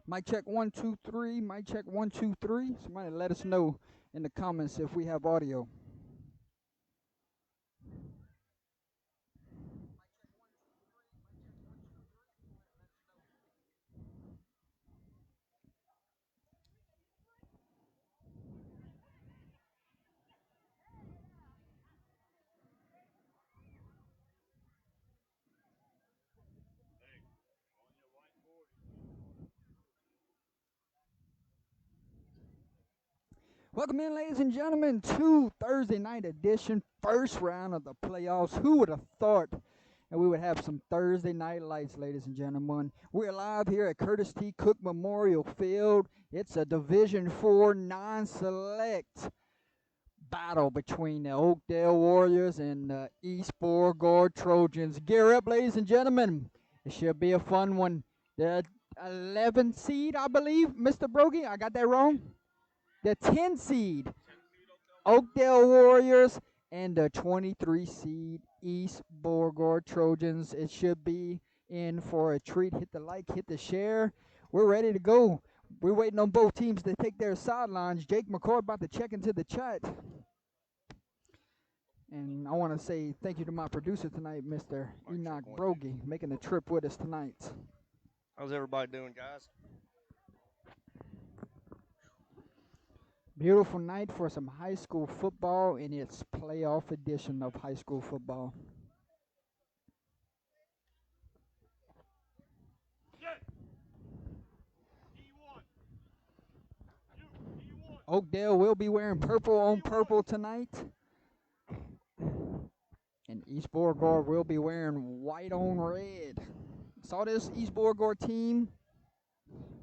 Mic check 1 2 3. Mic check 1 2 3. Somebody let us know in the comments if we have audio. Welcome in, ladies and gentlemen, to Thursday night edition, first round of the playoffs. Who would have thought that we would have some Thursday night lights, ladies and gentlemen? We're live here at Curtis T. Cook Memorial Field. It's a Division IV non-select battle between the Oakdale Warriors and the East Beauregard Trojans. Gear up, ladies and gentlemen. It should be a fun one. The 11 seed, I believe, Mr. Brogy, I got that wrong? The 10 seed Oakdale Warriors and the 23 seed East Beauregard Trojans. It should be in for a treat. Hit the like, hit the share. We're ready to go. We're waiting on both teams to take their sidelines. Jake McCoy about to check into the chat. And I want to say thank you to my producer tonight, Mr. Enoch Brogy, making the trip with us tonight. How's everybody doing, guys? Beautiful night for some high school football in its playoff edition of high school football. Oakdale will be wearing purple on purple tonight. And East Beauregard will be wearing white on red. Saw this East Beauregard team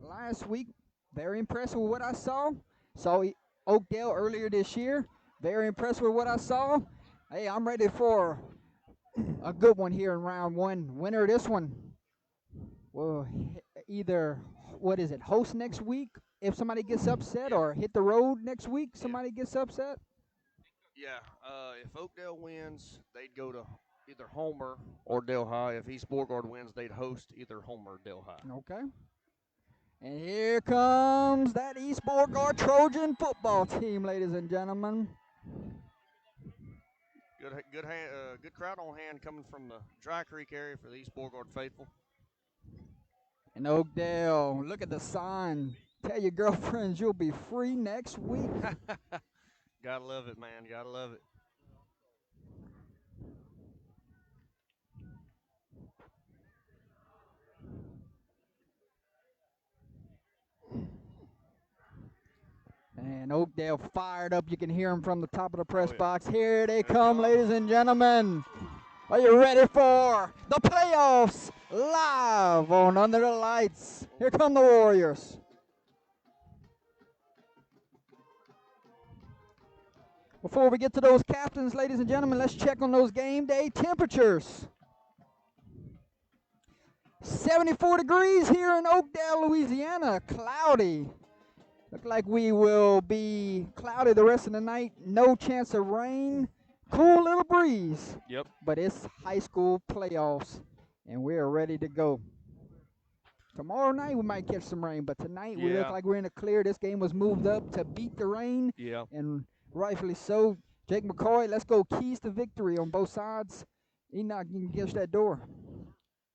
last week. Very impressed with what I saw. Saw Oakdale earlier this year. Very impressed with what I saw. Hey, I'm ready for a good one here in round one. Winner of this one will either, host next week if somebody gets upset, or hit the road next week somebody gets upset. Yeah, if Oakdale wins, they'd go to either Homer or Delhi. If East Beauregard wins, they'd host either Homer or Delhi. Okay. And here comes that East Beauregard Trojan football team, ladies and gentlemen. Good crowd on hand coming from the Dry Creek area for the East Beauregard faithful. And Oakdale, look at the sign. Tell your girlfriends you'll be free next week. Gotta love it, man. Gotta love it. And Oakdale fired up. You can hear them from the top of the press box. Here they come, ladies and gentlemen. Are you ready for the playoffs live on Under the Lights? Here come the Warriors. Before we get to those captains, ladies and gentlemen, let's check on those game day temperatures. 74 degrees here in Oakdale, Louisiana. Cloudy. Look like we will be cloudy the rest of the night. No chance of rain. Cool little breeze. Yep. But it's high school playoffs, and we're ready to go. Tomorrow night we might catch some rain, but tonight we look like we're in the clear. This game was moved up to beat the rain. Yeah. And rightfully so. Jake McCoy, let's go. Keys to victory on both sides. Enoch, you can give us that door.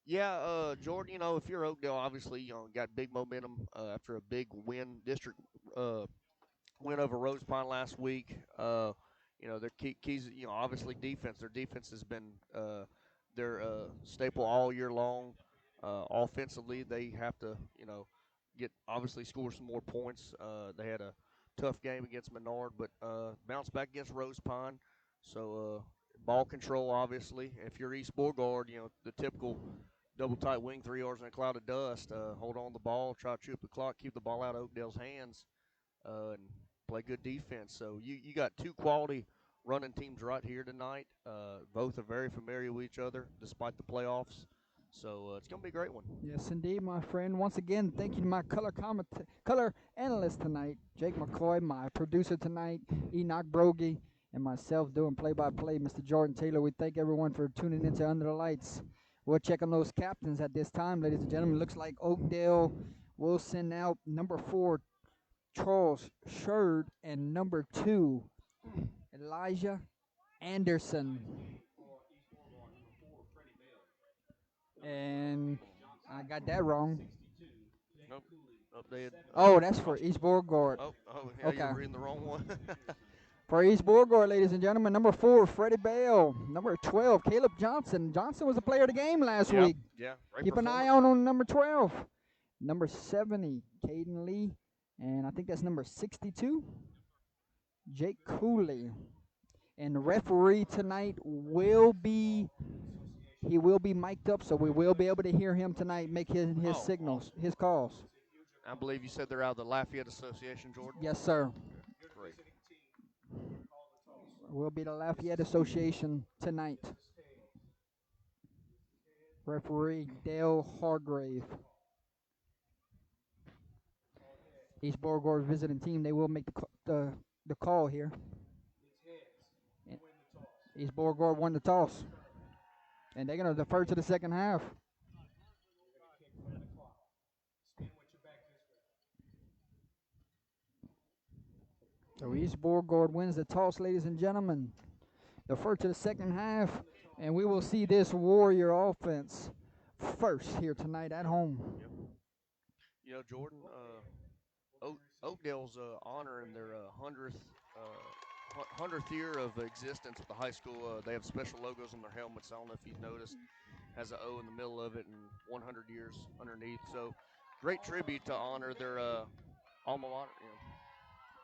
Yeah, Jordan, if you're Oakdale, obviously, got big momentum after a big district win over Rose Pine last week. Their keys, obviously defense. Their defense has been their staple all year long. Offensively, they have to, score some more points. They had a tough game against Menard, but bounced back against Rose Pine. So ball control, obviously. If you're East Beauregard, the typical double tight wing, 3 yards in a cloud of dust. Hold on the ball, try to chew up the clock, keep the ball out of Oakdale's hands, and play good defense. So you got two quality running teams right here tonight. Both are very familiar with each other despite the playoffs. So it's going to be a great one. Yes, indeed, my friend. Once again, thank you to my color analyst tonight, Jake McCoy, my producer tonight, Enoch Brogy, and myself doing play-by-play, Mr. Jordan Taylor. We thank everyone for tuning into Under the Lights. We'll check on those captains at this time, ladies and gentlemen. Looks like Oakdale will send out number 4, Charles Sherd, and number 2, Elijah Anderson. And I got that wrong. Nope. Updated. Oh, that's for East Beauregard. Oh, yeah, Okay. you're reading the wrong one. For East Beauregard, ladies and gentlemen, number 4, Freddie Beau. Number 12, Caleb Johnson. Johnson was the player of the game last Yep, week. yeah. Great Keep an eye performance. out on number 12. Number 70, Caden Lee. And I think that's number 62, Jake Cooley. And the referee tonight will be mic'd up, so we will be able to hear him tonight make his signals, his calls. I believe you said they're out of the Lafayette Association, Jordan? Yes, sir. Great. Will be the Lafayette Association tonight. Referee Dale Hargrave. East Beauregard visiting team. They will make the call here. And East Beauregard won the toss, and they're gonna defer to the second half. So East Beauregard wins the toss, ladies and gentlemen. Defer to the second half, and we will see this Warrior offense first here tonight at home. Yep. You know, Jordan, Oakdale's honoring their 100th year of existence at the high school. They have special logos on their helmets. I don't know if you've noticed. Has an O in the middle of it and 100 years underneath. So, great tribute to honor their alma mater. You know,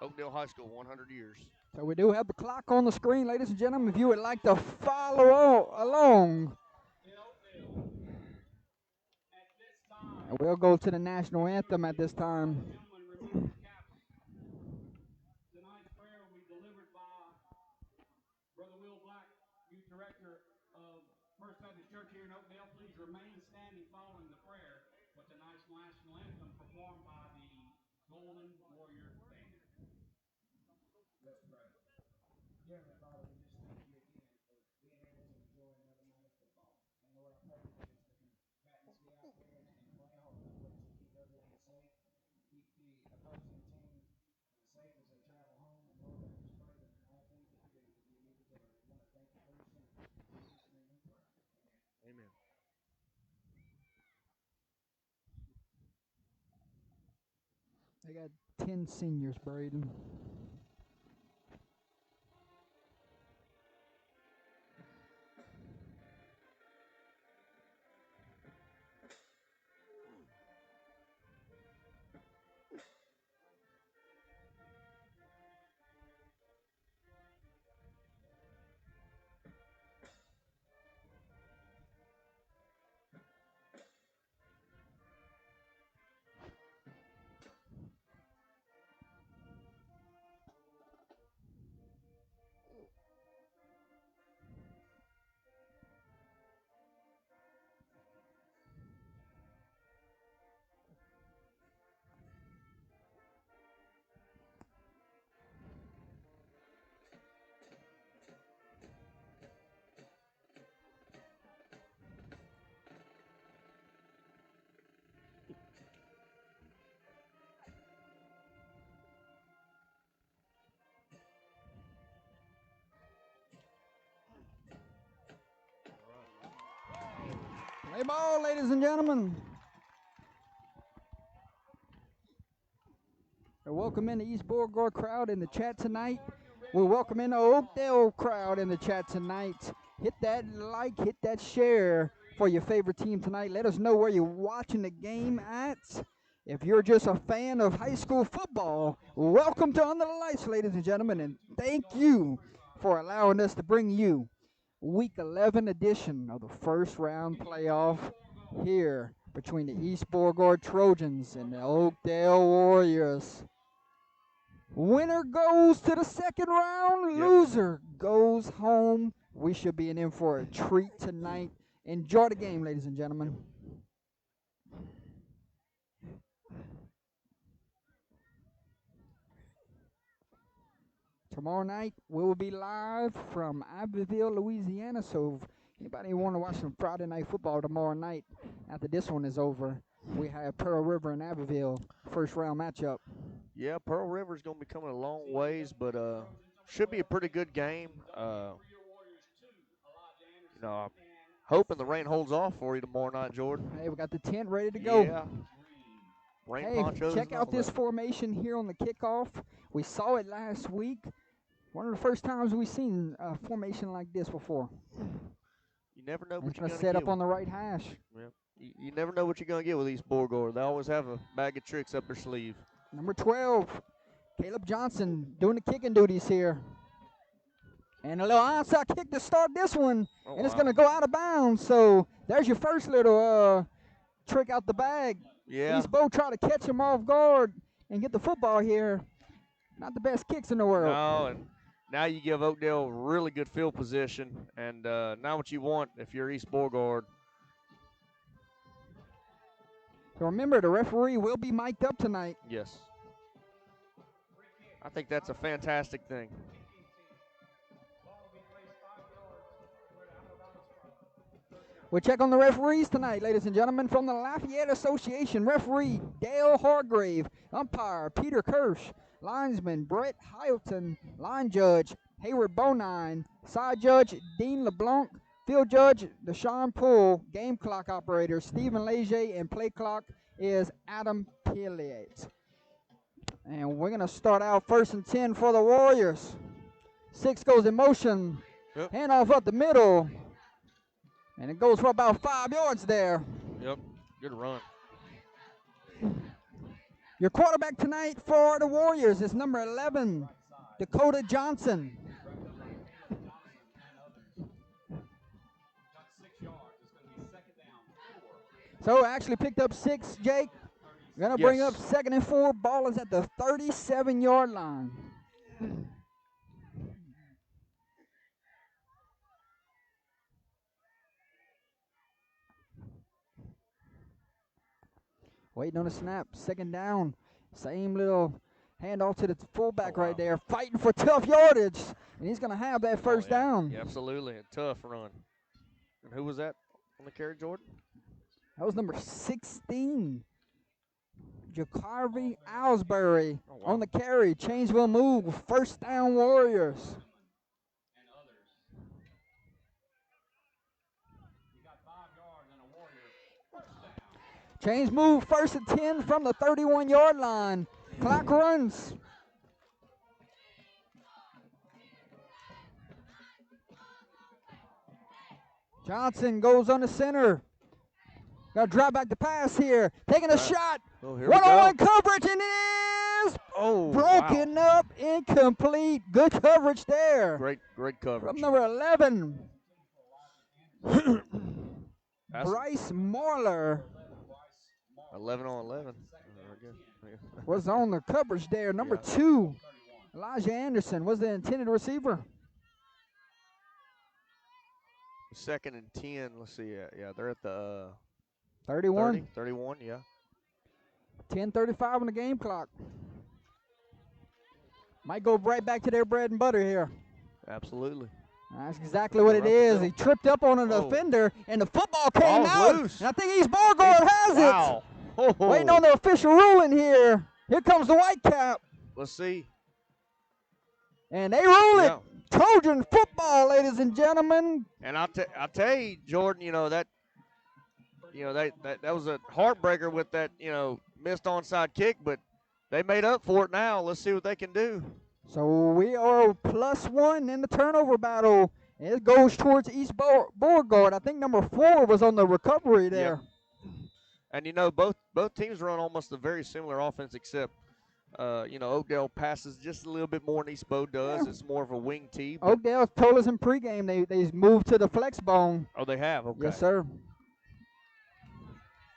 Oakdale High School, 100 years. So we do have the clock on the screen, ladies and gentlemen. If you would like to follow along, and we'll go to the national anthem at this time. Tonight's prayer will be delivered by Brother Will Black, youth director of First Baptist Church here in Oakdale. Please remain standing following the prayer with tonight's national anthem performed by the Golden Warrior Band. Let's pray. Dear Heavenly Father, we just thank you again for being able to enjoy another night of football. And Lord, I pray that just the combatants get out there and play hard. I pray that you keep everyone safe, keep the opposing team safe as they travel home. And Lord, I just pray that in all things that we do, that you be the glory. We want to thank you for your son. In Jesus' name we pray. Amen. Amen. They got 10 seniors, Braden. Play ball, ladies and gentlemen. We're welcoming the East Beauregard crowd in the chat tonight. We're welcoming the Oakdale crowd in the chat tonight. Hit that like, hit that share for your favorite team tonight. Let us know where you're watching the game at. If you're just a fan of high school football, welcome to Under the Lights, ladies and gentlemen, and thank you for allowing us to bring you Week 11 edition of the first round playoff here between the East Beauregard Trojans and the Oakdale Warriors. Winner goes to the second round. Yep. Loser goes home. We should be in for a treat tonight. Enjoy the game, ladies and gentlemen. Tomorrow night, we will be live from Abbeville, Louisiana. So if anybody want to watch some Friday night football tomorrow night after this one is over, we have Pearl River and Abbeville first round matchup. Yeah, Pearl River's going to be coming a long ways, but should be a pretty good game. I'm hoping the rain holds off for you tomorrow night, Jordan. Hey, we got the tent ready to go. Yeah. Rain Hey, ponchos. check out this formation here on the kickoff. We saw it last week. One of the first times we've seen a formation like this before. You never know what it's you're going going to set get. up on the right hash. Yeah. You never know what you're going to get with East Beauregard. They always have a bag of tricks up their sleeve. Number 12, Caleb Johnson doing the kicking duties here. And a little onside kick to start this one. And it's going to go out of bounds. So there's your first little trick out the bag. Yeah. East Beau try to catch him off guard and get the football here. Not the best kicks in the world. No, and now you give Oakdale really good field position. And now what you want if you're East Beauregard. So remember, the referee will be mic'd up tonight. Yes. I think that's a fantastic thing. We'll check on the referees tonight, ladies and gentlemen. From the Lafayette Association, referee Dale Hargrave, umpire Peter Kirsch, linesman Brett Hylton, line judge Hayward Bonine, side judge Dean LeBlanc, field judge Deshaun Poole, game clock operator Stephen Leger, and play clock is Adam Pilliet. And we're going to start out 1st and 10 for the Warriors. 6 goes in motion. Yep. Handoff up the middle. And it goes for about 5 yards there. Yep, good run. Your quarterback tonight for the Warriors is number 11, Dakota Johnson. So actually picked up 6, Jake. Going to bring up 2nd and 4. Ball is at the 37-yard line. Waiting on a snap, 2nd down. Same little handoff to the fullback right there, fighting for tough yardage. And he's going to have that first down. Yeah, absolutely, a tough run. And who was that on the carry, Jordan? That was number 16, Jacarvi Owsbury on the carry. Chains will move, 1st down Warriors. Chains move 1st and 10 from the 31-yard line. Clock runs. Johnson goes on the center. Got to drop back the pass here. Taking a shot. One-on-one coverage, and it is broken up, incomplete. Good coverage there. Great coverage. From number 11, Bryce Marler. 11 on 11. Was on the coverage there. Number 2, Elijah Anderson was the intended receiver. 2nd and 10. Let's see. Yeah, they're at the 31. 31, yeah. 10:35 on the game clock. Might go right back to their bread and butter here. Absolutely. That's exactly what it is. He tripped up on a defender, and the football came out. Loose. And I think East Beauregard has it. Waiting on the official ruling here. Here comes the Whitecap. Let's see. And they rule it. Trojan football, ladies and gentlemen. And I'll tell you, Jordan, that was a heartbreaker with that, missed onside kick, but they made up for it now. Let's see what they can do. So we are +1 in the turnover battle. It goes towards East Beauregard. I think number 4 was on the recovery there. Yep. And, both teams run almost a very similar offense, except, Oakdale passes just a little bit more than East Beau does. Yeah. It's more of a wing tee. Oakdale told us in pregame they moved to the flex bone. Oh, they have? Okay. Yes, sir.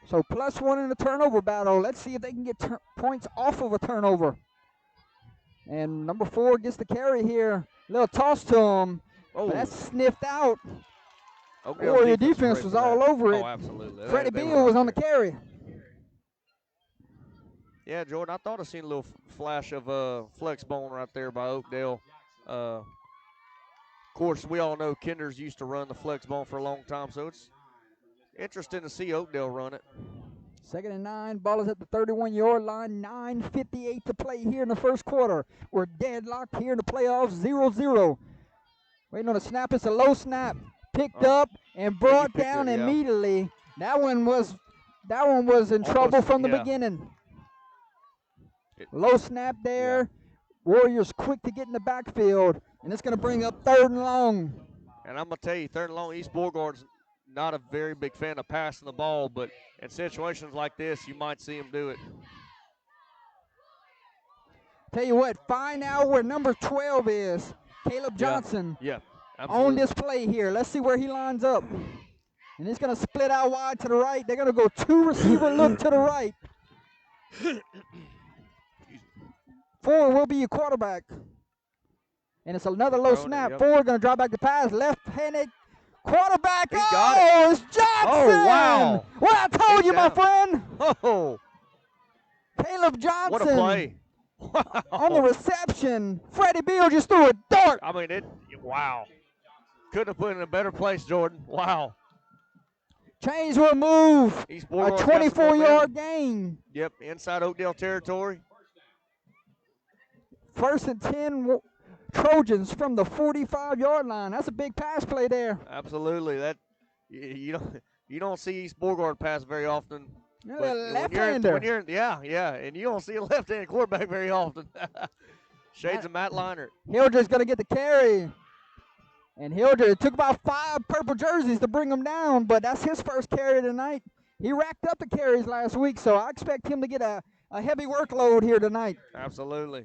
So +1 in the turnover battle. Let's see if they can get points off of a turnover. And number 4 gets the carry here. Little toss to him. Oh, that's sniffed out. Warrior defense was all over it. Oh, absolutely. Freddie Beal was on the carry. Yeah, Jordan, I thought I seen a little flash of flex bone right there by Oakdale. Of course, we all know Kinder's used to run the flex bone for a long time, so it's interesting to see Oakdale run it. 2nd and 9. Ball is at the 31-yard line. 9:58 to play here in the first quarter. We're deadlocked here in the playoffs, 0-0. Waiting on a snap. It's a low snap. Picked up and brought down immediately. That one was in trouble from the beginning. Low snap there. Yeah. Warriors quick to get in the backfield, and it's going to bring up 3rd and long. And I'm going to tell you, 3rd and long, East Beauregard's not a very big fan of passing the ball, but in situations like this, you might see him do it. Tell you what, find out where number 12 is. Caleb Johnson. Yeah, on this play here. Let's see where he lines up. And he's going to split out wide to the right. They're going to go 2-receiver look to the right. 4 will be your quarterback. And it's another low snap. Yep. 4 going to drop back the pass. Left-handed quarterback. He got it. It's Johnson. Oh, wow. Well, I told you, my friend. Oh. Caleb Johnson. What a play. Wow. On the reception. Freddie Beau just threw a dart. I mean, wow. Couldn't have put it in a better place, Jordan. Wow. Chains will move. A 24-yard gain. Yep, inside Oakdale territory. 1st and 10 Trojans from the 45-yard line. That's a big pass play there. Absolutely. That you don't see East Beauregard pass very often. Left-hander. Yeah, and you don't see a left-handed quarterback very often. Shades of Matt Leinert. Hildreth's going to get the carry. And Hildreth, it took about 5 purple jerseys to bring him down, but that's his first carry tonight. He racked up the carries last week, so I expect him to get a heavy workload here tonight. Absolutely.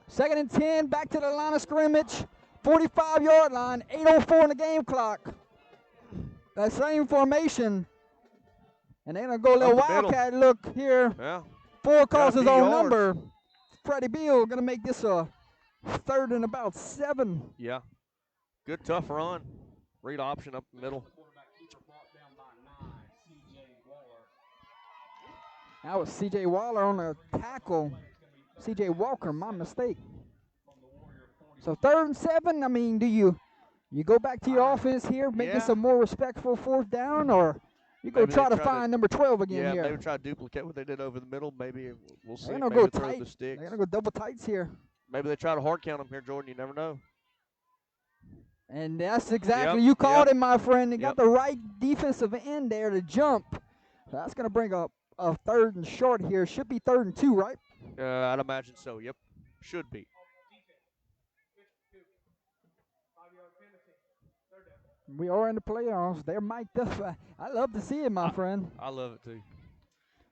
Second and 10, back to the line of scrimmage. 45-yard line, 8:04 on the game clock. That same formation. And they're going to go a little wildcat look here. Yeah. 4 calls his own number. Freddie Beau going to make this a 3rd and about 7. Yeah. Good tough run. Read option up the middle. That was C.J. Waller on the tackle. C.J. Walker, my mistake. So 3rd and 7, I mean, do you go back to your offense here, make this a more respectful 4th down, or you go try to find number 12 again here? Yeah, maybe try to duplicate what they did over the middle. Maybe we'll see. They're going to go tight. They're going to go double tights here. Maybe they try to hard count them here, Jordan. You never know. And that's exactly, you called it, my friend. They got the right defensive end there to jump. So that's going to bring up a 3rd and short here. Should be 3rd and 2, right? I'd imagine so. Yep, should be. We are in the playoffs. They're mic'd up. I love to see it, my friend. I love it too.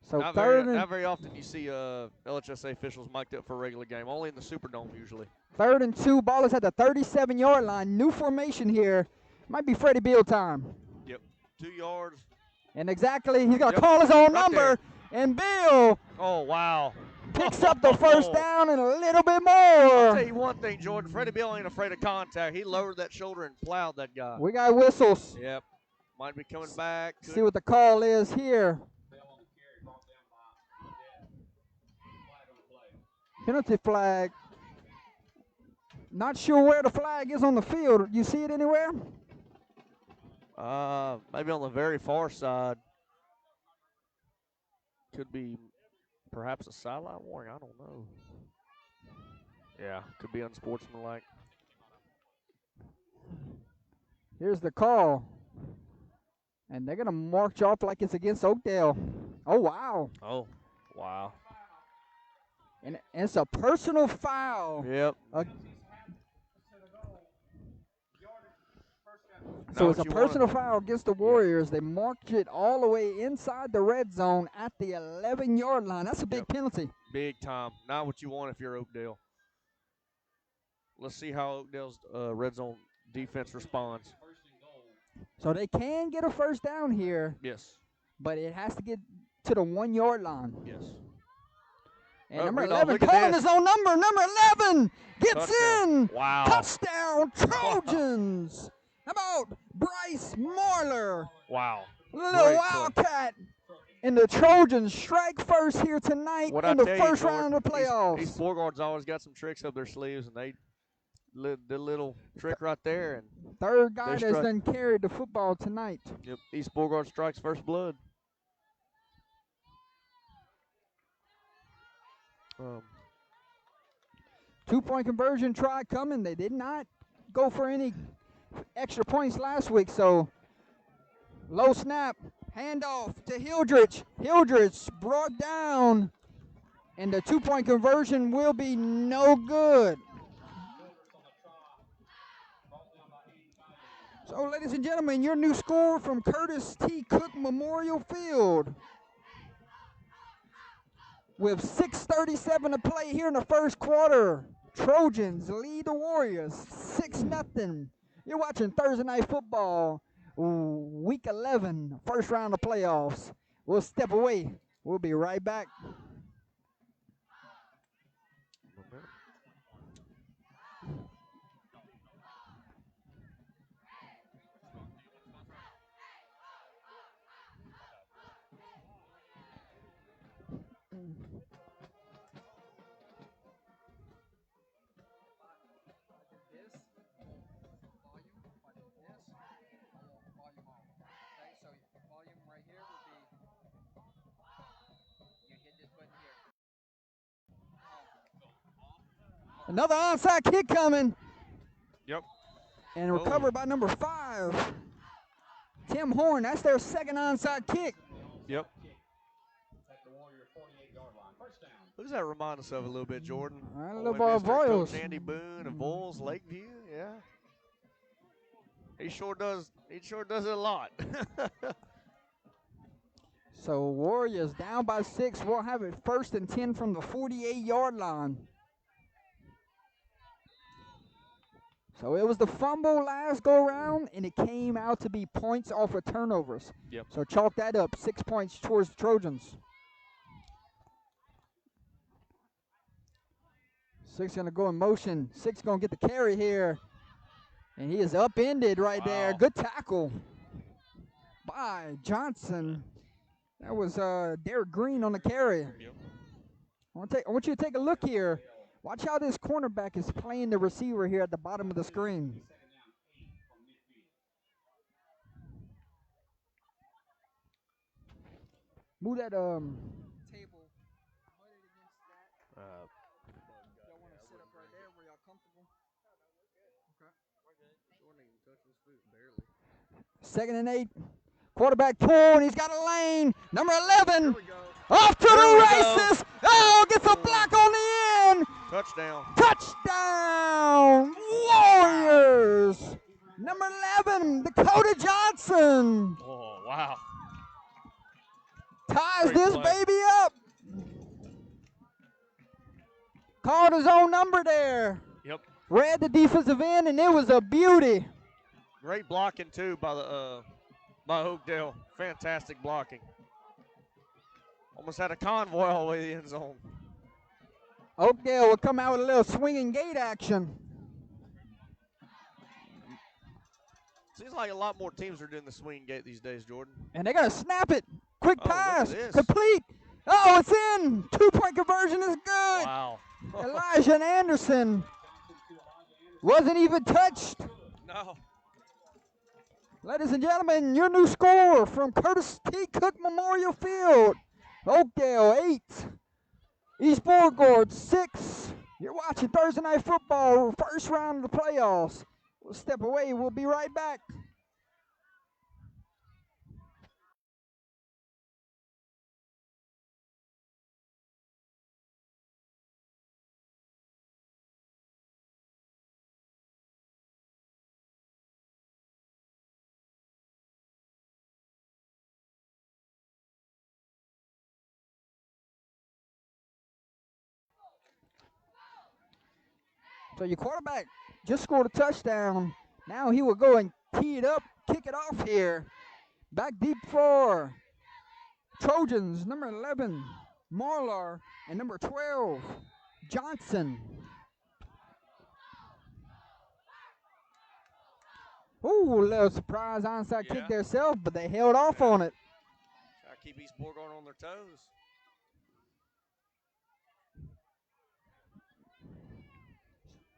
So not very often you see LHSA officials mic'd up for a regular game. Only in the Superdome usually. 3rd and 2. Ball is at the 37-yard line. New formation here. Might be Freddie Beau time. Yep. 2 yards. And exactly, he's going to call his own number. And Beau. Oh, wow. Picks up the 1st down and a little bit more. I'll tell you one thing, Jordan. Freddie Beau ain't afraid of contact. He lowered that shoulder and plowed that guy. We got whistles. Yep. Might be coming back. See what the call is here. Penalty flag. Not sure where the flag is on the field. You see it anywhere? Maybe on the very far side. Could be perhaps a sideline warning. I don't know. Yeah, could be unsportsmanlike. Here's the call. And they're going to march off like it's against Oakdale. Oh, wow. Oh, wow. And it's a personal foul. Yep. So it's a personal foul against the Warriors. They marked it all the way inside the red zone at the 11-yard line. That's a big penalty. Big time. Not what you want if you're Oakdale. Let's see how Oakdale's red zone defense responds. So they can get a 1st down here. Yes. But it has to get to the 1-yard line. Yes. And number 11 calling his own number. Number 11 gets in. Wow. Touchdown, Trojans. How about Bryce Marler? Wow. Little wildcat. And the Trojans strike first here tonight in the first round of the playoffs. These Bourguards always got some tricks up their sleeves, and they did a little trick right there. And third guy that's done carried the football tonight. Yep, East Bourguard strikes first blood. 2-point conversion try coming. They did not go for any extra points last week, so low snap, handoff to Hildrich. Hildrich brought down, and the 2-point conversion will be no good. So, ladies and gentlemen, your new score from Curtis T. Cook Memorial Field. With 6:37 to play here in the first quarter, Trojans lead the Warriors 6-0. You're watching Thursday Night Football, Week 11, first round of playoffs. We'll step away. We'll be right back. Another onside kick coming. Yep. And recovered by number 5, Tim Horn. That's their second onside kick. Yep. Who does that remind us of a little bit, Jordan? I love our Voyles. Coach Andy Boone of Voyles, Lakeview. Yeah. He sure does. He sure does it a lot. So Warriors down by 6. We'll have it 1st and 10 from the 48-yard line. So it was the fumble last go-around, and it came out to be points off of turnovers. Yep. So chalk that up, 6 points towards the Trojans. 6 going to go in motion. 6 going to get the carry here. And he is upended right there. Good tackle by Johnson. That was Derek Green on the carry. Yep. I want you to take a look here. Watch how this cornerback is playing the receiver here at the bottom of the screen. Move that table. Put it against that. Y'all want to sit up right there where y'all comfortable? Okay. 2nd and 8. Quarterback pull, and he's got a lane. Number 11. Off to the races. Oh, gets a block on the end. Touchdown. Touchdown. Warriors. Number 11, Dakota Johnson. Oh, wow. Ties this baby up. Called his own number there. Yep. Read the defensive end, and it was a beauty. Great blocking, too, by the by Oakdale. Fantastic blocking. Almost had a convoy all the way to the end zone. Oakdale will come out with a little swinging gate action. Seems like a lot more teams are doing the swing gate these days, Jordan. And they're going to snap it. Quick pass. Look at this. Complete. Oh, it's in. 2-point conversion is good. Wow. Elijah Anderson wasn't even touched. No. Ladies and gentlemen, your new score from Curtis T. Cook Memorial Field. Oakdale 8, East Bourguard 6. You're watching Thursday Night Football, first round of the playoffs. We'll step away. We'll be right back. So your quarterback just scored a touchdown. Now he will go and tee it up, kick it off here. Back deep for Trojans, number 11, Marlar, and number 12, Johnson. Ooh, a little surprise onside kick there self, but they held off on it. Try to keep East Beauregard on their toes.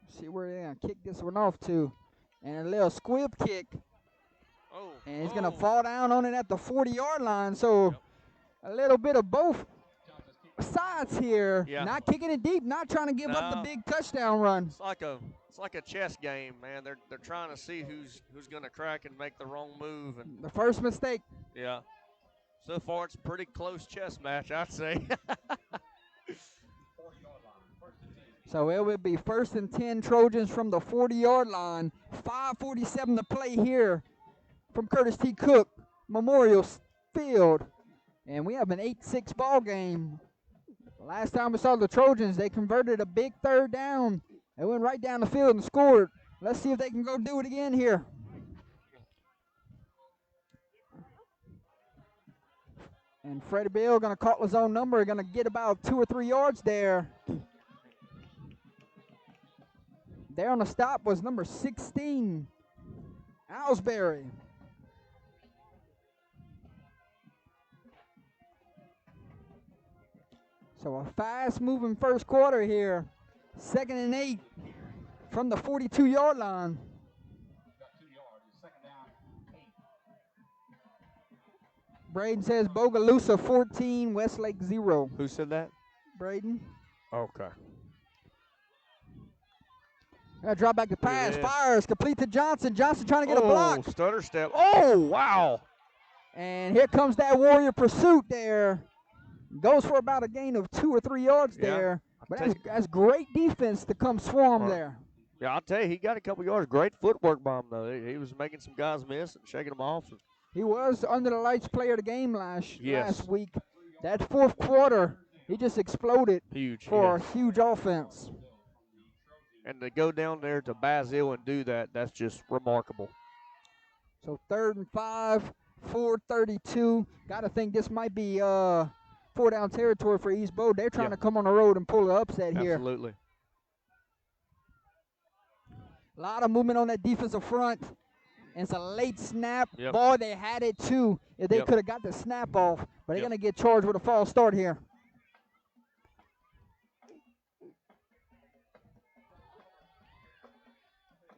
See where they're going to kick this one off to. And a little squib kick. Oh. And he's going to fall down on it at the 40-yard line. So a little bit of both sides here. Yeah. Not kicking it deep, not trying to give up the big touchdown run. It's like a chess game, man. They're trying to see who's going to crack and make the wrong move. And the first mistake. Yeah. So far, it's a pretty close chess match, I'd say. So it would be 1st and 10 Trojans from the 40-yard line. 5:47 to play here from Curtis T. Cook Memorial Field. And we have an 8-6 ball game. Last time we saw the Trojans, they converted a big 3rd down. They went right down the field and scored. Let's see if they can go do it again here. And Freddie Beau going to call his own number, going to get about 2 or 3 yards there. There on the stop was number 16, Owsbury. So a fast-moving first quarter here. 2nd and 8 from the 42-yard line. Got 2 yards. It's 2nd down, 8. Braden says Bogalusa 14, Westlake 0. Who said that? Braden. Okay. Drop back to pass, fires, complete to Johnson. Johnson trying to get a block. Stutter step. Oh, wow. And here comes that Warrior pursuit there. Goes for about a gain of 2 or 3 yards there. But that's great defense to come swarm there. Yeah, I'll tell you, he got a couple yards. Great footwork by him, though. He was making some guys miss and shaking them off. He was under the lights player of the game last week. That 4th quarter, he just exploded for a huge offense. And to go down there to Basile and do that, that's just remarkable. So 3rd and 5, 4:32. Got to think this might be 4-down territory for East Beau. They're trying to come on the road and pull an upset here. Absolutely. A lot of movement on that defensive front. And it's a late snap. Yep. Boy, they had it too if they could have got the snap off. But they're going to get charged with a false start here.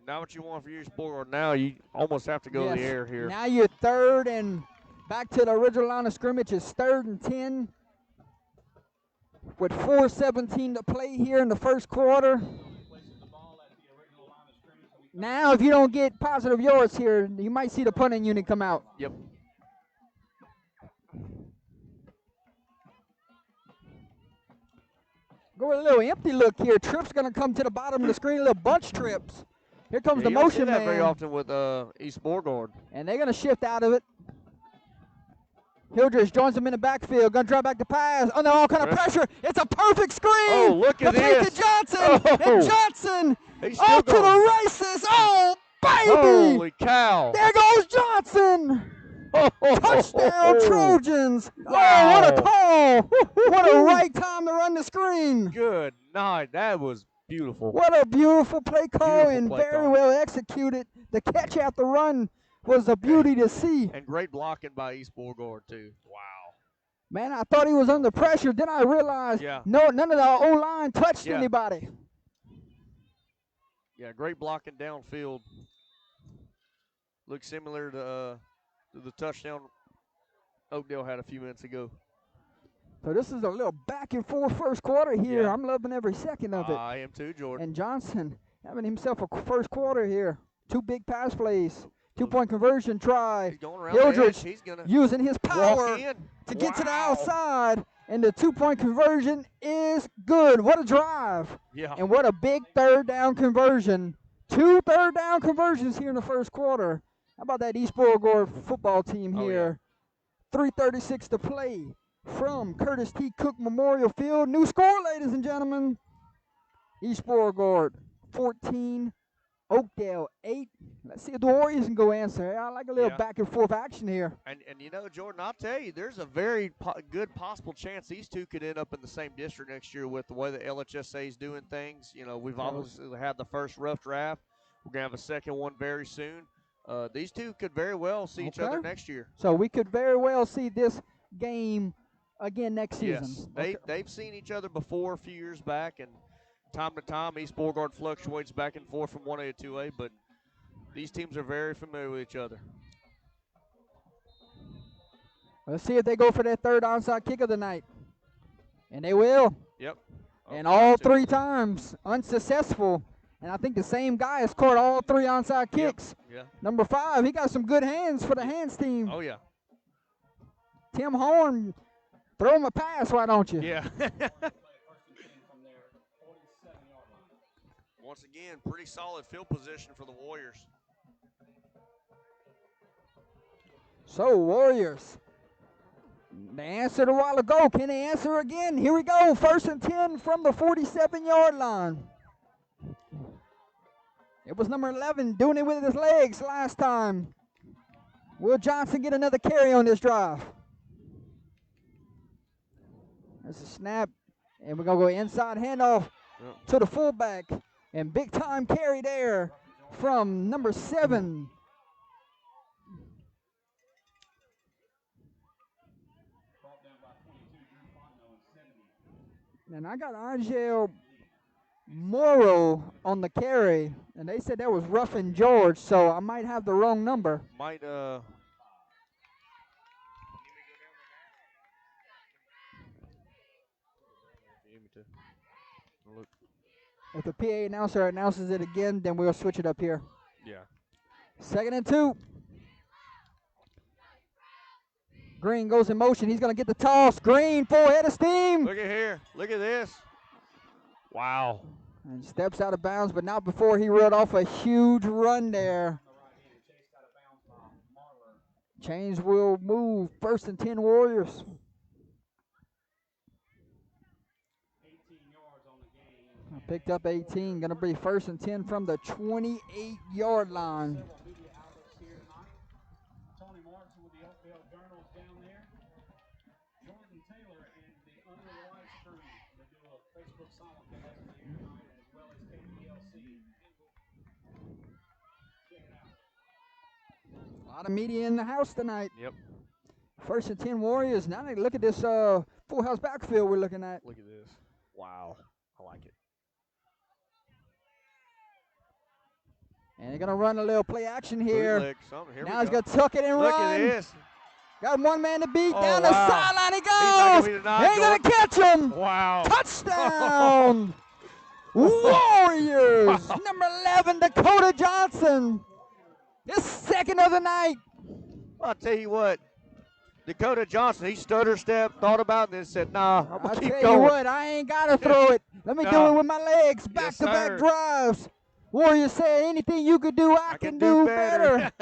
Now what you want for your Beauregard, now you almost have to go to the air here. Now you're 3rd and back to the original line of scrimmage. It's 3rd and 10 with 4:17 to play here in the first quarter. Now if you don't get positive yards here, you might see the punting unit come out. Yep. Go with a little empty look here. Trips going to come to the bottom of the screen, a little bunch trips. Here comes the motion man. You don't see that very often with East Beauregard. And they're going to shift out of it. Hildreth joins them in the backfield. Going to drop back the pass. Under all kind of pressure. It's a perfect screen. Oh, look at this. To Johnson. And Johnson off to the races. Oh, baby. Holy cow. There goes Johnson. Touchdown Trojans. Wow. Oh, what a call. What a right time to run the screen. Good night. That was beautiful. What a beautiful play call and very well executed. The catch at the run was a beauty to see. And great blocking by East Beauregard, too. Wow. Man, I thought he was under pressure. Then I realized none of the O-line touched anybody. Yeah, great blocking downfield. Looks similar to the touchdown Oakdale had a few minutes ago. So this is a little back and forth first quarter here. I'm loving every second of it. I am too, Jordan. And Johnson having himself a first quarter here. 2 big pass plays. 2-point conversion try. He's going around the edge. He's gonna using his power to get to the Wow. outside. And the 2-point conversion is good. What a drive. Yeah. And what a big 3rd down conversion. 2 3rd down conversions here in the first quarter. How about that East Beauregard football team here? 3:36 to play from Curtis T. Cook Memorial Field. New score, ladies and gentlemen. East Beauregard 14, Oakdale 8. Let's see if the Warriors can go answer. I like a little back and forth action here. And you know, Jordan, I'll tell you, there's a very good possible chance these two could end up in the same district next year with the way the LHSA is doing things. You know, we've obviously had the first rough draft. We're going to have a second one very soon. These two could very well see each other next year. So we could very well see this game again next season. Yes, they've seen each other before a few years back, and time to time, East Beauregard fluctuates back and forth from 1A to 2A, but these teams are very familiar with each other. Let's see if they go for that third onside kick of the night. And they will. Yep. And all 3 times unsuccessful. And I think the same guy has caught all 3 onside kicks. Yep. Yeah. Number 5, he got some good hands for the hands team. Oh, yeah. Tim Horn, throw him a pass, why don't you? Yeah. Once again, pretty solid field position for the Warriors. So, Warriors, they answered a while ago. Can they answer again? Here we go. 1st and 10 from the 47-yard line. It was number 11 doing it with his legs last time. Will Johnson get another carry on this drive? There's a snap, and we're going to go inside handoff to the fullback. And big-time carry there from number 7. And I got Angel Morrow on the carry, and they said that was Ruffin George, so I might have the wrong number. If the PA announcer announces it again, then we'll switch it up here. Yeah. 2nd and 2. Green goes in motion. He's going to get the toss. Green, full head of steam. Look at here. Look at this. Wow. And steps out of bounds, but not before he reeled off a huge run there. Chains will move. 1st and 10 Warriors. Picked up 18. Going to be 1st and 10 from the 28-yard line. Tony Martin with the Oakdale Journals down there. Jordan Taylor and the Under the Lights crew that do a Facebook simulcast here tonight, as well as KPLC. Check it out. A lot of media in the house tonight. Yep. 1st and 10 Warriors. Now they look at this full house backfield we're looking at. Look at this. Wow. I like it. And they're going to run a little play action here. Here now he's going to tuck it and Look run. At this. Got 1 man to beat. Oh, down the sideline he goes. They're going to catch him. Wow. Touchdown. Warriors. Number 11, Dakota Johnson. His 2nd of the night. I'll tell you what. Dakota Johnson, he stutter stepped, thought about it, and then said, nah, I'm going to keep going. I'll tell you what, I ain't got to throw it. Let me do it with my legs. Back-to-back drives. Warriors said, anything you could do, I can do better.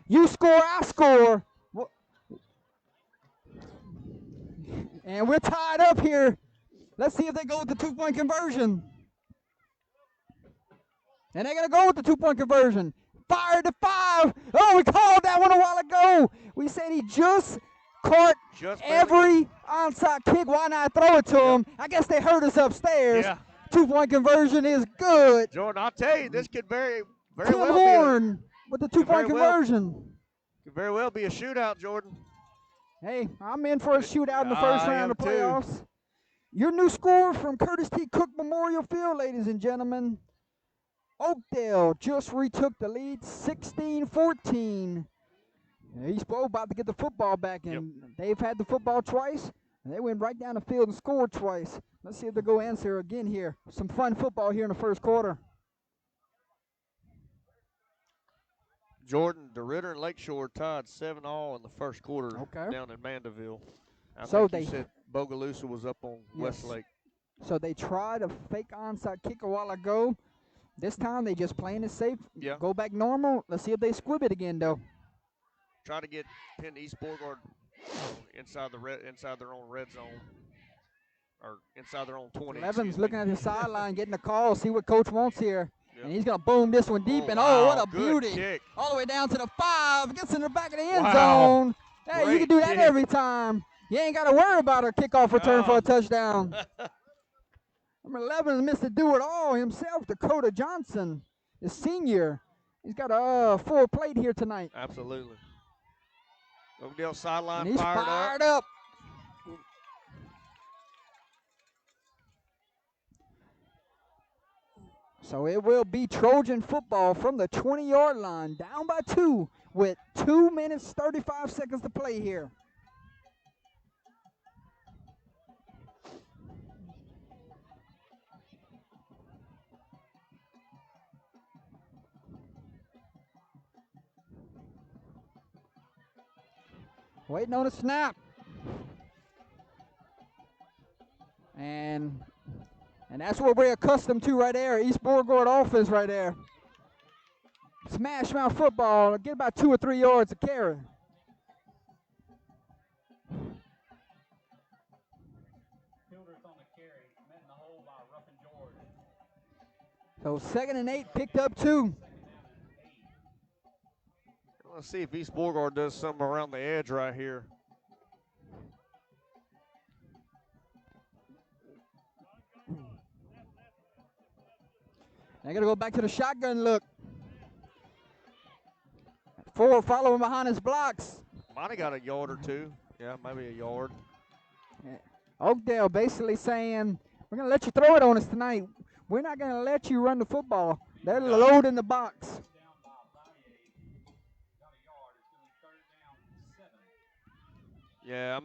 You score, I score. And we're tied up here. Let's see if they go with the 2-point conversion. And they're going to go with the 2-point conversion. Fired to 5. Oh, we called that one a while ago. We said he just caught every onside kick. Why not throw it to him? I guess they heard us upstairs. Yeah. 2-point conversion is good. Jordan, I'll tell you, this could very Tim well Horn with the 2-point conversion. Could very well be a shootout, Jordan. Hey, I'm in for a shootout in the first round of playoffs. Your new score from Curtis T. Cook Memorial Field, ladies and gentlemen. Oakdale just retook the lead 16-14. East Beau about to get the football back, and they've had the football twice, and they went right down the field and scored twice. Let's see if they go answer again here. Some fun football here in the first quarter. Jordan, DeRitter and Lakeshore tied 7-all in the first quarter down in Mandeville. I think you said Bogalusa was up on Westlake. So they tried a fake onside kick a while ago. This time they just playing it safe. Yeah. Go back normal. Let's see if they squib it again, though. Try to get pinned East Beauregard inside their own red zone. Or inside their own 20. Evans looking at the sideline, getting the call, see what coach wants here. Yep. And he's going to boom this one deep. What a beauty. Kick. All the way down to the 5. Gets in the back of the end zone. Hey, great you can do that every time. You ain't got to worry about a kickoff return for a touchdown. Number 11 is Mr. Do-It-All himself, Dakota Johnson, the senior. He's got a full plate here tonight. Absolutely. Oakdale sideline fired up. So it will be Trojan football from the 20-yard line, down by 2 with 2 minutes, 35 seconds to play here. Waiting on a snap. And that's what we're accustomed to right there. East Beauregard offense right there. Smash mouth football. Get about 2 or 3 yards of carry. Hildreth on the carry. Met in the hole by Ruffin George. So 2nd and 8, picked up 2. Let's see if East Beauregard does something around the edge right here. They're going to go back to the shotgun look. 4 following behind his blocks. Might have got a yard or 2. Yeah, maybe a yard. Oakdale basically saying, we're going to let you throw it on us tonight. We're not going to let you run the football. They're loading the box. Yeah,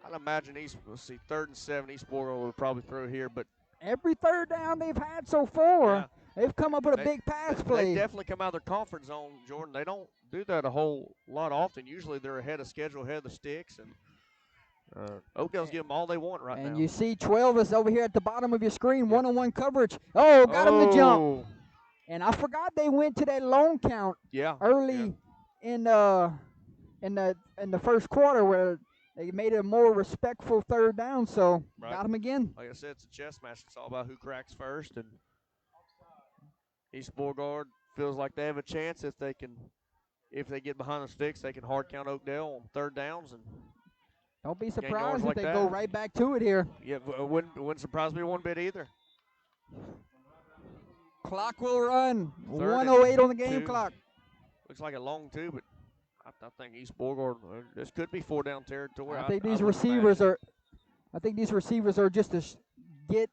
I'd imagine let's see, 3rd and 7, East Beauregard will probably throw here, but every 3rd down they've had so far, yeah, they've come up with a big pass play. They definitely come out of their comfort zone, Jordan. They don't do that a whole lot often. Usually they're ahead of schedule, ahead of the sticks, and Oakdale's giving them all they want right now. And you see 12 is over here at the bottom of your screen, one-on-one coverage. Oh, got him to jump. And I forgot they went to that long count early in the first quarter where they made it a more respectful 3rd down, so got him again. Like I said, it's a chess match. It's all about who cracks first, and East Beauregard feels like they have a chance if they get behind the sticks, they can hard count Oakdale on 3rd downs. And don't be surprised if they go right back to it here. Yeah, wouldn't surprise me one bit either. Clock will run. 1:08 on the game clock. Looks like a long 2, but I think East Beauregard, this could be 4-down territory. I think these receivers are just to get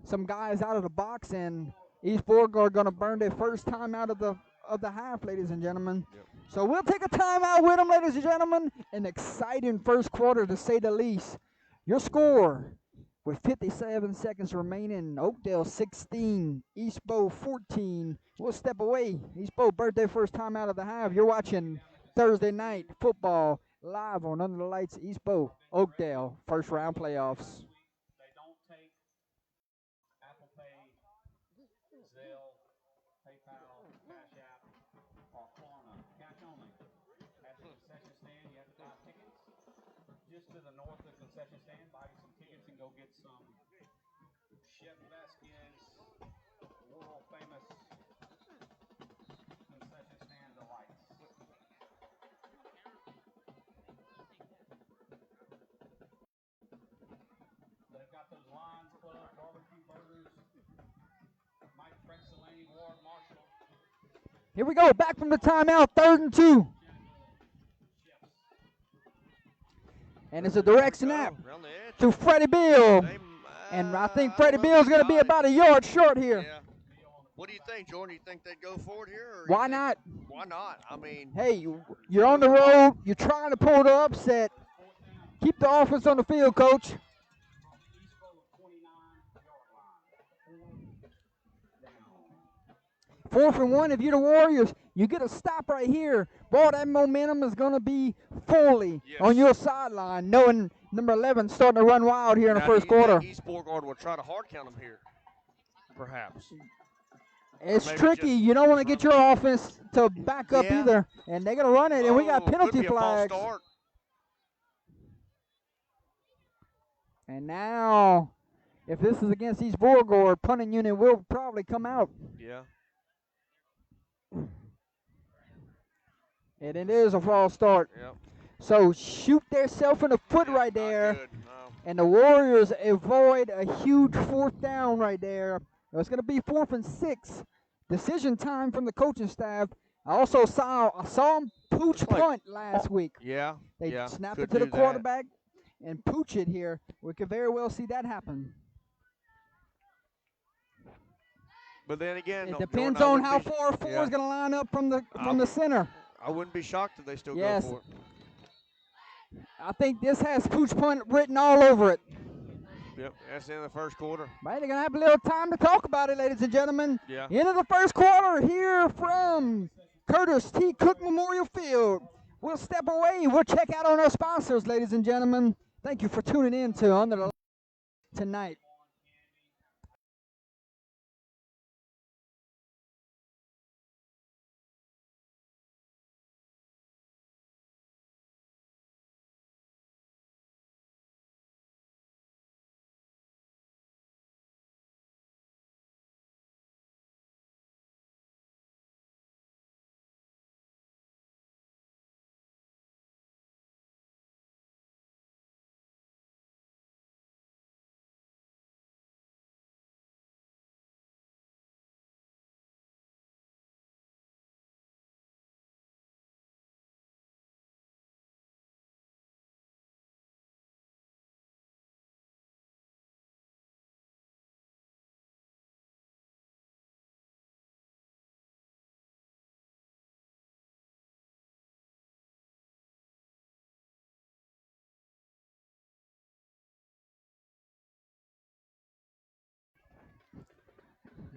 some guys out of the box, and East Beauregard going to burn their first time out of the half, ladies and gentlemen. Yep. So we'll take a timeout with them, ladies and gentlemen. An exciting first quarter, to say the least. Your score, with 57 seconds remaining, Oakdale 16, East Beau 14. We'll step away. East Beau burnt their first time out of the half. You're watching Thursday night football live on Under the Lights, East Beau, Oakdale, first round playoffs. They don't take Apple Pay, Zelle, PayPal, Cash App, or Klarna. Cash only. At the concession stand, you have to buy tickets. Just to the north of the concession stand, buy you some tickets and go get some Chef Vasquez world famous concession stand delights. They've got those Lions Club barbecue burgers. Mike Frexelani, Ward Marshall. Here we go, back from the timeout, 3rd and 2. And it's a direct snap to Freddie Beau. And I think Freddie Beal's going to be about a yard short here. Yeah. What do you think, Jordan? You think they'd go for it here? Or Why not? Why not? I mean, hey, you're on the road. You're trying to pull the upset. Keep the offense on the field, coach. 4th and 1, if you're the Warriors, you get a stop right here. Boy, that momentum is going to be fully on your sideline, knowing number 11 starting to run wild here in the first quarter. East Beauregard will try to hard count them here, perhaps. It's tricky. You don't want to get your offense to back up either. And they're going to run it, and we got penalty flags. And now, if this is against East Beauregard, punting unit will probably come out. Yeah. And it is a false start. Yep. So shoot themselves in the foot right there. No. And the Warriors avoid a huge 4th down right there. It's going to be 4th and 6. Decision time from the coaching staff. I also saw him pooch punt last week. Yeah. They snapped it to the quarterback and pooch it here. We could very well see that happen. But then again, It no, depends Jordan, on how far four yeah. is going to line up from the center. I wouldn't be shocked if they still Yes. go for it. I think this has pooch punt written all over it. Yep, that's the end of the first quarter. Right, they're going to have a little time to talk about it, ladies and gentlemen. Yeah. End of the first quarter here from Curtis T. Cook Memorial Field. We'll step away. We'll check out on our sponsors, ladies and gentlemen. Thank you for tuning in to Under the Lights tonight.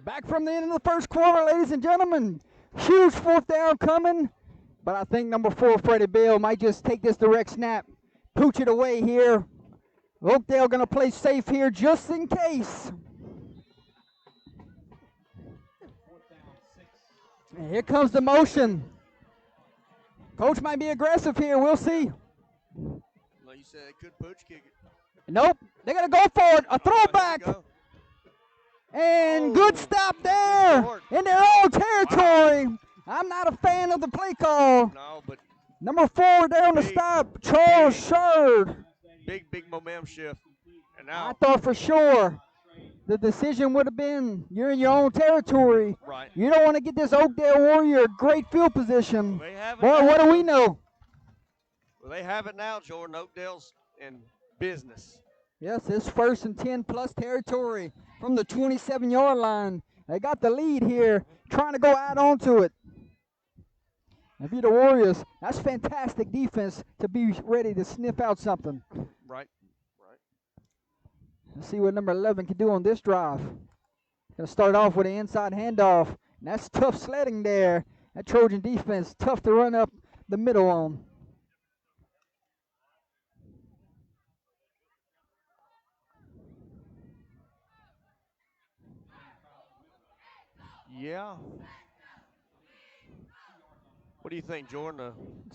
Back from the end of the first quarter, ladies and gentlemen. Huge fourth down coming. But I think number 4, Freddie Beau, might just take this direct snap. Pooch it away here. Oakdale going to play safe here just in case. And here comes the motion. Coach might be aggressive here. We'll see. Like you said, they could pooch kick it. Nope. They're going to go for it. A throwback. And good stop there in their own territory. Wow. I'm not a fan of the play call. No, but number 4 there on the stop, Charles Sherd. Big momentum shift. And now I thought for sure the decision would have been you're in your own territory. Right. You don't want to get this Oakdale Warrior great field position. They have it. Boy, what do we know? Well, they have it now, Jordan. Oakdale's in business. Yes, it's 1st and 10 plus territory from the 27-yard line. They got the lead here, trying to go out onto it. And beat the Warriors. That's fantastic defense to be ready to sniff out something. Right. Let's see what number 11 can do on this drive. Going to start off with an inside handoff. And that's tough sledding there. That Trojan defense, tough to run up the middle on. Yeah. What do you think, Jordan?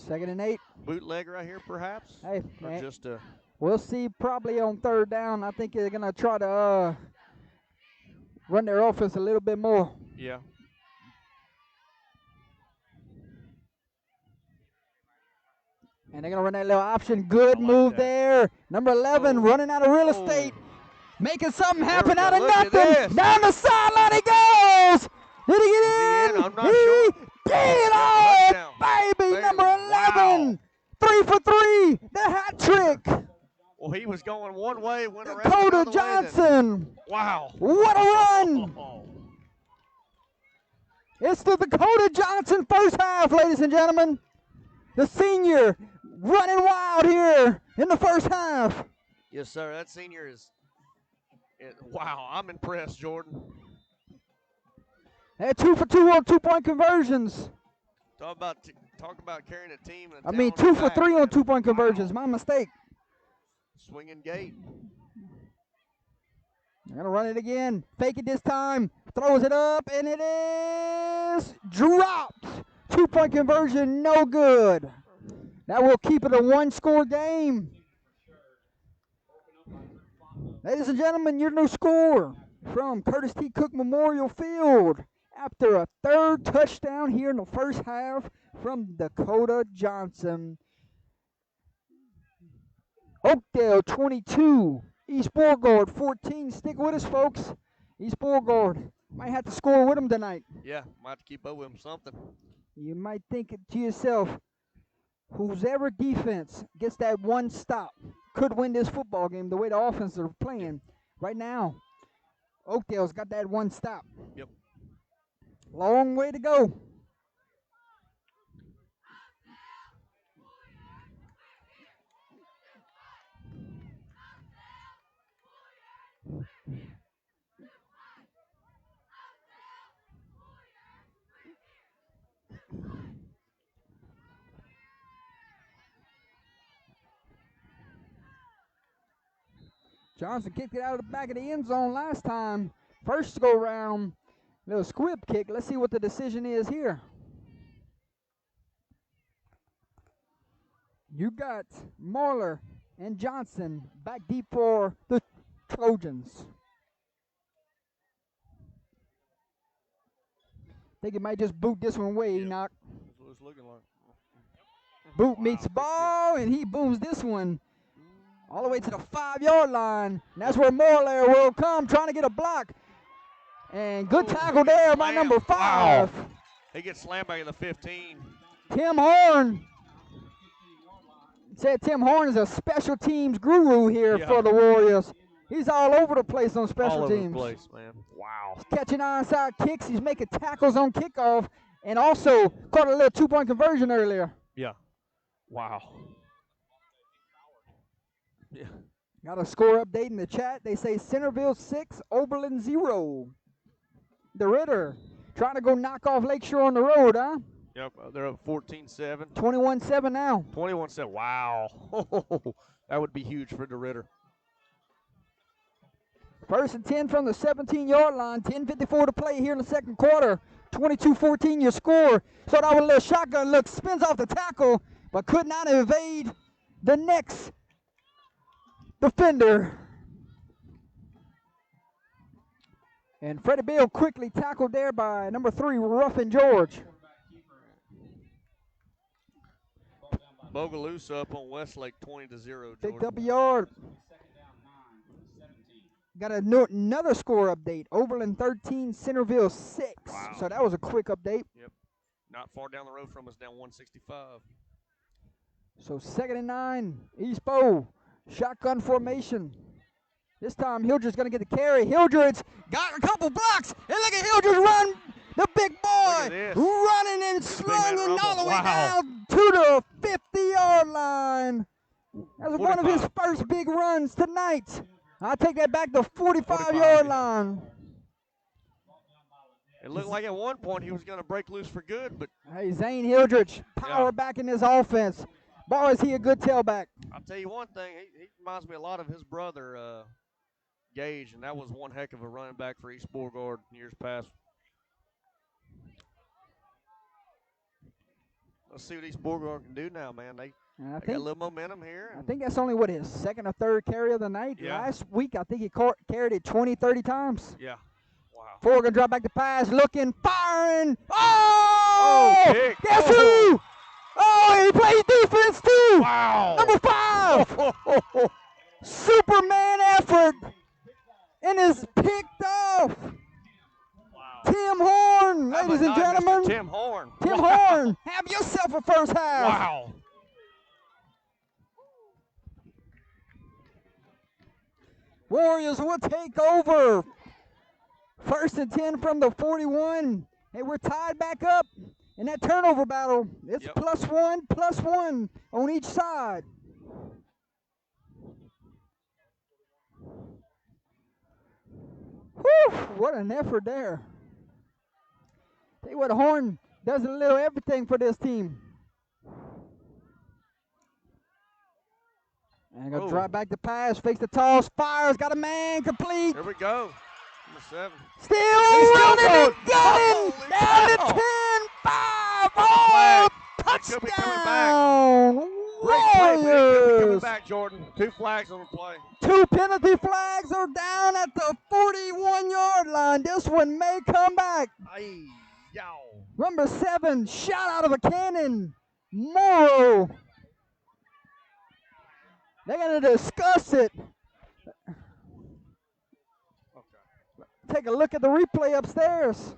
2nd and 8. Bootleg right here, perhaps? Hey, or man. Just a. We'll see probably on 3rd down. I think they're going to try to run their offense a little bit more. Yeah. And they're going to run that little option. Good move there. Number 11 running out of real estate. Making something happen out of nothing. Down the sideline he goes. Did he get in? I'm not sure. Did. Oh, baby. Number 11. Wow. 3 for 3. The hat trick. Well, he was going one way, went around Dakota Johnson. Wow. What a run. It's the Dakota Johnson first half, ladies and gentlemen. The senior running wild here in the first half. Yes, sir. That senior is. Wow, I'm impressed, Jordan. They had 2 for 2 on 2-point conversions. Talk about carrying a team. I mean, 2 for 3 on 2-point conversions. My mistake. Swinging gate. They're going to run it again. Fake it this time. Throws it up, and it is dropped. 2-point conversion, no good. That will keep it a 1-score game. Ladies and gentlemen, your new score from Curtis T. Cook Memorial Field after a 3rd touchdown here in the first half from Dakota Johnson. Oakdale 22, East Beauregard 14. Stick with us, folks. East Beauregard might have to score with them tonight. Yeah, might have to keep up with them something. You might think to yourself, whoever defense gets that one stop could win this football game the way the offense are playing right now. Oakdale's got that one stop. Yep. Long way to go. Johnson kicked it out of the back of the end zone last time. First go round, little squib kick. Let's see what the decision is here. You got Marler and Johnson back deep for the Trojans. Think it might just boot this one away, Enoch. That's what it's looking like. Boot meets ball, and he booms this one all the way to the 5-yard line. And that's where Morlair will come, trying to get a block. And good tackle there by number 5. Wow. He gets slammed back in the 15. Tim Horn. Said Tim Horn is a special teams guru here for the Warriors. He's all over the place on special teams. All over the place, man. Wow. He's catching onside kicks. He's making tackles on kickoff. And also caught a little 2-point conversion earlier. Yeah. Wow. Yeah. Got a score update in the chat. They say Centerville 6, Oberlin 0. The Ritter trying to go knock off Lakeshore on the road, huh? Yep, they're up 14-7. 21-7 now. 21-7. Wow. That would be huge for the Ritter. 1st and 10 from the 17-yard line. 10:54 to play here in the second quarter. 22-14 your score. So that was a little shotgun look. Spins off the tackle, but could not evade the next defender. And Freddie Beau quickly tackled there by number 3, Ruffin George. Bogalusa up on Westlake 20-0. Picked up a yard. Got another score update. Oberlin 13, Centerville 6. Wow. So that was a quick update. Yep. Not far down the road from us, down 165. So 2nd and 9, East Beau. Shotgun formation. This time Hildred's going to get the carry. Hildred's got a couple blocks. And look at Hildred's run. The big boy running and slunging all the way down to the 50-yard line. That was one of his first big runs tonight. I'll take that back to 45-yard line. It looked like at one point he was going to break loose for good, but hey, Zane Hildrich, power back in this offense. Boy, is he a good tailback. I'll tell you one thing, he reminds me a lot of his brother, Gage, and that was one heck of a running back for East Beauregard in years past. Let's see what East Beauregard can do now, man. They got a little momentum here. I think that's only what his 2nd or 3rd carry of the night. Yeah. Last week, I think he carried it 20, 30 times. Yeah. Wow. Ford gonna drop back the pass, looking, firing. Oh! Kick. Guess who? Oh, he plays defense too. Wow. Number 5. Superman effort. And is picked off. Wow. Tim Horn, ladies and gentlemen. Mr. Tim Horn. Tim Horn, have yourself a first half. Wow. Warriors will take over. 1st and 10 from the 41. Hey, we're tied back up in that turnover battle. It's +1 on each side. Whew, what an effort there. Tell you what, Horn does a little everything for this team. And gonna drop back the pass, fakes the toss, fires, got a man complete. Here we go. Number 7. Still running and gunning down to 10-5. Oh, touchdown. Could be coming back. Great play, but it could be coming Warriors. back, Jordan. 2 flags on the play. 2 penalty flags are down at the 41-yard line. This one may come back. Ay, yow. Number 7, shot out of a cannon. Morrow. They're going to discuss it. Take a look at the replay upstairs.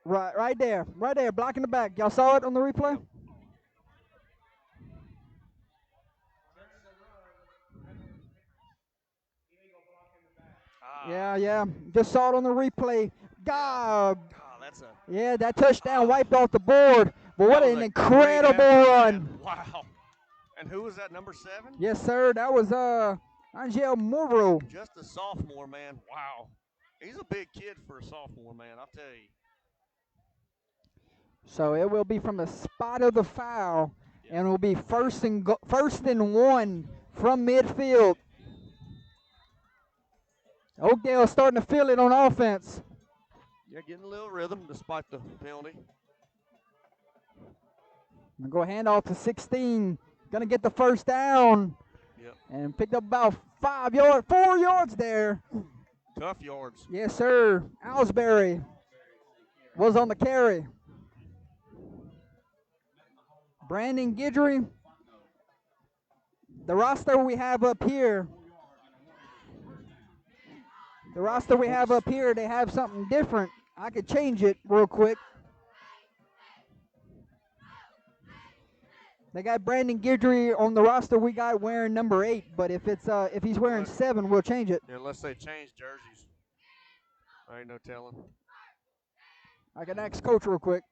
Right there, blocking the back. Y'all saw it on the replay? Yeah. Just saw it on the replay. God. That's a. Yeah, that touchdown wiped off the board. But what That was an a incredible great effort, run. man. Wow. And who was that, number 7? Yes, sir. That was Angel Morrow. Just a sophomore, man. Wow. He's a big kid for a sophomore, man, I'll tell you. So it will be from the spot of the foul, and it will be first and 1 from midfield. Oakdale starting to feel it on offense. Yeah, getting a little rhythm despite the penalty. Go handoff to 16. Gonna get the first down. Yep. And picked up about 4 yards there. Tough yards. Yes, sir. Owlsbury was on the carry. Brandon Guidry. The roster we have up here. They have something different. I could change it real quick. They got Brandon Guidry on the roster we got wearing number 8, but if he's wearing 7, we'll change it. Yeah, unless they change jerseys. I ain't no telling. I can ask coach real quick.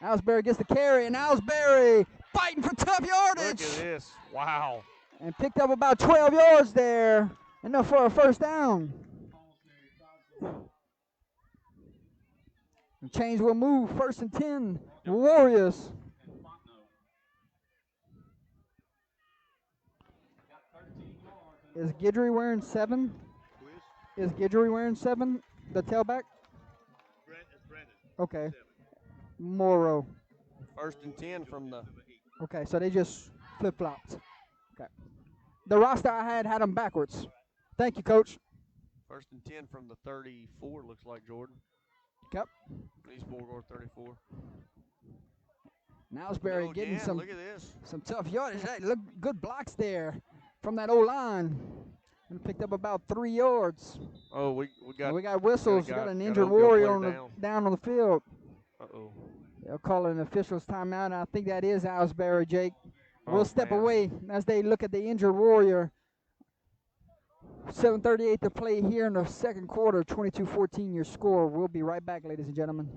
Owlsbury gets the carry, and Owlsbury fighting for tough yardage. Look at this. Wow. And picked up about 12 yards there. Enough for a first down. The change will move. 1st and 10. Warriors. Is Guidry wearing 7? Is Guidry wearing 7? The tailback? Okay. Morrow. 1st and 10 from the. Okay, so they just flip-flopped. Okay. The roster I had them backwards. Thank you, Coach. 1st and 10 from the 34, looks like, Jordan. Yep. East Beauregard 34. Owlsbury getting look at this. some tough yardage. Hey, look, good blocks there from that O-line. And picked up about 3 yards. Oh, we got whistles. We got an injured Oakdale Warrior down on the field. Uh-oh. They'll call an official's timeout, and I think that is Owlsbury, Jake. We'll step man. away as they look at the injured Warrior. 7:38 to play here in the second quarter. 22-14 your score. We'll be right back, ladies and gentlemen.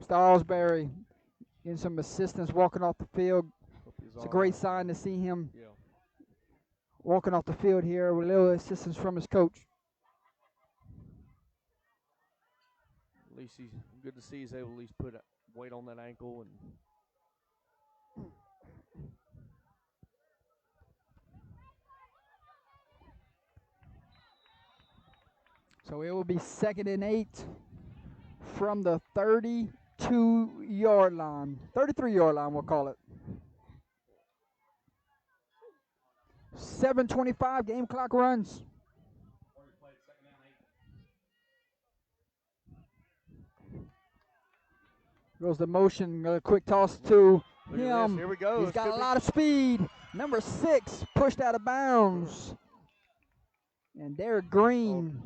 Owlsbury getting some assistance walking off the field. It's a great sign to see him walking off the field here with a little assistance from his coach. At least he's good to see he's able to at least put weight on that ankle. And so it will be 2nd and 8 from the 32-yard line. 33-yard line, we'll call it. 7:25 game clock runs. Goes the motion, a quick toss to him. Here we go. He's got a lot of speed. Number 6 pushed out of bounds. And Derek Green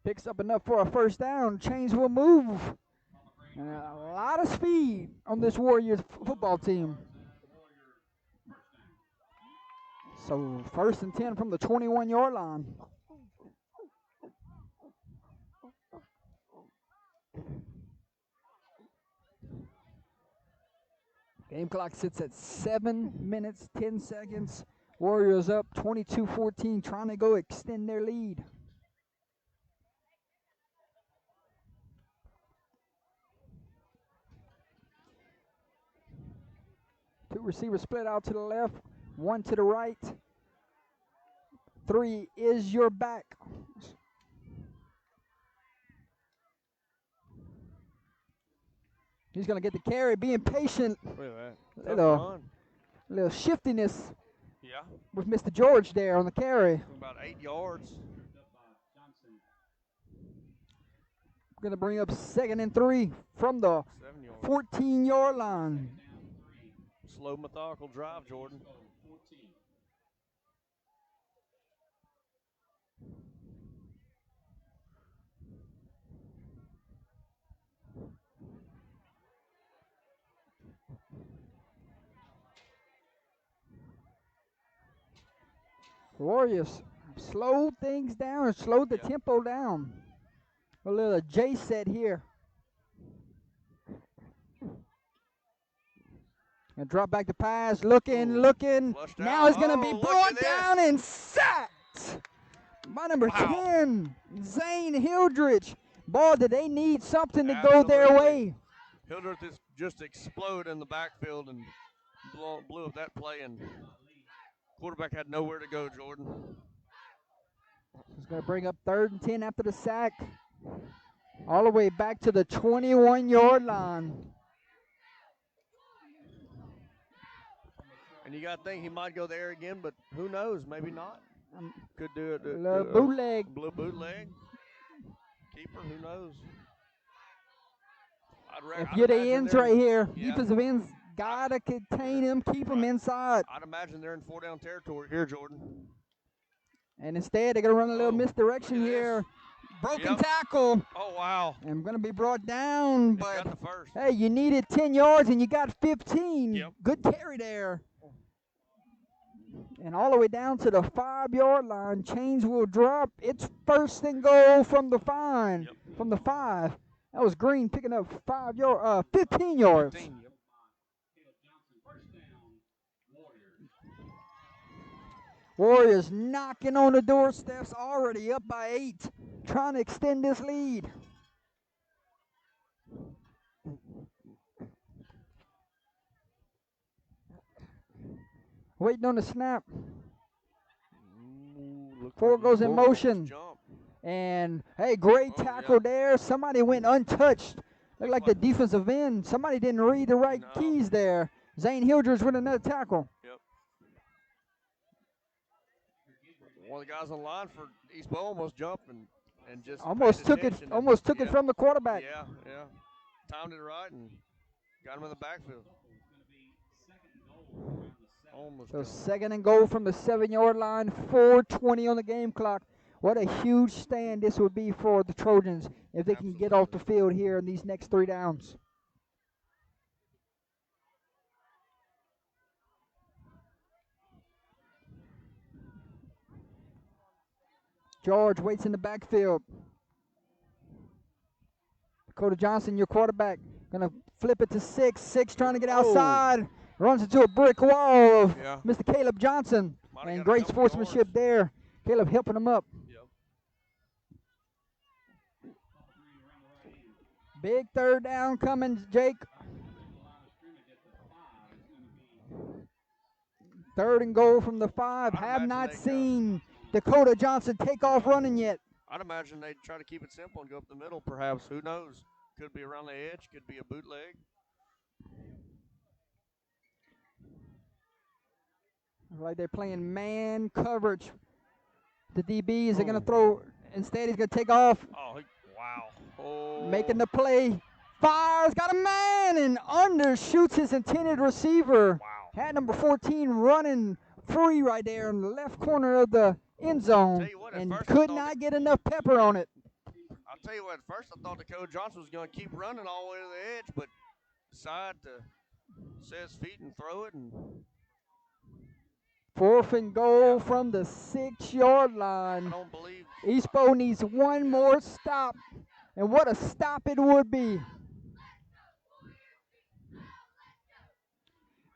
picks up enough for a first down. Chains will move. And a lot of speed on this Warriors football team. So 1st and 10 from the 21-yard line. Game clock sits at 7 minutes, 10 seconds. Warriors up 22-14, trying to go extend their lead. Two receivers split out to the left, one to the right. Three is your back. He's going to get the carry, being patient. Look at that. Tough run. Little shiftiness Yeah. with Mr. George there on the carry. About 8 yards. Going to bring up 2nd and 3 from the 14-yard line. Slow, methodical drive, Jordan. Warriors slowed things down, slowed the tempo down. A little J set here. And drop back the pass, looking. Now it's going to be brought down and sacked by number 10, Zane Hildrich. Ball, did they need something to go their way? Hildrich just exploded in the backfield and blew up that play, and quarterback had nowhere to go, Jordan. He's going to bring up 3rd and 10 after the sack. All the way back to the 21-yard line. And you got to think he might go there again, but who knows? Maybe not. Could do it. Bootleg. Bootleg. Keeper, who knows? If you're the ends right here, defensive ends got to contain him, keep him inside. I'd imagine they're in 4-down territory here, Jordan. And instead, they're going to run a little misdirection here. Broken tackle. Oh, wow. And going to be brought down, but got the first. Hey, you needed 10 yards and you got 15. Yep. Good carry there. And all the way down to the 5-yard line. Chains will drop. It's 1st and goal from the 5. From the 5. That was Green picking up 15 yards. 15, Warriors knocking on the doorsteps, already up by 8, trying to extend this lead. Waiting on the snap. Four goes in motion. And, hey, great tackle there. Somebody went untouched. Looked like the defensive end. Somebody didn't read the right keys there. Zane Hildrich with another tackle. Yep. One of the guys on the line for East Beau almost jumped and just almost took it from the quarterback. Yeah. Timed it right and got him in the backfield. Almost. So 2nd and goal from the 7-yard line, 4:20 on the game clock. What a huge stand this would be for the Trojans if they can get off the field here in these next 3 downs. George waits in the backfield. Dakota Johnson, your quarterback, going to flip it to 6. 6 trying to get outside. Runs into a brick wall of Mr. Caleb Johnson. And great sportsmanship there. Caleb helping him up. Big 3rd down coming, Jake. 3rd and goal from the 5. Have not seen Dakota Johnson take off running yet. I'd imagine they'd try to keep it simple and go up the middle, perhaps. Who knows? Could be around the edge. Could be a bootleg. Like they're playing man coverage. The DBs are going to throw. Instead, he's going to take off. Oh, wow. Oh. Making the play. Fires, got a man, and undershoots his intended receiver. Wow. Had number 14 running free right there in the left corner of the end zone. And could not get enough pepper on it. I'll tell you what, at first I thought Dakota Johnson was going to keep running all the way to the edge, but decided to set his feet and throw it. And 4th and goal from the 6-yard line. I don't believe East Beau needs one more stop, and what a stop it would be.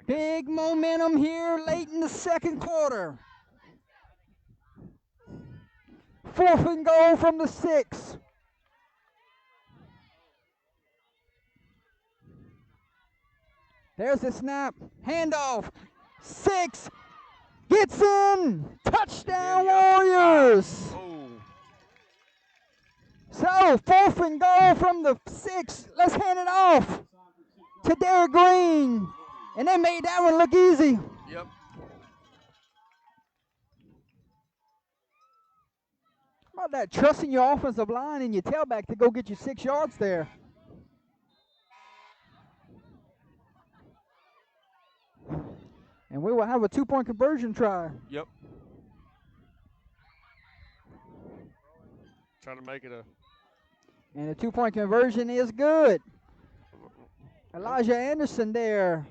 Big momentum here late in the second quarter. 4th and goal from the 6. There's the snap. Handoff. 6. Gets in. Touchdown, Warriors. Oh. So, 4th and goal from the 6. Let's hand it off to Derek Green. And they made that one look easy. Yep. How about that? Trusting your offensive line and your tailback to go get you 6 yards there. And we will have a 2-point conversion try. Yep. Trying to make it a. And the 2-point conversion is good. Elijah Anderson there.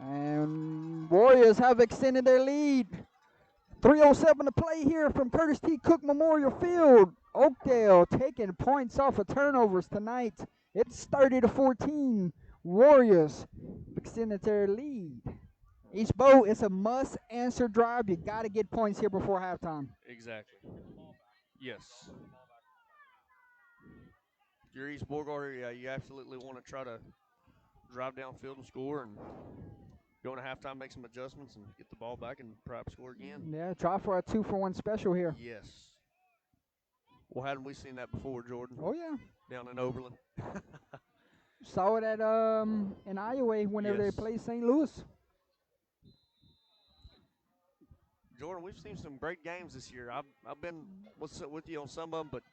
And Warriors have extended their lead. 3:07 to play here from Curtis T. Cook Memorial Field. Oakdale taking points off of turnovers tonight. It's 30-14. Warriors extended their lead. East Beau, it's a must-answer drive. You got to get points here before halftime. Exactly. Yes. If you're East Beauregard, yeah, you absolutely want to try to drive downfield and score and go into halftime, make some adjustments, and get the ball back and perhaps score again. Yeah, try for a 2-for-1 special here. Yes. Well, hadn't we seen that before, Jordan? Oh, yeah. Down in Oberlin. Saw it at in Iowa whenever Yes. they played St. Louis. Jordan, we've seen some great games this year. I've been with you on some of them, but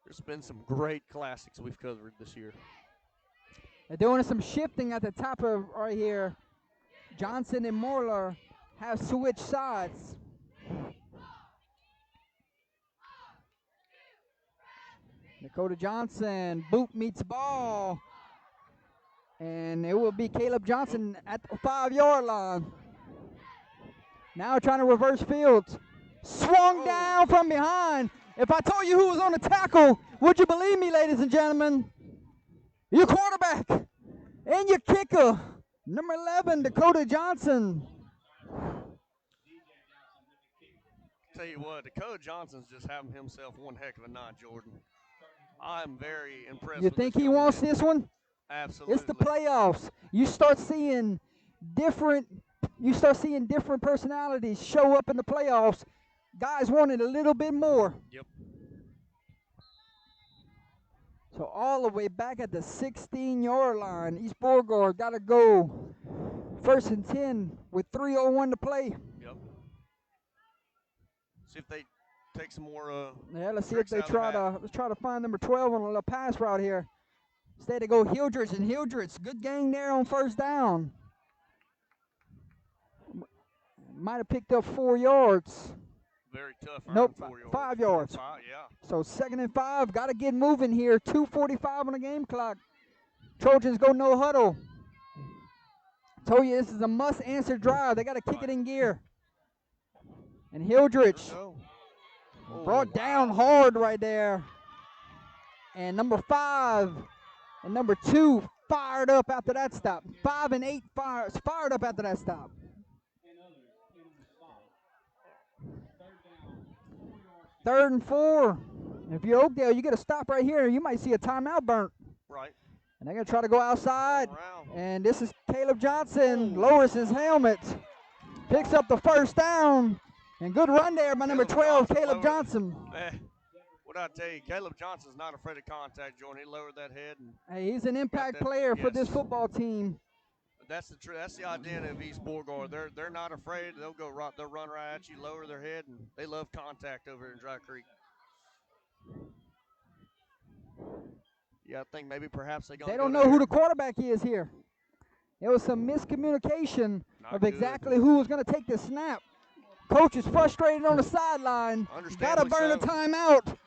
there's been some great classics we've covered this year. They're doing some shifting at the top of right here. Johnson and Morler have switched sides. Dakota Johnson, boot meets ball. And it will be Caleb Johnson at the 5-yard line. Now trying to reverse fields. Swung down from behind. If I told you who was on the tackle, would you believe me, ladies and gentlemen? Your quarterback and your kicker, number 11, Dakota Johnson. Tell you what, Dakota Johnson's just having himself one heck of a night, Jordan. I'm very impressed. You with think this he young wants man. this one? Absolutely. It's the playoffs. You start seeing different personalities show up in the playoffs. Guys wanted a little bit more. Yep. So all the way back at the 16-yard line, East Beauregard got to go 1st and 10 with 3:01 to play. Yep. See if they take some more. Yeah, let's see if tricks they out of the hat. let's try to find number 12 on a little pass route here. Instead they go Hildreth, and Hildreth, good gain there on 1st down. Might have picked up 4 yards. Very tough. Nope, 4 yards. 5 yards. 5, yeah. So 2nd and 5, got to get moving here. 2:45 on the game clock. Trojans go no huddle. Told you this is a must-answer drive. They got to kick it in gear. And Hildreth brought down hard right there. And number 5 and number 2 fired up after that stop. 5 and 8 fired up after that stop. 3rd and 4. If you're Oakdale, you get a stop right here. You might see a timeout burnt. Right. And they're going to try to go outside. Around. And this is Caleb Johnson, lowers his helmet. Picks up the 1st down. And good run there by number 12, Caleb Johnson. What I tell you, Caleb Johnson's not afraid of contact, Jordan. He lowered that head. And Hey, he's an impact that- player for this yes. football team. that's the identity of East Beauregard. They're not afraid. They'll run right at you, lower their head, and they love contact over here in Dry Creek. Yeah, I think maybe perhaps they They don't know who the quarterback is here. There was some miscommunication Not of good. exactly who was going to take the snap. Coach is frustrated on the sideline. Got to Understandably burn a so. timeout.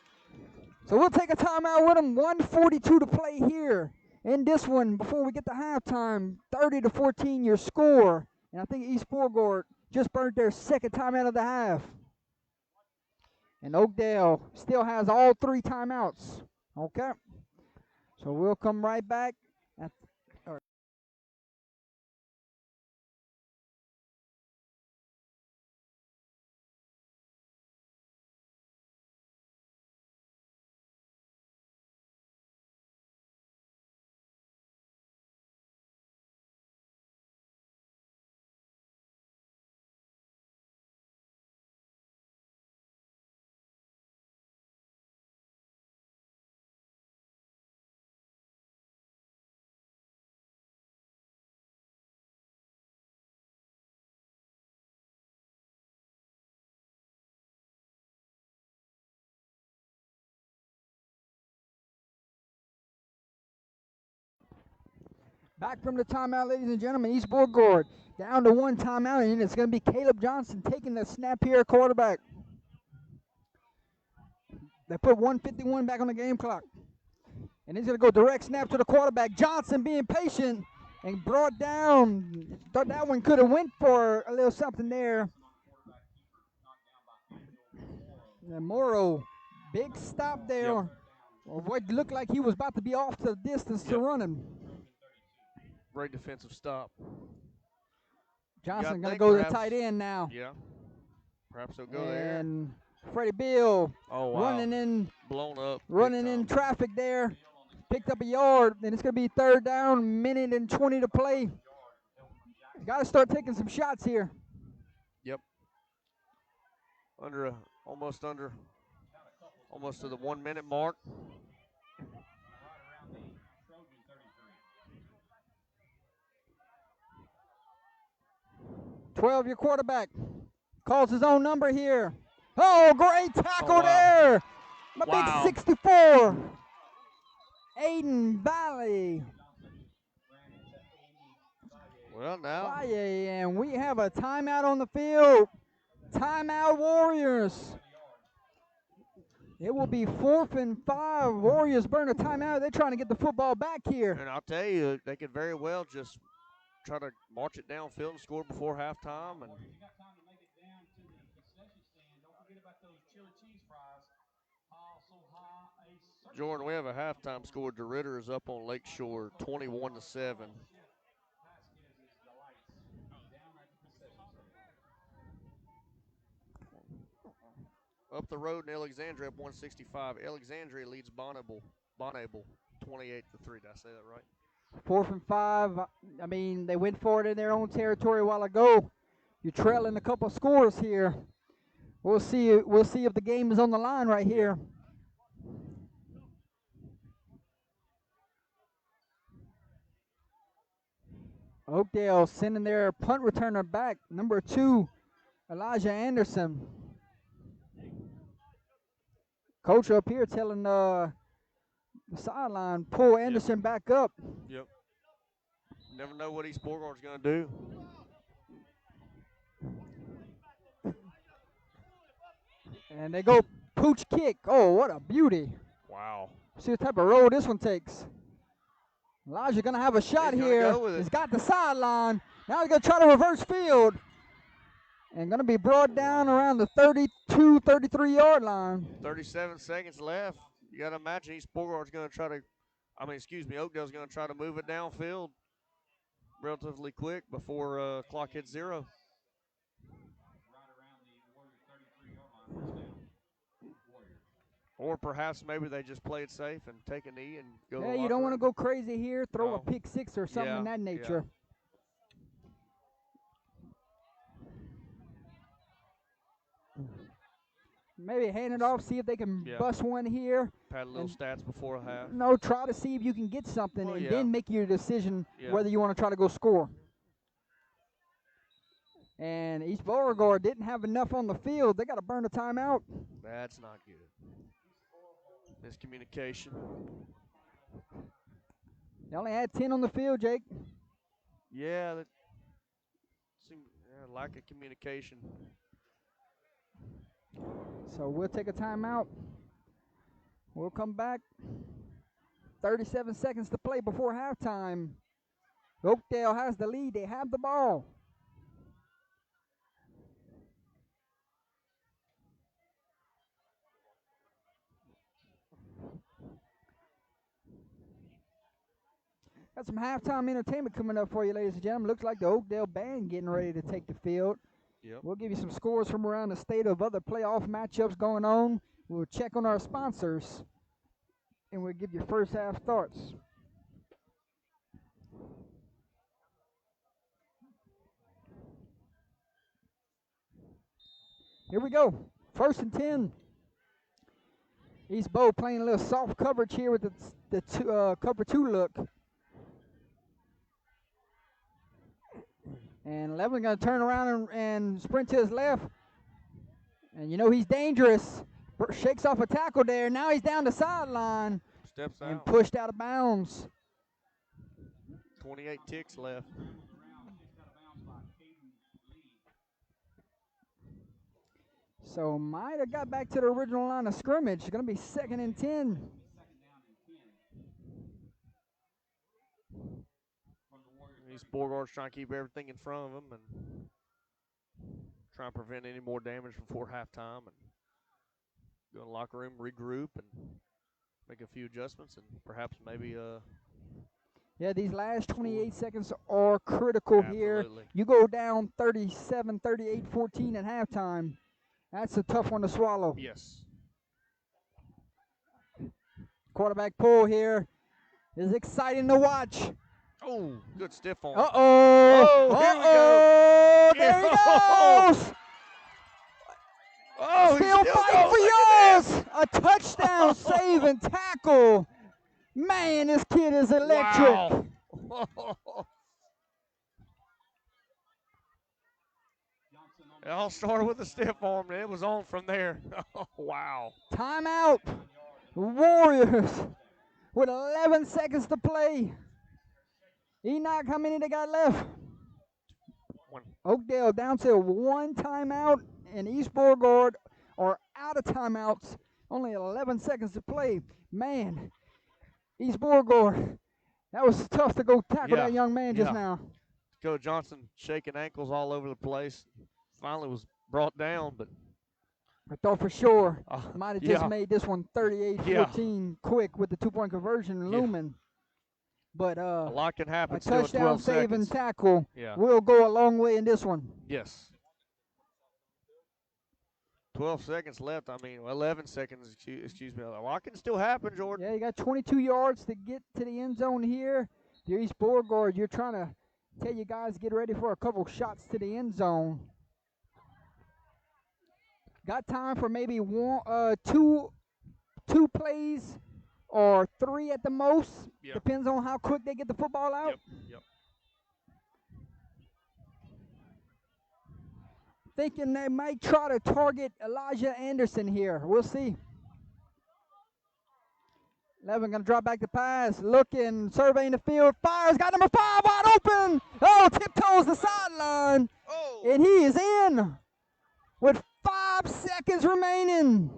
So we'll take a timeout with him. 1:42 to play here in this one before we get to halftime. 30-14 your score. And I think East Beauregard just burned their 2nd timeout of the half. And Oakdale still has all 3 timeouts. Okay. So we'll come right back. At, or back from the timeout, ladies and gentlemen. East Beauregard down to one timeout, and it's going to be Caleb Johnson taking the snap here, quarterback. They put 1:51 back on the game clock. And he's going to go direct snap to the quarterback. Johnson being patient and brought down. Thought that one could have went for a little something there. And Morrow, big stop there. Yep. Or what looked like he was about to be off to the distance to run him. Great defensive stop. Johnson going to go to the tight end now. Yeah. Perhaps he'll go there. And Freddie Beau running in. Blown up. Running in traffic there. Picked up a yard, and it's going to be third down, minute and 20 to play. Got to start taking some shots here. Yep. Almost to the 1 minute mark. 12, your quarterback. Calls his own number here. Oh, great tackle there. My big 64. Aiden Valley. Well, now. And we have a timeout on the field. Timeout, Warriors. It will be 4th and 5. Warriors burn a timeout. They're trying to get the football back here. And I'll tell you, they could very well just try to march it downfield and score before halftime. And Jordan, we have a halftime score. DeRitter is up on Lakeshore 21-7. Up the road in Alexandria, up 165. Alexandria leads Bonnable 28-3. Did I say that right? 4th and 5. I mean, they went for it in their own territory a while ago. You're trailing a couple scores here. We'll see if the game is on the line right here. Oakdale sending their punt returner back, number 2, Elijah Anderson. Coach up here telling the sideline, pull Anderson back up. Yep. Never know what East Beauregard's going to do. And they go pooch kick. Oh, what a beauty. Wow. See what type of road this one takes. Elijah going to have a shot here. He's got the sideline. Now he's going to try to reverse field. And going to be brought down around the 32, 33-yard line. 37 seconds left. You got to imagine East Beauregard's going to try to, Oakdale's going to try to move it downfield relatively quick before clock hits 0. Or perhaps maybe they just play it safe and take a knee and go. Yeah, you don't want to go crazy here. Throw a pick 6 or something in that nature. Yeah. Maybe hand it off, see if they can bust one here. Pad a little stats before half. No, try to see if you can get something and then make your decision whether you want to try to go score. And East Beauregard didn't have enough on the field. They got to burn a timeout. That's not good. Miscommunication. They only had 10 on the field, Jake. Yeah, that seemed lack of communication. So we'll take a timeout. We'll come back. 37 seconds to play before halftime. Oakdale has the lead. They have the ball. Got some halftime entertainment coming up for you, ladies and gentlemen. Looks like the Oakdale band getting ready to take the field. Yep. We'll give you some scores from around the state of other playoff matchups going on. We'll check on our sponsors, and we'll give you first half thoughts. Here we go. 1st and 10. East Beau playing a little soft coverage here with the cover 2 look. And Levin's going to turn around and sprint to his left. And you know he's dangerous. Shakes off a tackle there. Now he's down the sideline. Steps and out. Pushed out of bounds. 28 ticks left. So might have got back to the original line of scrimmage. It's going to be 2nd and 10. These Beauregard's trying to keep everything in front of them and try and prevent any more damage before halftime, and go in the locker room, regroup, and make a few adjustments, and perhaps maybe Yeah, these last 28 seconds are critical here. absolutely. You go down 37, 38, 14 at halftime. That's a tough one to swallow. Yes. Quarterback pull here is exciting to watch. Oh, good stiff arm. Uh-oh. Oh, here we go. There he goes. Oh, Still he's fighting for yours. yours. A touchdown save and tackle. Man, this kid is electric. Wow. It all started with a stiff arm, and it was on from there. Oh, wow. Timeout. Warriors with 11 seconds to play. Enoch, how many they got left? One. Oakdale down to 1 timeout, and East Beauregard are out of timeouts. Only 11 seconds to play. Man, East Beauregard, that was tough to go tackle that young man just now. Coach Johnson shaking ankles all over the place. Finally was brought down, but I thought for sure might have just yeah. made this one 38-14 quick with the 2-point conversion looming. But a lot can happen a still in touchdown 12 save and seconds. tackle Yeah. will go a long way in this one. Yes. 12 seconds left. I mean, 11 seconds, excuse me. A lot can still happen, Jordan. Yeah, you got 22 yards to get to the end zone here. Your East Beauregard, you're trying to tell you guys get ready for a couple shots to the end zone. Got time for maybe two plays or 3 at the most. Yep. Depends on how quick they get the football out. Yep. Thinking they might try to target Elijah Anderson here. We'll see. Levin going to drop back the pass. Looking, surveying the field. Fires, got number 5 wide open. Oh, tiptoes the sideline. Oh. And he is in with 5 seconds remaining.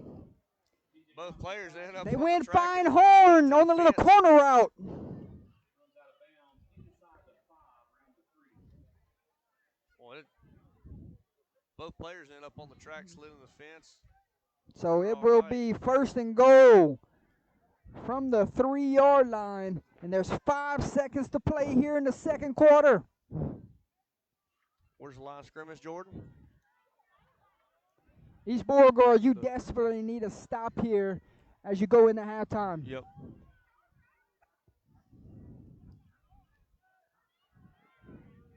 Both players end up They on went the track fine and horn to on the little fence. corner route. Well, both players end up on the track, slid in the fence. So it will be 1st and goal from the 3-yard line. And there's 5 seconds to play here in the second quarter. Where's the line of scrimmage, Jordan? East Beauregard, you desperately need a stop here as you go into halftime. Yep.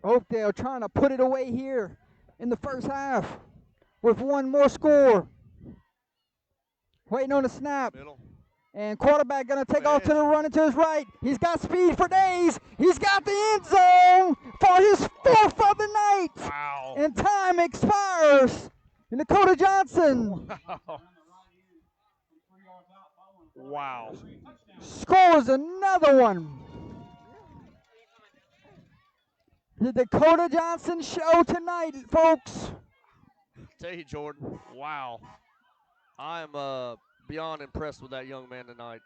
Oakdale trying to put it away here in the first half with one more score. Waiting on the snap. Middle. And quarterback going to take off to the run and to his right. He's got speed for days. He's got the end zone for his 4th of the night. Wow. And time expires. And Dakota Johnson Wow. scores another one. The Dakota Johnson show tonight, folks. Tell you, Jordan, wow. I am beyond impressed with that young man tonight.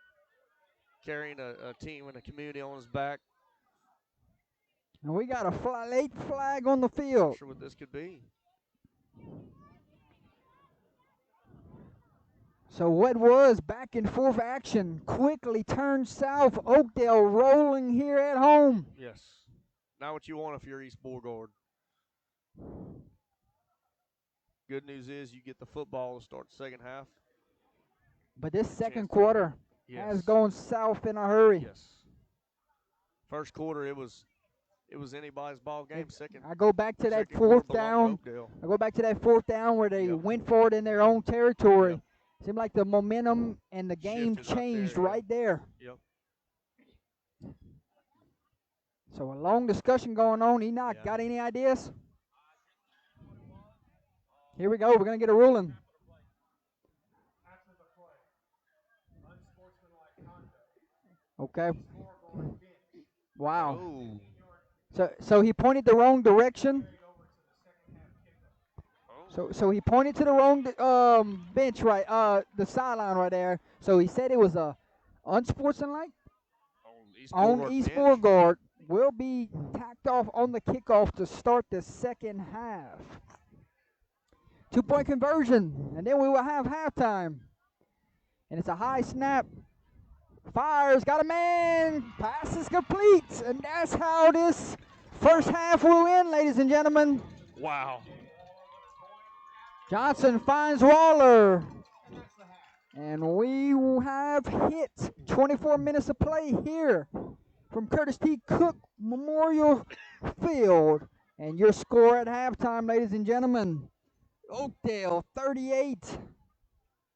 Carrying a team and a community on his back. And we got a late flag on the field. Not sure what this could be. So what was back and forth action quickly turned south. Oakdale rolling here at home. Yes. Not what you want if you're East Beauregard. Good news is you get the football to start the second half. But this second quarter has gone south in a hurry. Yes. First quarter, it was anybody's ball game. I go back to that fourth down. I go back to that fourth down where they went for it in their own territory. Yep. Seemed like the momentum and the game changed right there. Yep. So a long discussion going on. Enoch, got any ideas? Here we go. We're going to get a ruling. Okay. Wow. Ooh. So he pointed the wrong direction. So he pointed to the wrong bench the sideline right there. So he said it was a unsportsmanlike on East Beauregard. Will be tacked off on the kickoff to start the second half. 2-point conversion, and then we will have halftime. And it's a high snap. Fires, got a man, pass is complete, and that's how this first half will end, ladies and gentlemen. Wow. Johnson finds Waller, and we will have hit 24 minutes of play here from Curtis T. Cook Memorial Field. And your score at halftime, ladies and gentlemen, Oakdale 38,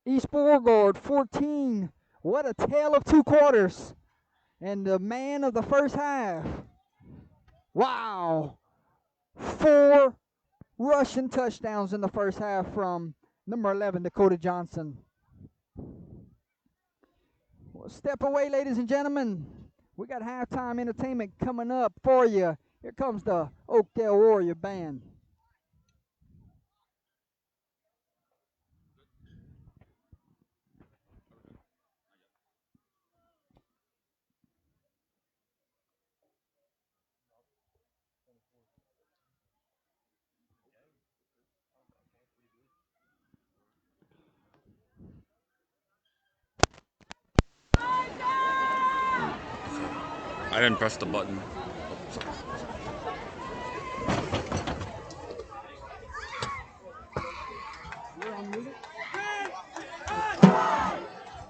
East Beauregard 14. What a tale of two quarters. And the man of the first half. Wow. 4 rushing touchdowns in the first half from number 11, Dakota Johnson. Well, step away, ladies and gentlemen. We got halftime entertainment coming up for you. Here comes the Oakdale Warrior Band. I didn't press the button.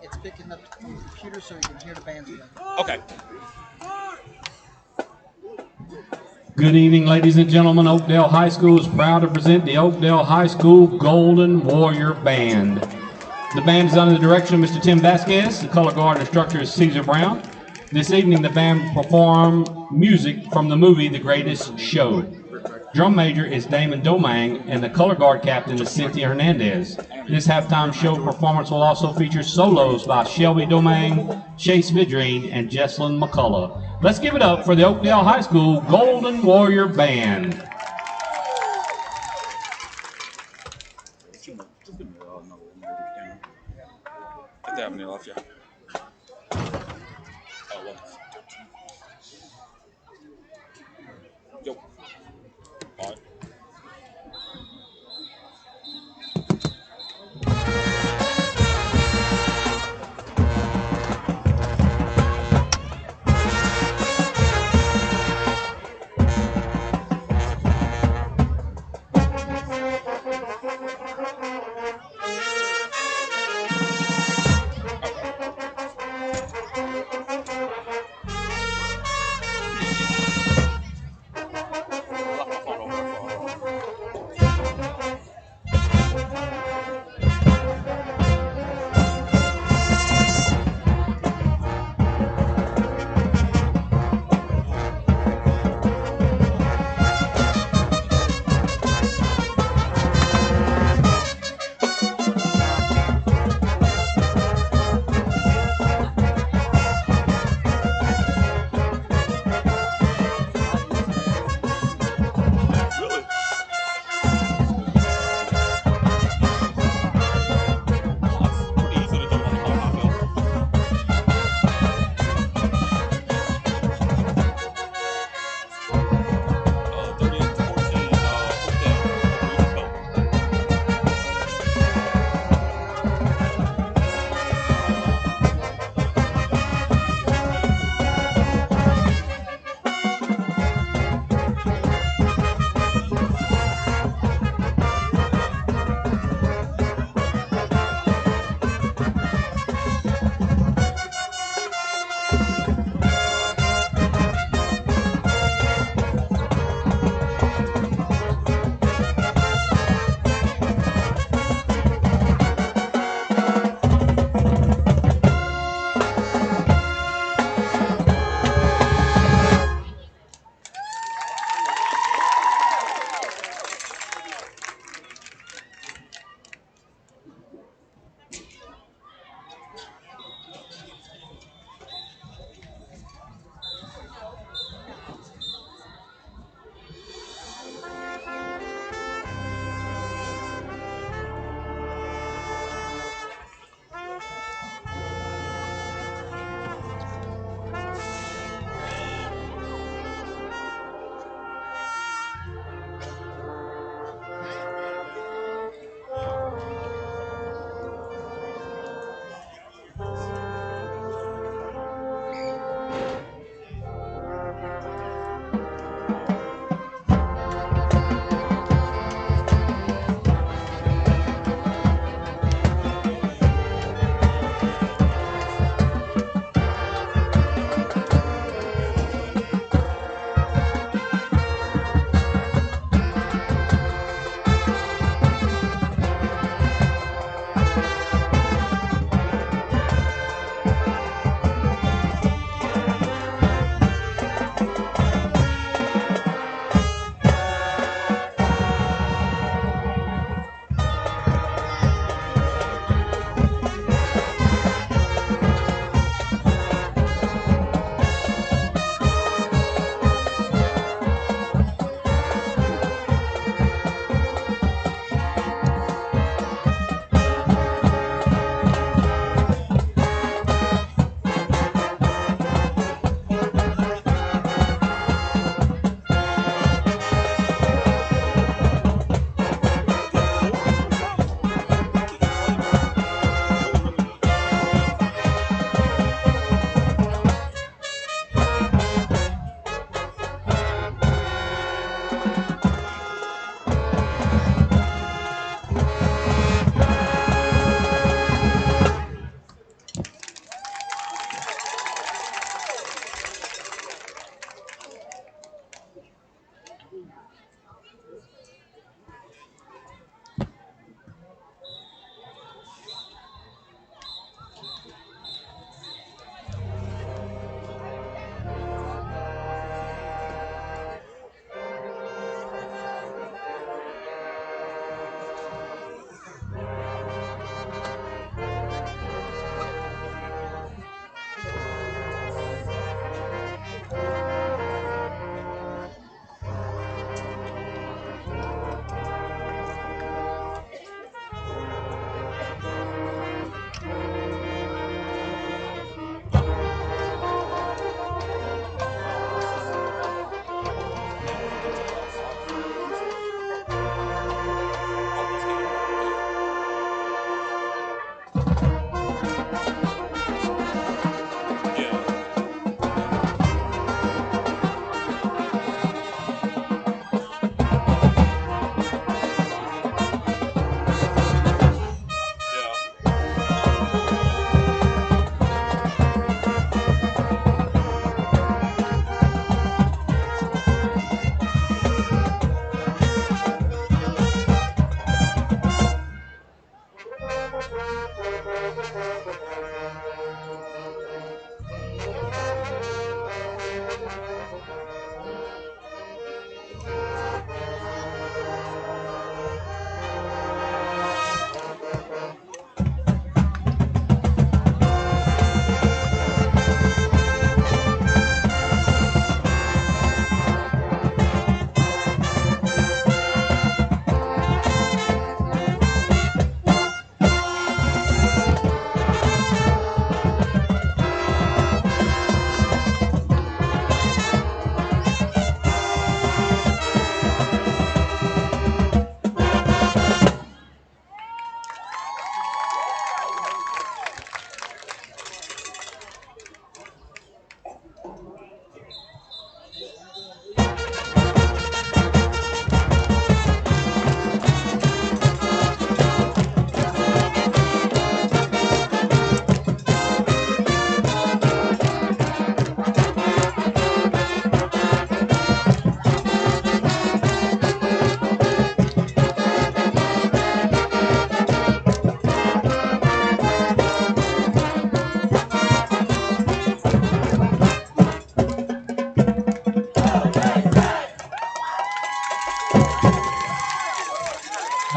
It's picking up on the computer so you can hear the bands again. Okay. Good evening, ladies and gentlemen. Oakdale High School is proud to present the Oakdale High School Golden Warrior Band. The band is under the direction of Mr. Tim Vasquez. The color guard instructor is Caesar Brown. This evening, the band perform music from the movie The Greatest Show. Drum major is Damon Domang, and the color guard captain is Cynthia Hernandez. This halftime show performance will also feature solos by Shelby Domang, Chase Vidrine, and Jesslyn McCullough. Let's give it up for the Oakdale High School Golden Warrior Band.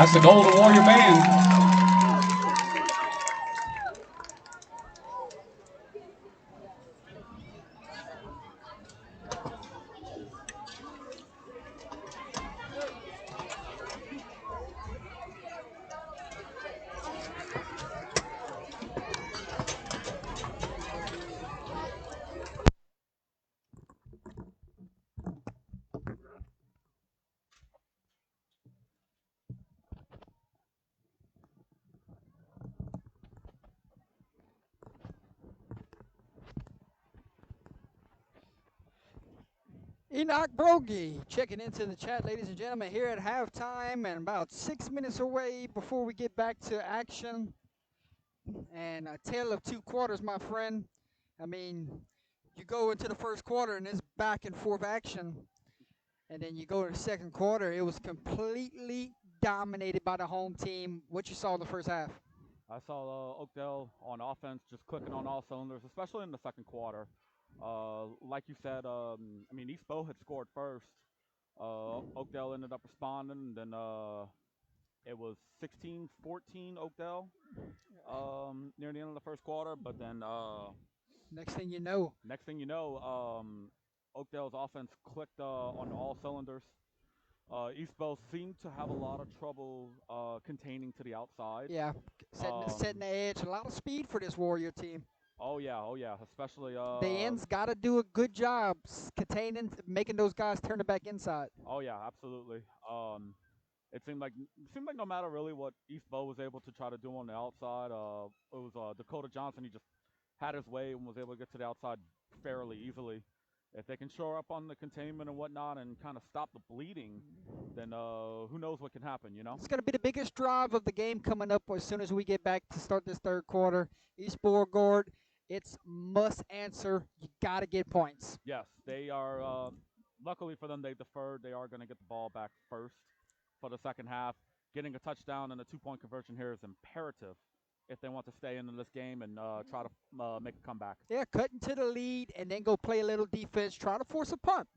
That's the goal of the Warrior Band. Enoch Brogy checking into the chat, ladies and gentlemen, here at halftime and about 6 minutes away before we get back to action. And a tale of two quarters, my friend. I mean, you go into the first quarter and it's back and forth action. And then you go to the second quarter, it was completely dominated by the home team. What you saw in the first half? I saw Oakdale on offense just clicking on all cylinders, especially in the second quarter. Like you said, I mean, East Beau had scored first. Oakdale ended up responding, and then it was 16-14 Oakdale near the end of the first quarter. But then next thing you know, Oakdale's offense clicked on all cylinders. East Beau seemed to have a lot of trouble containing to the outside. Yeah, setting the edge. A lot of speed for this Warrior team. Oh yeah, especially the ends got to do a good job containing, making those guys turn it back inside. Oh yeah, absolutely. It seemed like no matter really what East Beau was able to try to do on the outside, it was Dakota Johnson. He just had his way and was able to get to the outside fairly easily. If they can shore up on the containment and whatnot and kind of stop the bleeding, then who knows what can happen, you know? It's going to be the biggest drive of the game coming up as soon as we get back to start this third quarter. East Beauregard, it's must answer. You got to get points. Yes, they are. Luckily for them, they deferred. They are going to get the ball back first for the second half. Getting a touchdown and a two-point conversion here is imperative if they want to stay in this game and try to make a comeback. Yeah, cut into the lead and then go play a little defense, try to force a punt.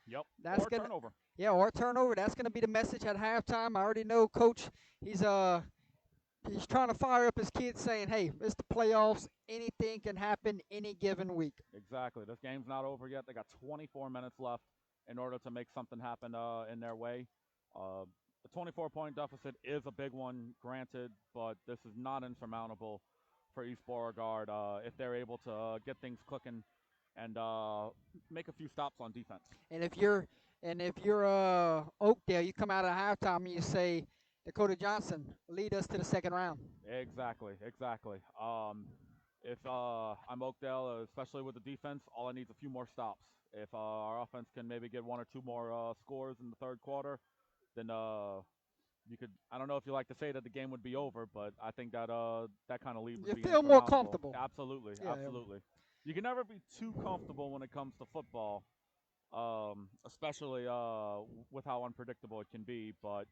Yep, That's or a turnover. Yeah, or a turnover. That's going to be the message at halftime. I already know Coach, he's trying to fire up his kids saying, hey, it's the playoffs. Anything can happen any given week. Exactly. This game's not over yet. They got 24 minutes left in order to make something happen in their way. The 24-point deficit is a big one, granted, but this is not insurmountable for East Beauregard if they're able to get things clicking and make a few stops on defense. And if you're Oakdale, you come out of halftime and you say, Dakota Johnson, lead us to the second round. Exactly. If I'm Oakdale, especially with the defense, all I need is a few more stops. If our offense can maybe get one or two more scores in the third quarter, then you could. I don't know if you like to say that the game would be over, but I think that that kind of lead would be feel more comfortable. Absolutely, yeah, absolutely. You can never be too comfortable when it comes to football, especially with how unpredictable it can be. But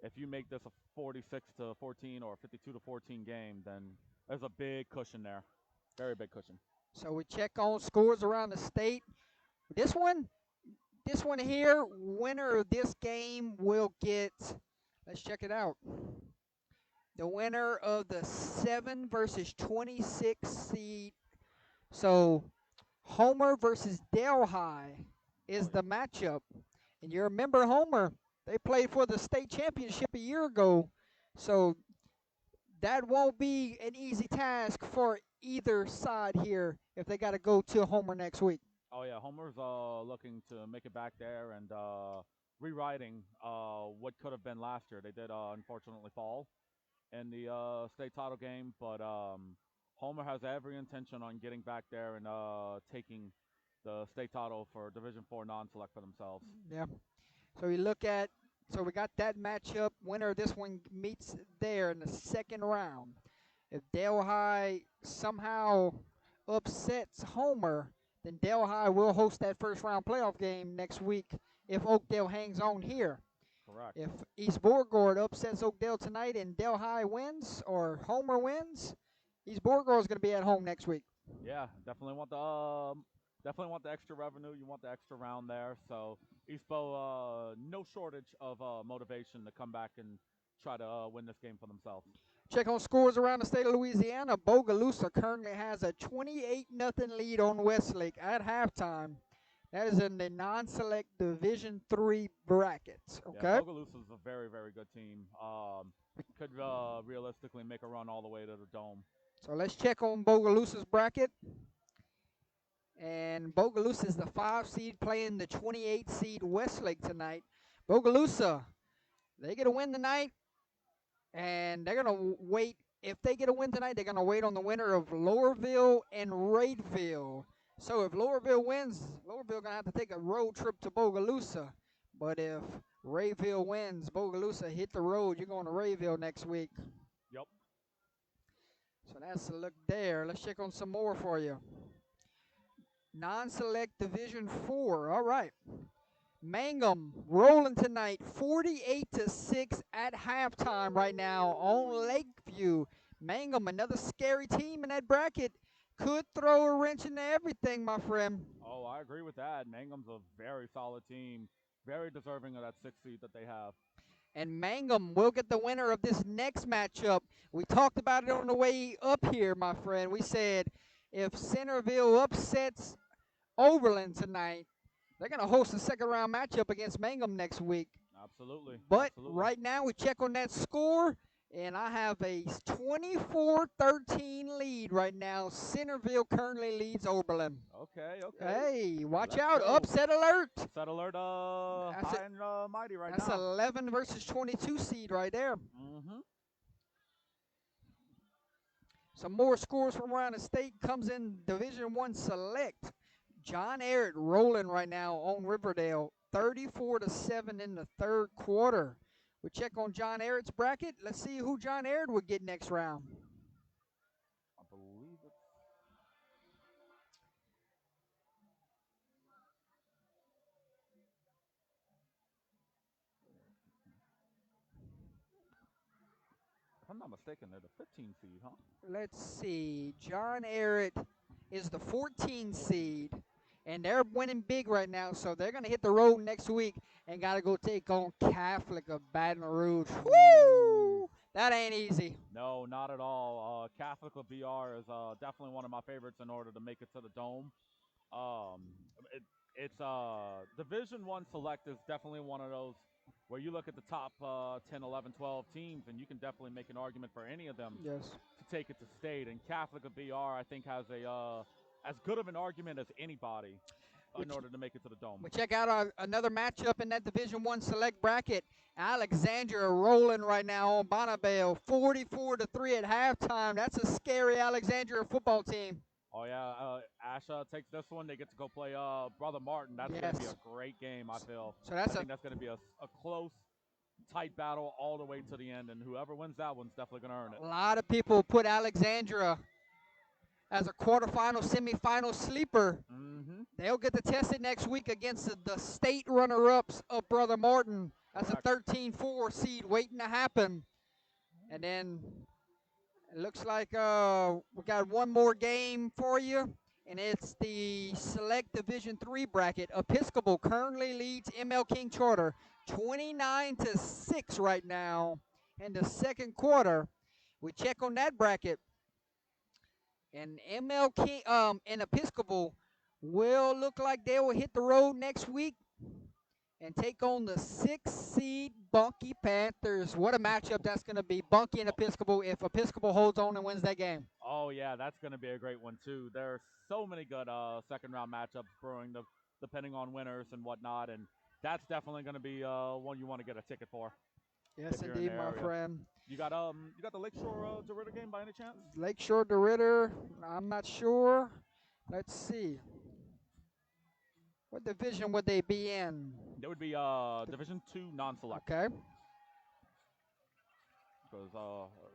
if you make this a 46-14 or 52-14 game, then there's a big cushion there, very big cushion. So we check on scores around the state. This one here, winner of this game will get, let's check it out. The winner of the 7 versus 26 seed. So Homer versus Delhi is the matchup. And you remember Homer, they played for the state championship a year ago. So that won't be an easy task for either side here if they got to go to Homer next week. Oh yeah, Homer's looking to make it back there and rewriting what could have been last year. They did unfortunately fall in the state title game, but Homer has every intention on getting back there and taking the state title for Division IV non-select for themselves. Yeah. So we got that matchup. Winner of this one meets there in the second round. If Delhi somehow upsets Homer, then Delhi will host that first round playoff game next week if Oakdale hangs on here. Correct. If East Beauregard upsets Oakdale tonight and Delhi wins or Homer wins, East Beauregard is going to be at home next week. Yeah, definitely want the extra revenue. You want the extra round there. So East Beau, no shortage of motivation to come back and try to win this game for themselves. Check on scores around the state of Louisiana. Bogalusa currently has a 28-0 lead on Westlake at halftime. That is in the non-select Division III brackets. Okay. Yeah, Bogalusa is a very, very good team. Could realistically make a run all the way to the dome. So let's check on Bogalusa's bracket. And Bogalusa is the 5 seed playing the 28 seed Westlake tonight. Bogalusa, they get a win tonight, and they're going to wait. If they get a win tonight, they're going to wait on the winner of Lowerville and Raidville. So if Lowerville wins, Lowerville going to have to take a road trip to Bogalusa. But if Raidville wins, Bogalusa hit the road. You're going to Raidville next week. Yep. So that's a look there. Let's check on some more for you. Non-select Division 4. All right. Mangum rolling tonight, 48-6 at halftime right now on Lakeview. Mangum, another scary team in that bracket, could throw a wrench into everything, my friend. Oh, I agree with that. Mangum's a very solid team, very deserving of that 6th seed that they have. And Mangum will get the winner of this next matchup. We talked about it on the way up here, my friend. We said if Centerville upsets Oberlin tonight, they're going to host a second-round matchup against Mangum next week. Absolutely. But absolutely. right now we check on that score, and I have a 24-13 lead right now. Centerville currently leads Oberlin. Okay. Hey, watch Let's out. go. Upset alert. Upset alert, That's high and mighty right That's now. 11 versus 22 seed right there. Mm-hmm. Some more scores from around the state comes in Division I Select. John Ehret rolling right now on Riverdale, 34-7 in the third quarter. We check on John Ehret's bracket. Let's see who John Ehret would get next round. I believe it's... If I'm not mistaken, they're the 15 seed, huh? Let's see. John Ehret is the 14 seed, and they're winning big right now, so they're going to hit the road next week and got to go take on Catholic of Baton Rouge. Woo! That ain't easy. No, not at all. Catholic of BR is definitely one of my favorites in order to make it to the Dome. It's Division I Select is definitely one of those where you look at the top 10, 11, 12 teams, and you can definitely make an argument for any of them Yes. to take it to state. And Catholic of BR, I think, has a as good of an argument as anybody in order to make it to the Dome. We check out another matchup in that Division I Select bracket. Alexandria rolling right now on Bonneville, 44-3 at halftime. That's a scary Alexandria football team. Oh, yeah. Asha takes this one. They get to go play Brother Martin. That's going to be a great game, I feel. So I think that's going to be a close, tight battle all the way to the end, and whoever wins that one's definitely going to earn it. A lot of people put Alexandria as a quarterfinal, semifinal sleeper. Mm-hmm. They'll get to test it next week against the state runner-ups of Brother Martin. That's a 13-4 seed waiting to happen. And then it looks like we got one more game for you, and it's the Select Division III bracket. Episcopal currently leads ML King Charter 29-6 right now in the second quarter. We check on that bracket, and ML King and Episcopal will look like they will hit the road next week and take on the 6th seed Bunkie Panthers. What a matchup that's going to be. Bunkie and Episcopal, if Episcopal holds on and wins that game. Oh, yeah, that's going to be a great one, too. There are so many good second-round matchups brewing, depending on winners and whatnot, and that's definitely going to be one you want to get a ticket for. Yes, indeed, my friend. You got the Lakeshore DeRitter game by any chance? Lakeshore DeRitter, I'm not sure. Let's see. What division would they be in? It would be Division II non-select. Okay. Because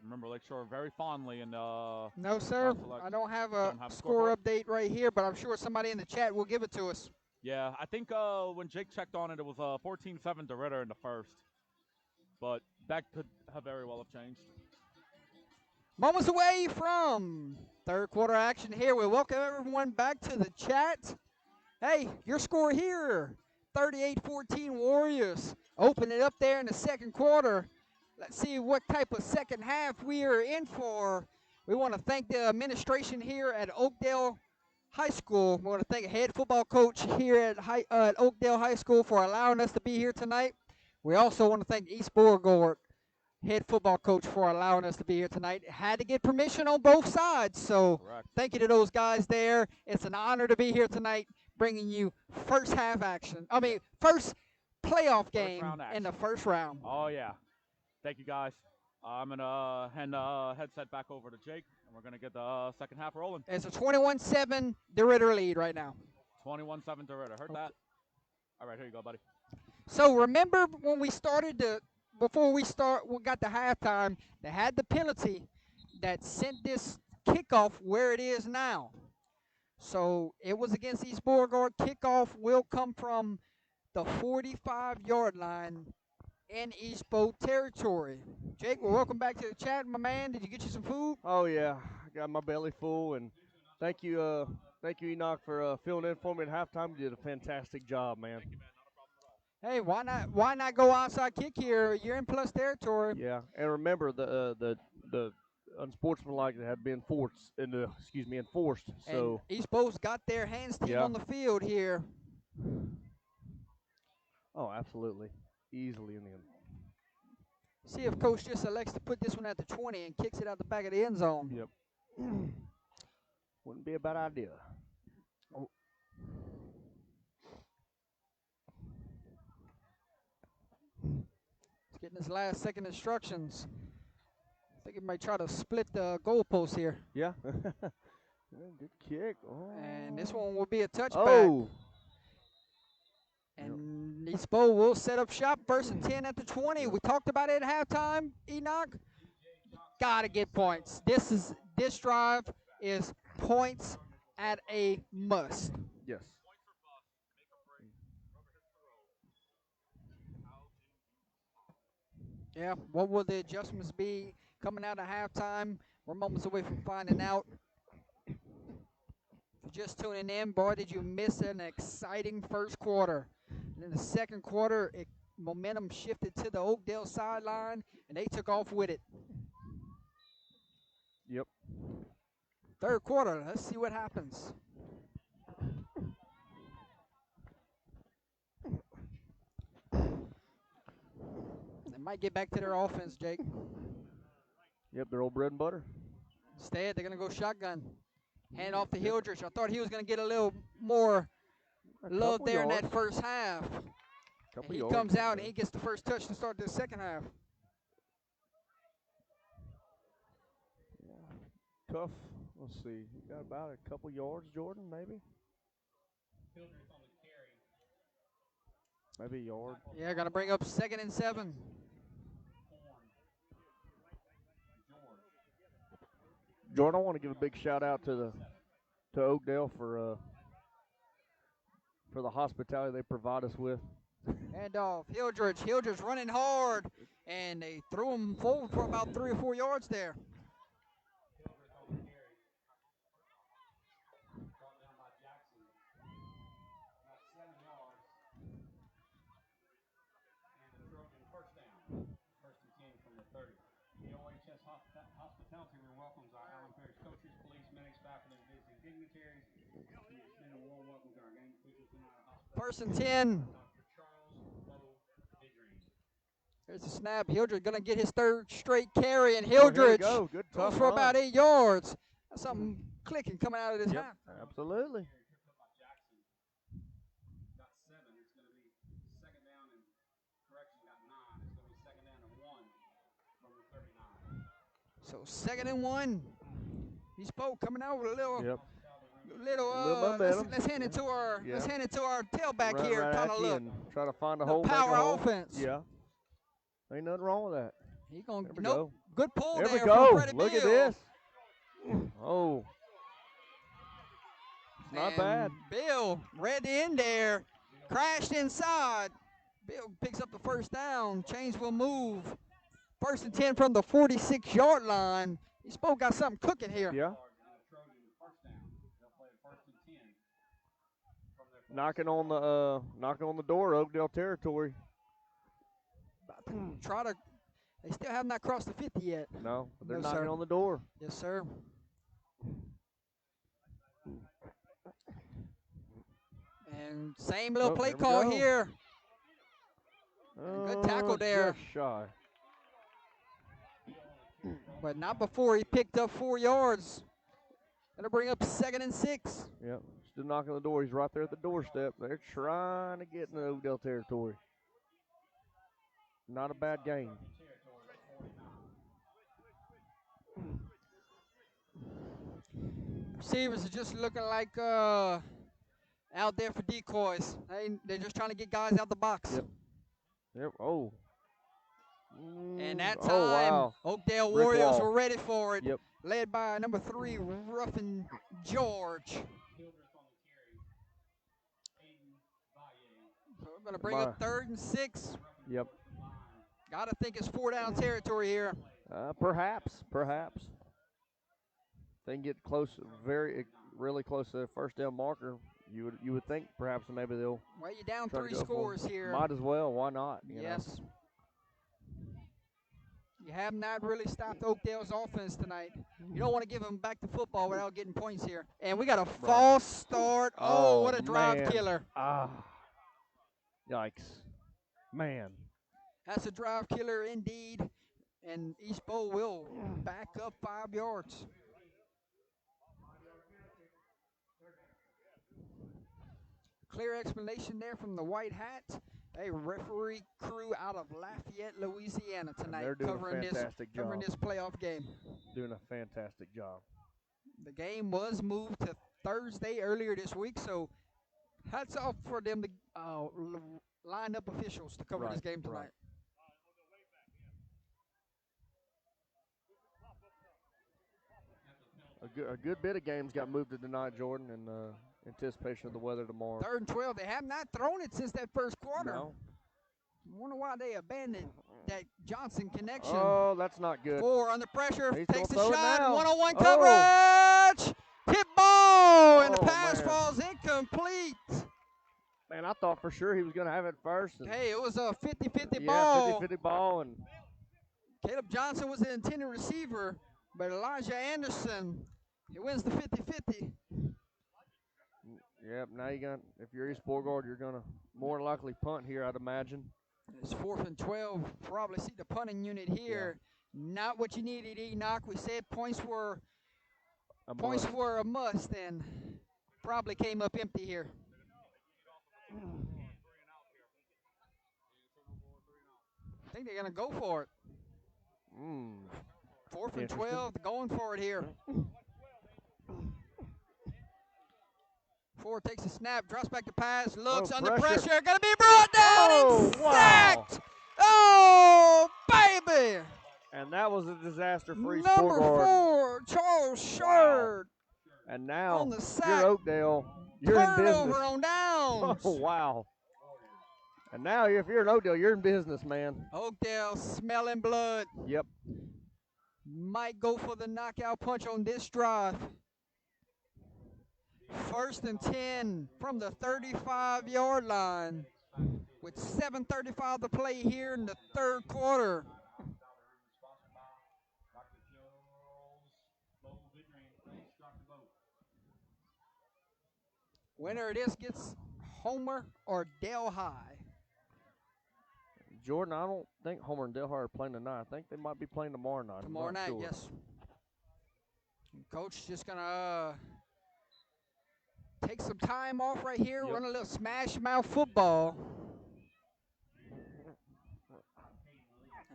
remember Lakeshore very fondly in No, sir. non-select. I don't have a have score update right here, but I'm sure somebody in the chat will give it to us. Yeah, I think when Jake checked on it, it was 14-7 DeRitter in the first. But that could have very well have changed. Moments away from third quarter action here. We welcome everyone back to the chat. Hey, your score here, 38-14 Warriors. Open it up there in the second quarter. Let's see what type of second half we are in for. We want to thank the administration here at Oakdale High School. We want to thank head football coach here at Oakdale High School for allowing us to be here tonight. We also want to thank East Beauregard head football coach for allowing us to be here tonight. Had to get permission on both sides, so Correct. thank you to those guys there. It's an honor to be here tonight, bringing you first half action. I mean, first playoff game in the first round. Oh, yeah. Thank you, guys. I'm going to hand the headset back over to Jake, and we're going to get the second half rolling. It's a 21-7 DeRitter lead right now. 21-7 DeRitter. Heard that? All right, here you go, buddy. So remember when we before we got to halftime, they had the penalty that sent this kickoff where it is now. So it was against East Beauregard. Kickoff will come from the 45-yard line in East Bow territory. Jake, well, welcome back to the chat, my man. Did you get you some food? Oh yeah, I got my belly full, and thank you, Enoch, for filling in for me at halftime. You did a fantastic job, man. Hey, why not go outside kick here? You're in plus territory. Yeah, and remember the unsportsmanlike that had been enforced. So and East Bow's got their hands team on the field here. Oh, absolutely, easily in the end. See if Coach just elects to put this one at the 20 and kicks it out the back of the end zone. Yep. Wouldn't be a bad idea. Oh. He's getting his last second instructions. I think he might try to split the goalpost here. Yeah. Good kick. Oh. And this one will be a touchback. Oh. And East Bow will set up shop, 1st and 10 at the 20. We talked about it at halftime, Enoch. Gotta get points. This drive is points at a must. Yes. Yeah, what will the adjustments be coming out of halftime? We're moments away from finding out. If you're just tuning in, boy, did you miss an exciting first quarter. And in the second quarter, momentum shifted to the Oakdale sideline, and they took off with it. Yep. Third quarter, let's see what happens. They might get back to their offense, Jake. Yep, their old bread and butter. Instead, they're going to go shotgun. Hand off to Hildrich. I thought he was going to get a little more love there in that first half. He comes out and he gets the first touch to start the second half. Yeah. Tough. Let's see. You got about a couple yards, Jordan, maybe? Maybe a yard. Yeah, got to bring up 2nd and 7. Jordan, I want to give a big shout out to Oakdale for the hospitality they provide us with. And Hildrich running hard, and they threw him forward for about 3 or 4 yards there. Hospitality welcomes our Allen Parish coaches, police, medics, faculty, and visiting dignitaries. Extend a warm welcome to our game officials tonight. 1st and 10. Here's the snap. Hildrich going to get his 3rd straight carry, and Hildrich goes for about 8 yards. That's something clicking coming out of this half. Absolutely. Got 7. It's going to be 2nd down and correction. Got 9. It's going to be 2nd down and 1 from the 39. So 2nd and 1. He's Beau coming out with a little momentum. Let's hand it to our tailback here. Right Kind of look. Try to find a hole. Power offense. Yeah. Ain't nothing wrong with that. He gonna go. Good pull there. There we go. From Look Bill. at this. Oh. It's not bad. Bill read in there, crashed inside. Bill picks up the 1st down. Chains will move. 1st and 10 from the 46-yard line. He's both got something cooking here. Yeah. Knocking on the door, Oakdale territory. Try to They still have not crossed the 50 yet. No, but they're No, knocking sir. on the door. Yes, sir. And same little play There we call go. here. Good tackle there. Just shy. But not before he picked up 4 yards. That'll bring up 2nd and 6. Yep, still knocking on the door. He's right there at the doorstep. They're trying to get in the Oakdale territory. Not a bad game. Receivers are just looking like out there for decoys. They're just trying to get guys out the box. Yep. Yep. Oh. And that time, Oh, wow. Oakdale Brick Warriors wall. were ready for it. Yep. Led by number 3, Ruffin George. So we're going to bring up 3rd and 6. Yep. Got to think it's 4-down territory here. Perhaps. They can get close, really close to the first down marker. You would think perhaps maybe they'll. Well, you're down try to 3 go for scores here. Might as well. Why not? Yes. know? You have not really stopped Oakdale's offense tonight. You don't want to give them back to football without getting points here. And we got a false start. Oh, what a drive man. killer. Yikes. Man. That's a drive killer indeed. And East Beau will back up 5 yards. Clear explanation there from the white hat. A referee crew out of Lafayette, Louisiana tonight, They're doing covering a fantastic job. covering this playoff game. Doing a fantastic job. The game was moved to Thursday earlier this week, so hats off for them to line up officials to cover this game tonight. A good bit of games got moved to tonight, Jordan, in anticipation of the weather tomorrow. 3rd and 12. They have not thrown it since that first quarter. No. I wonder why they abandoned that Johnson connection. Oh, that's not good. 4 under pressure. He's Takes the gonna throw it shot. now. One-on-one Oh. coverage. Tip ball. And the Oh, pass man. falls incomplete. Man, I thought for sure he was going to have it first. Hey, it was a 50-50 yeah, ball. 50-50 ball. And Caleb Johnson was the intended receiver, but Elijah Anderson, he wins the 50-50. yep, now if you're East Beauregard, you're going to more likely punt here, I'd imagine. It's 4th and 12. Probably see the punting unit here. Not what you needed, Enoch. We said points were a must, and probably came up empty here. I think they're going to go for it. 4th and 12, going for it here. Ford takes a snap, drops back to pass, looks under pressure. Going to be brought down and sacked. Oh, baby. And that was a disaster for East Number Beauregard. 4, Charles Sherd. And now, on the sack. you're Oakdale. You're in business. Turnover on downs. Oh, wow. And now, if you're in Oakdale, you're in business, man. Oakdale smelling blood. Yep. Might go for the knockout punch on this drive. 1st and 10 from the 35-yard line with 7:35 to play here in the 3rd quarter. Winner of this gets Homer or Delhi. Jordan, I don't think Homer and Delhi are playing tonight. I think they might be playing tomorrow night. Tomorrow night, sure. Yes. Coach just going to take some time off right here, run a little smash mouth football.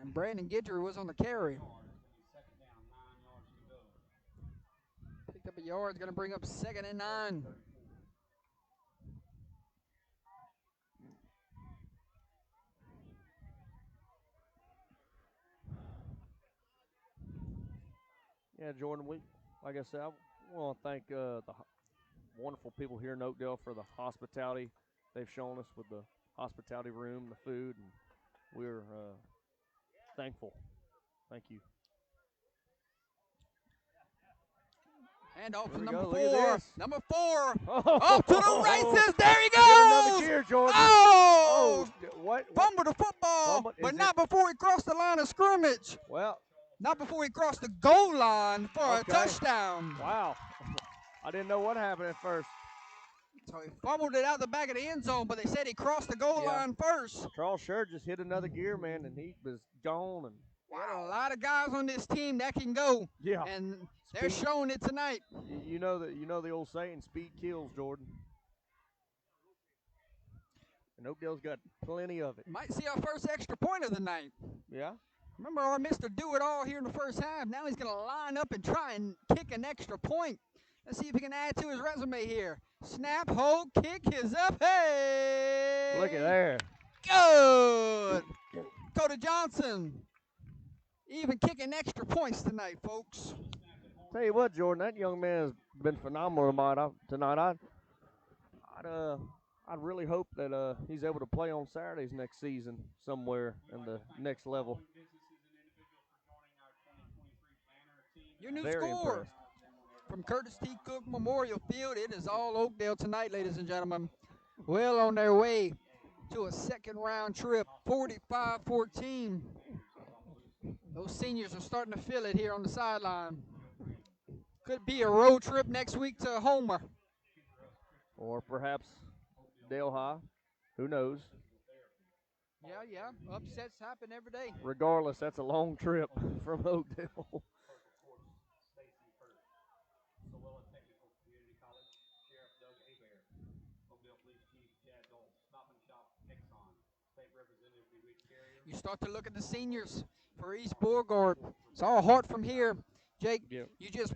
And Brandon Gidry was on the carry. Picked up a yard, it's going to bring up 2nd and 9. Yeah, Jordan, like I said, I want to thank the wonderful people here in Oakdale for the hospitality they've shown us with the hospitality room, the food, and we're thankful. Thank you. And off to Here we number go. Look at 4. this. Number 4. Oh, Up to the races. There he Get another goes. gear, Jordan. Oh! What? Fumbled the football, Fumbled? but Is not before he crossed the line of scrimmage. Well, Not before he crossed the goal line for a Okay. touchdown. wow. I didn't know what happened at first. So he fumbled it out the back of the end zone, but they said he crossed the goal Yeah. line first. Charles Sher just hit another gear, man, and he was gone. And We got a lot of guys on this team that can go, yeah, and they're Speed. showing it tonight. you know the old saying, speed kills, Jordan. And Oakdale's got plenty of it. Might see our first extra point of the night. Yeah. Remember our Mr. Do-It-All here in the first half. Now he's going to line up and try and kick an extra point. Let's see if he can add to his resume here. Snap, hold, kick, his up. Hey! Look at there. Good. Cody Johnson even kicking extra points tonight, folks. Tell you what, Jordan, that young man has been phenomenal tonight. I'd really hope that he's able to play on Saturdays next season somewhere in the next level. Your new Very score impressed. from Curtis T. Cook Memorial Field. It is all Oakdale tonight, ladies and gentlemen. Well on their way to a second-round trip, 45-14. Those seniors are starting to feel it here on the sideline. Could be a road trip next week to Homer. Or perhaps Dale High. Who knows? Yeah. Upsets happen every day. Regardless, that's a long trip from Oakdale. You start to look at the seniors for East Beauregard. It's all hard from here. Jake, Yep. you just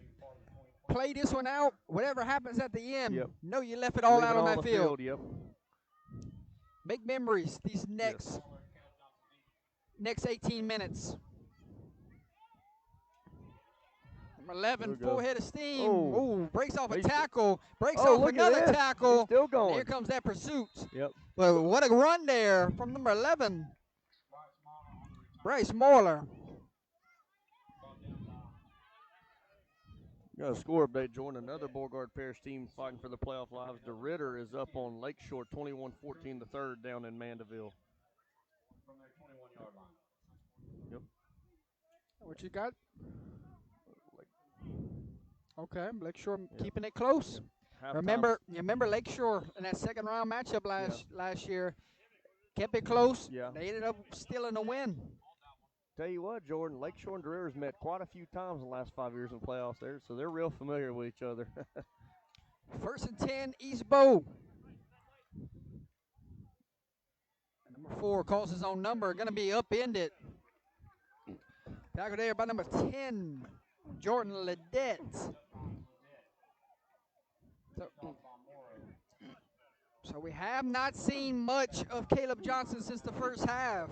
play this one out. Whatever happens at the end, Yep. know you left it all Leave out it on that the field. Yep. Make memories these next 18 minutes. Number 11, There we full go. head of steam. Oh. Ooh, breaks off a He's- tackle. Breaks Oh, off look at another this. tackle. He's still And going. here comes that pursuit. Yep. But what a run there from number 11. Bryce Moeller. Got a score update, Jordan. Another Beauregard Parish team fighting for the playoff lives. DeRitter is up on Lakeshore 21-14 the third down in Mandeville. From their 21-yard line. Yep. What you got? Okay, Lakeshore keeping it close. Halftime. Remember Lakeshore in that second round matchup last year. Kept it close. Yeah. They ended up stealing a win. Tell you what, Jordan, Lakeshore and DeRitter's met quite a few times in the last 5 years in playoffs there, so they're real familiar with each other. First and 10, East Beau. And number 4 calls his own number. Going to be upended. Tackle there by number 10, Jordan Ledette. So we have not seen much of Caleb Johnson since the first half.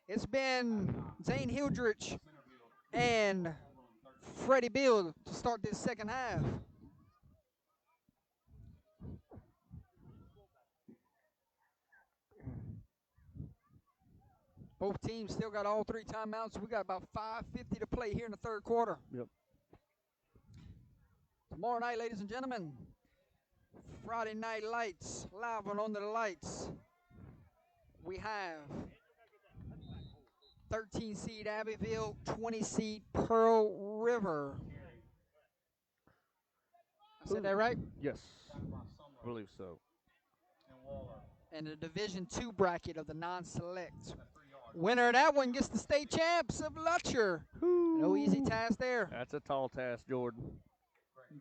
It's been Zane Hildrich and Freddie Bill to start this second half. Both teams still got all 3 timeouts. We got about 5:50 to play here in the third quarter. Yep. Tomorrow night, ladies and gentlemen, Friday Night Lights, live on Under the Lights. We have 13 seed Abbeville, 20 seed Pearl River. I said that right? Yes, I believe so. And the Division II bracket of the non-select. Winner of that one gets the state champs of Lutcher. No easy task there. That's a tall task, Jordan.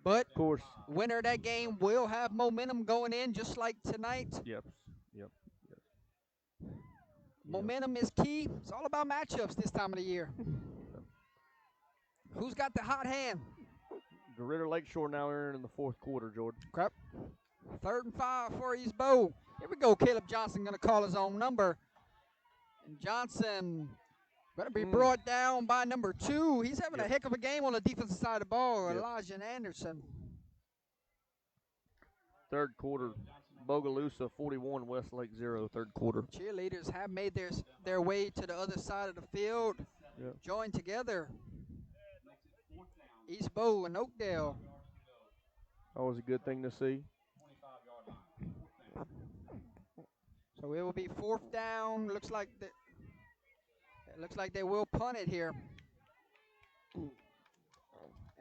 But Of course. winner of that game will have momentum going in just like tonight. Yep. Momentum is key. It's all about matchups this time of the year. Who's got the hot hand? DeRitter Lakeshore now entering in the fourth quarter, Jordan. Crap. 3rd and 5 for East Beau. Here we go. Caleb Johnson going to call his own number. And Johnson going to be brought down by number 2. He's having a heck of a game on the defensive side of the ball, Elijah Anderson. Third quarter, Bogalusa 41, Westlake 0, third quarter. Cheerleaders have made their way to the other side of the field. Yep. Joined together. East Beau and Oakdale. Always a good thing to see. 25-yard line. So it will be 4th down. Looks like they will punt it here.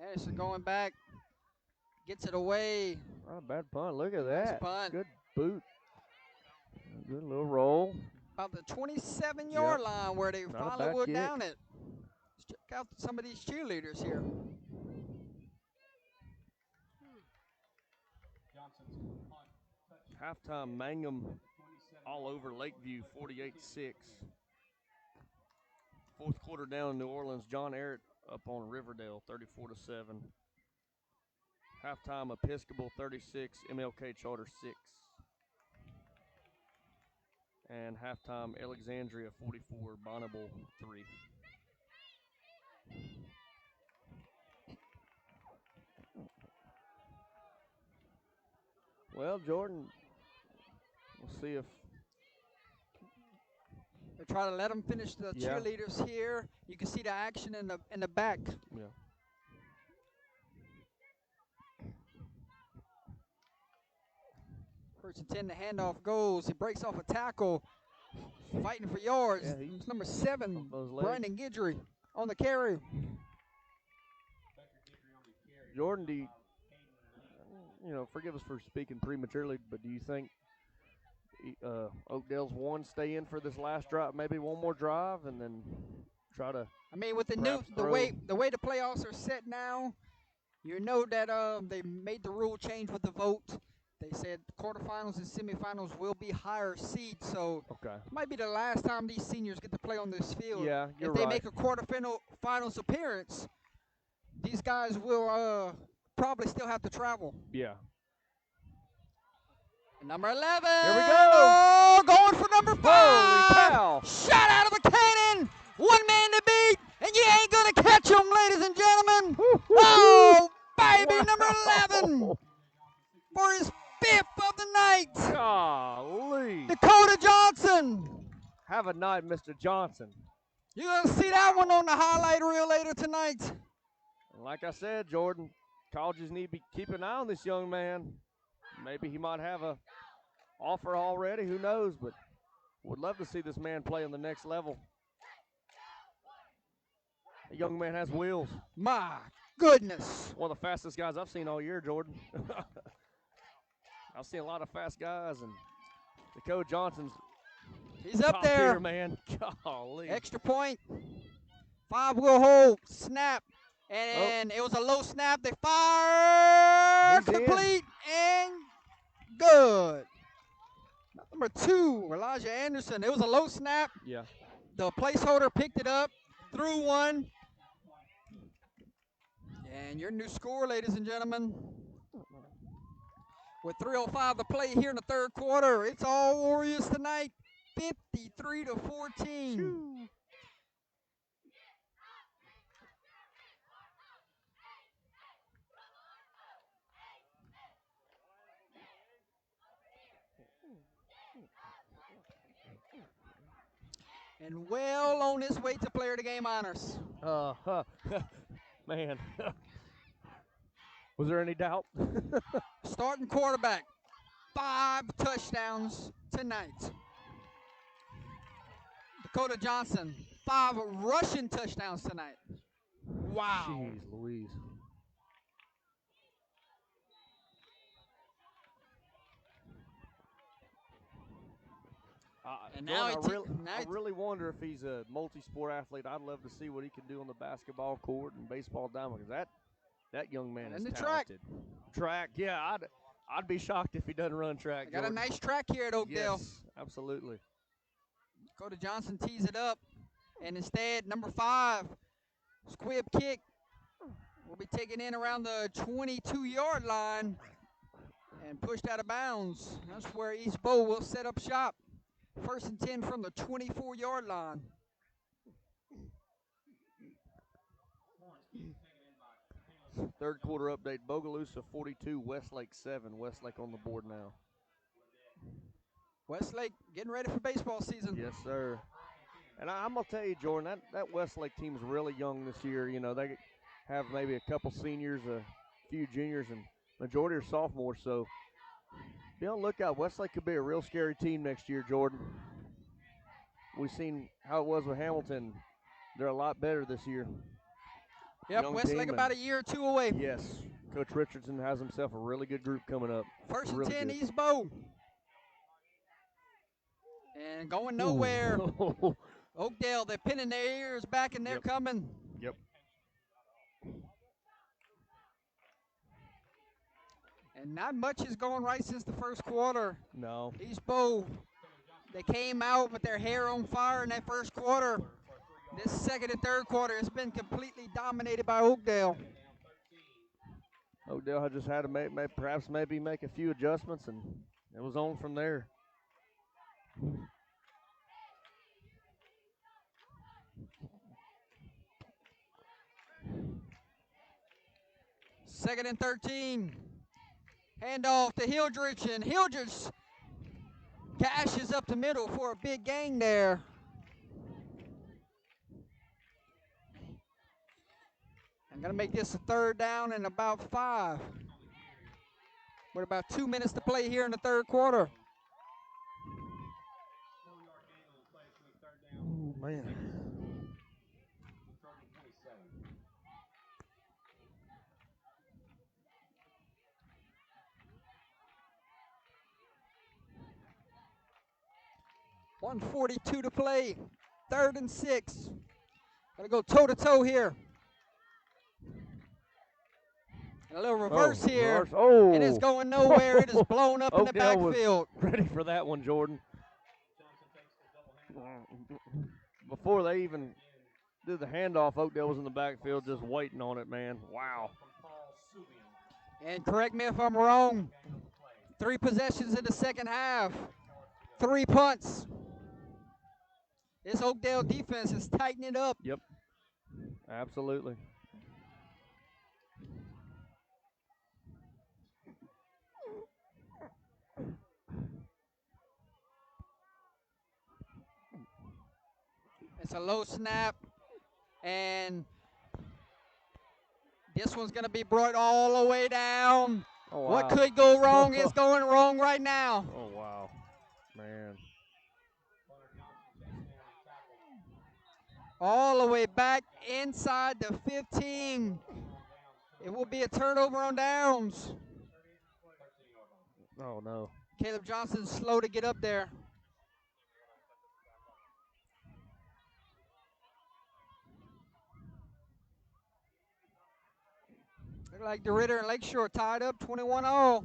Anderson going back, gets it away. Not a bad punt. Look at Nice that. punt. Good boot. Good little roll. About the 27-yard line where they Not a finally bad will kick. down it. Let's check out some of these cheerleaders here. Johnson's punt. Touch. Halftime Mangum 27. all over Lakeview, 48-6. 4th quarter down in New Orleans. John Ehret up on Riverdale, 34-7. Halftime Episcopal 36, MLK Charter 6. And halftime Alexandria 44, Bonneville 3. Well, Jordan, we'll see if They try to let them finish the Yeah. cheerleaders here. You can see the action in the back. yeah. First and 10, the handoff goes. He breaks off a tackle, fighting for yards. Yeah, he- It's number 7, those legs. Brandon Guidry on the carry. Jordan, do you, forgive us for speaking prematurely, but do you think Oakdale's stay in for this last drive, maybe one more drive, and then try to? I mean, with the Perhaps the way the playoffs are set now, you know that they made the rule change with the vote. They said quarterfinals and semifinals will be higher seeds, so Okay. it might be the last time these seniors get to play on this field. Yeah, you're if they right. make a finals appearance, these guys will probably still have to travel. Yeah. Number 11. Here we go. Oh, going for number 5. Holy cow. Shot out of a cannon. One man to beat, and you ain't going to catch him, ladies and gentlemen. Oh, baby, number 11 for his 5th of the night. Golly. Dakota Johnson. Have a night, Mr. Johnson. You're going to see that one on the highlight reel later tonight. And like I said, Jordan, colleges need to keep an eye on this young man. Maybe he might have a offer already. Who knows? But would love to see this man play on the next level. The young man has wheels. My goodness. One of the fastest guys I've seen all year, Jordan. I've seen a lot of fast guys, and Dakota Johnson's He's up top there. tier, man. Golly. Extra point. 5 will hold. Snap. And it was a low snap. They fire. He's in. Complete and good. Number 2, Elijah Anderson. It was a low snap. Yeah. The placeholder picked it up, threw one. And your new score, ladies and gentlemen. With 3:05 to play here in the 3rd quarter, it's all Warriors tonight, 53-14. And well on his way to player of the game honors. Man. Was there any doubt? Starting quarterback, 5 touchdowns tonight. Dakota Johnson, 5 rushing touchdowns tonight. Wow. Jeez Louise. And Jordan, now I really wonder if he's a multi-sport athlete. I'd love to see what he can do on the basketball court and baseball diamond, because that young man And is the track. talented. Track, yeah, I'd be shocked if he doesn't run track. They got a Jordan. nice track here at Oakdale. Yes, absolutely. Dakota Johnson tees it up. And instead, number 5, squib kick, will be taken in around the 22-yard line and pushed out of bounds. That's where East Beau will set up shop. 1st and 10 from the 24-yard line. Third quarter update, Bogalusa 42, Westlake 7. Westlake on the board now. Westlake getting ready for baseball season. Yes, sir. And I'm going to tell you, Jordan, that Westlake team is really young this year. You know, they have maybe a couple seniors, a few juniors, and Majority are sophomores, so be on the lookout. Westlake could be a real scary team next year, Jordan. We've seen how it was with Hamilton. They're a lot better this year. Yep, Young Westlake team, about a year or two away. Yes, Coach Richardson has himself a really good group coming up. First and really 10, good. East Beau. And going nowhere. Oakdale, they're pinning their ears back, and they're coming. Yep. And not much is going right since the first quarter. No. East Beau, they came out with their hair on fire in that first quarter. This second and third quarter has been completely dominated by Oakdale. Oakdale had just had to maybe make a few adjustments, and it was on from there. Second and 13. Handoff to Hildrich, and Hildrich cashes up the middle for a big gain there. I'm going to make this a third down and about 5. With about 2 minutes to play here in the third quarter. Oh, man. .142 to play. Third and 6. Got to go toe-to-toe here. And a little reverse here. Reverse. Oh. And it's going nowhere. It is blown up in the backfield. Ready for that one, Jordan. Before they even did the handoff, Oakdale was in the backfield just waiting on it, man. Wow. And correct me if I'm wrong, 3 possessions in the second half, 3 punts. This Oakdale defense is tightening up. Yep, absolutely. It's a low snap, and this one's going to be brought all the way down. Oh, wow. What could go wrong is going wrong right now. Oh, wow, man. All the way back inside the 15. It will be a turnover on downs. Oh, no. Caleb Johnson's slow to get up there. Look like DeRitter and Lakeshore tied up 21-all.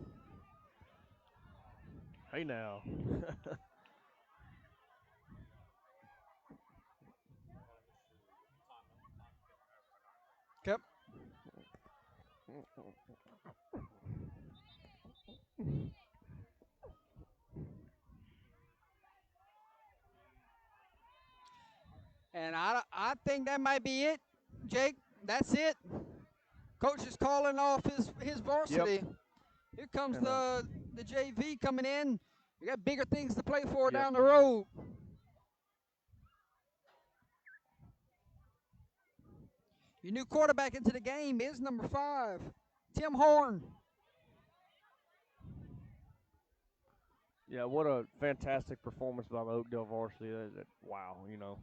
Hey, now. Yep. And I think that might be it, Jake. That's it. Coach is calling off his varsity. Yep. Here comes the JV coming in. We got bigger things to play for Yep. down the road. Your new quarterback into the game is number 5, Tim Horn. Yeah, what a fantastic performance by the Oakdale varsity. Wow, you know.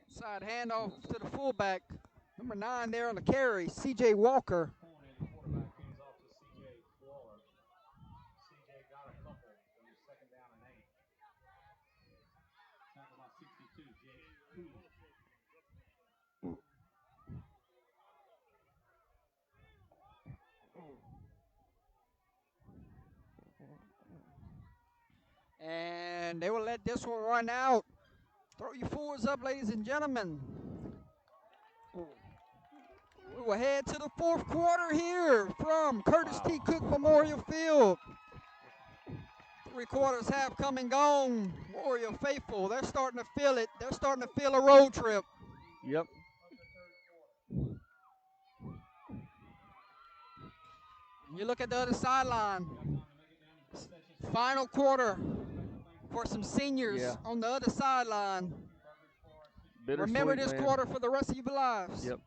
Side handoff to the fullback. Number 9 there on the carry, C.J. Walker. And they will let this one run out. Throw your fours up, ladies and gentlemen. We will head to the fourth quarter here from Curtis T. Cook Memorial Field. 3 quarters have come and gone. Memorial faithful, they're starting to feel it. They're starting to feel a road trip. Yep. You look at the other sideline. Final quarter for some seniors on the other sideline. Remember this quarter for the rest of your lives. Yep.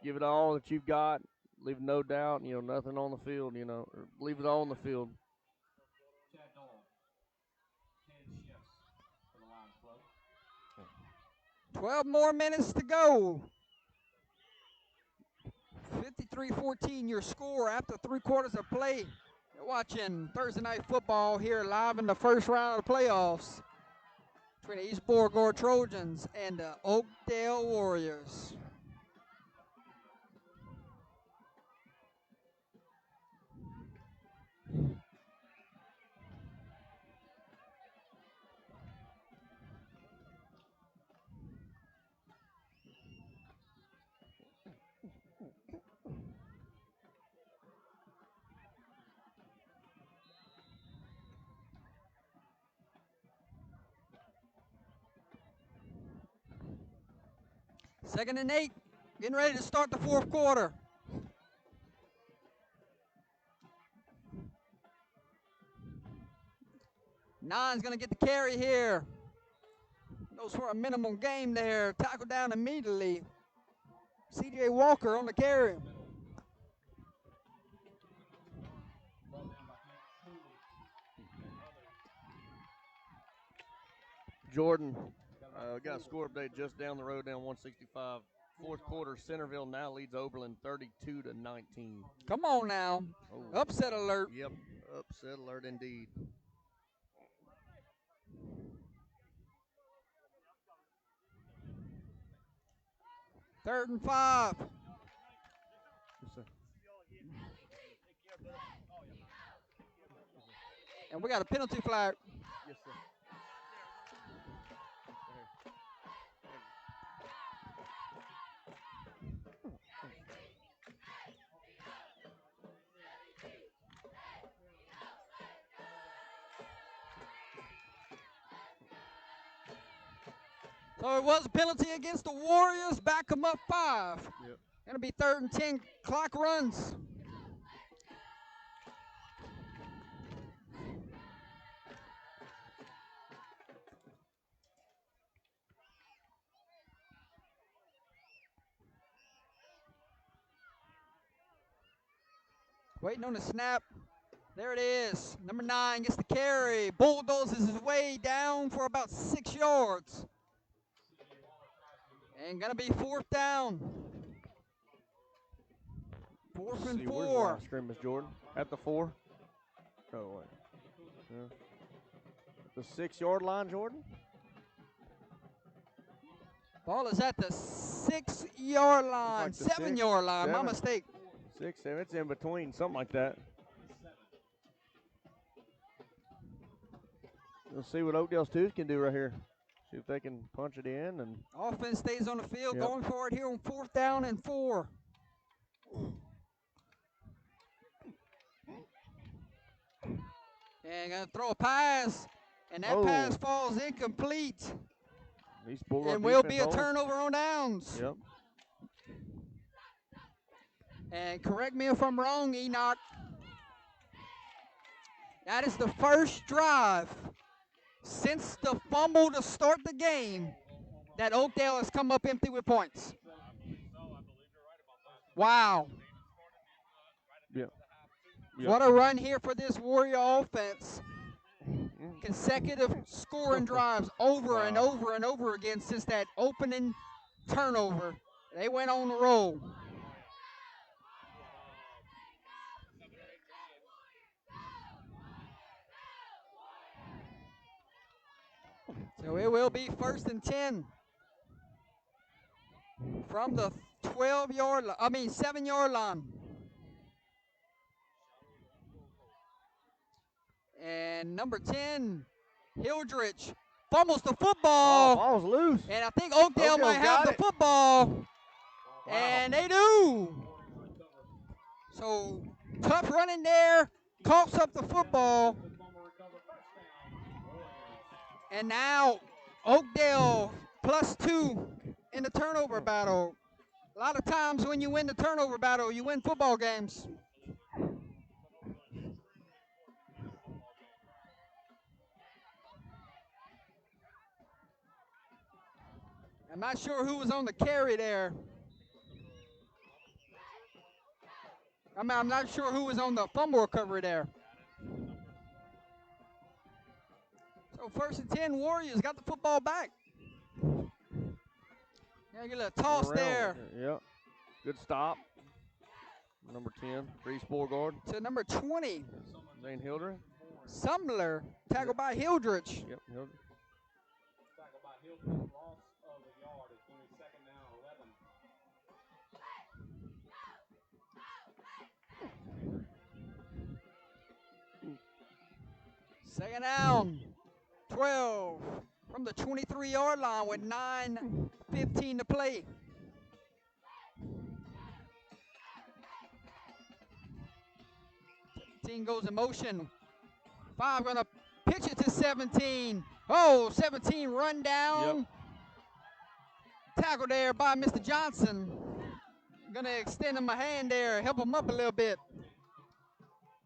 Give it all that you've got. Leave no doubt. Nothing on the field. Or leave it all on the field. Chad Dole. 10 shifts for the Lions Club. 12 more minutes to go. 53-14 your score after 3 quarters of play. You're watching Thursday Night Football here live in the first round of the playoffs between the East Beauregard Trojans and the Oakdale Warriors. Second and 8, getting ready to start the fourth quarter. Nine's going to get the carry here. Goes for a minimum gain there. Tackled down immediately. C.J. Walker on the carry. Jordan got a score update just down the road, down 165. Fourth quarter, Centerville now leads Oberlin 32-19. Come on now. Oh. Upset alert. Yep, upset alert indeed. Third and 5. Yes, sir. And we got a penalty flag. Yes, sir. So it was a penalty against the Warriors. Back them up 5. Yep. Gonna be 3rd and 10. Clock runs. Waiting on the snap. There it is. Number 9 gets the carry. Bulldozes his way down for about 6 yards. And gonna be 4th down. 4th and 4. Where's the line of scrimmage, Jordan? At the 4? Oh, wait. Yeah. The 6-yard line, Jordan? Ball is at the 6-yard line. Like the 7-yard line. My 7. mistake. 6, 7. It's in between, something like that. We'll see what Oakdale's twos can do right here. See if they can punch it in. And Offense stays on the field, Yep. going for it here on 4th down and 4. And gonna throw a pass, and that pass falls incomplete. And will be a turnover on downs. Yep. And correct me if I'm wrong, Enoch. That is the first drive since the fumble to start the game that Oakdale has come up empty with points. Wow. Yep. What a run here for this Warrior offense. Consecutive scoring drives over and over and over again since that opening turnover. They went on the roll. So it will be 1st and 10 from the 7-yard line. And number 10, Hildrich fumbles the football. Ball's loose. And I think Oakdale might have the football. Wow. And they do. So tough running there. Coughs up the football. And now Oakdale +2 in the turnover battle. A lot of times when you win the turnover battle, you win football games. I'm not sure who was on the carry there. I'm not sure who was on the fumble recovery there. So 1st and 10, Warriors got the football back. Yeah, get a little toss there. Yep. Good stop. Number 10, Reese Beauregard. To number 20, Zane Hildreth. Sumler, tackled by Hildrich. Yep, Hildreth. Tackle by Hilton, loss of a yard. It's going to be 2nd down, 11. 2nd down, 12 from the 23-yard line with 9:15 to play. Team goes in motion. 5 going to pitch it to 17. Oh, 17 run down. Yep. Tackle there by Mr. Johnson. Going to extend him a hand there, help him up a little bit.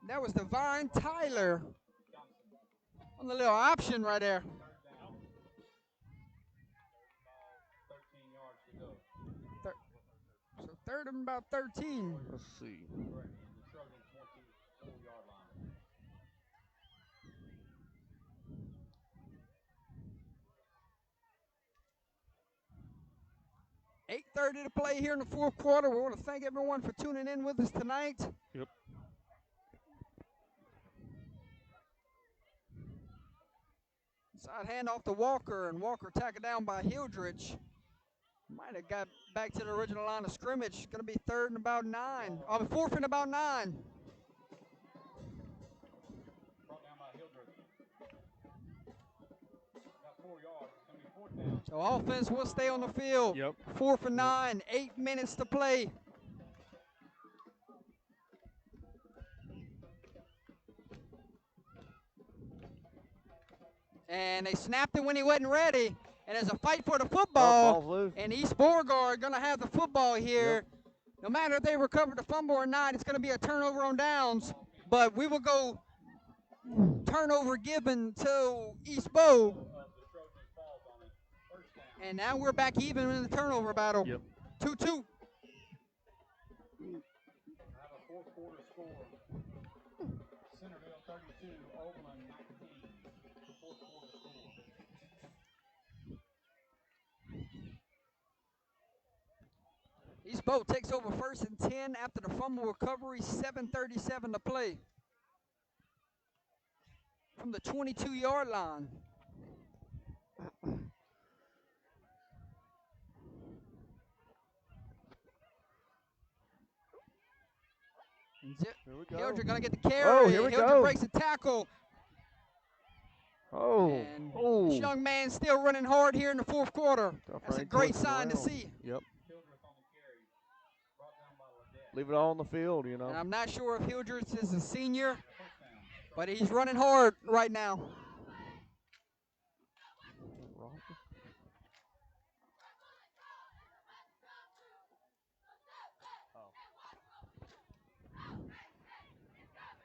That was Divine Tyler on the little option right there. 13 yards to go. So 3rd and about 13. Let's see. Correct. The Trojan 24-yard line. 8:30 to play here in the 4th quarter. We want to thank everyone for tuning in with us tonight. Yep. Side handoff to Walker, and Walker tackled down by Hildrich. Might have got back to the original line of scrimmage. Going to be 3rd and about 9. 4th and about 9. Brought down by Hildreth. Got 4 yards. It's going to be 4th down. So offense will stay on the field. Yep. 4th and 9. 8 minutes to play. And they snapped it when he wasn't ready. And there's a fight for the football. Ball's loose. And East Beauregard going to have the football here. Yep. No matter if they recover the fumble or not, it's going to be a turnover on downs. But we will go turnover given to East Beau. The Trojans falls on it. 1st down. And now we're back even in the turnover battle. Yep. 2-2. I have a 4th quarter score. Centerville 32, Oakland 19. 4th quarter score. East Beau takes over 1st and 10 after the fumble recovery. 7:37 to play. From the 22-yard line. Here we go. Hildreth going to get the carry. Oh, here we Hildreth go. breaks the tackle. Oh. And Oh. this young man still running hard here in the 4th quarter. Tough That's a running, great twisting sign to around. see. Yep. Hildreth on the carry. Brought down by Ledet. Leave it all on the field, you know. And I'm not sure if Hildreth is a senior, 1st down. but he's running hard right now.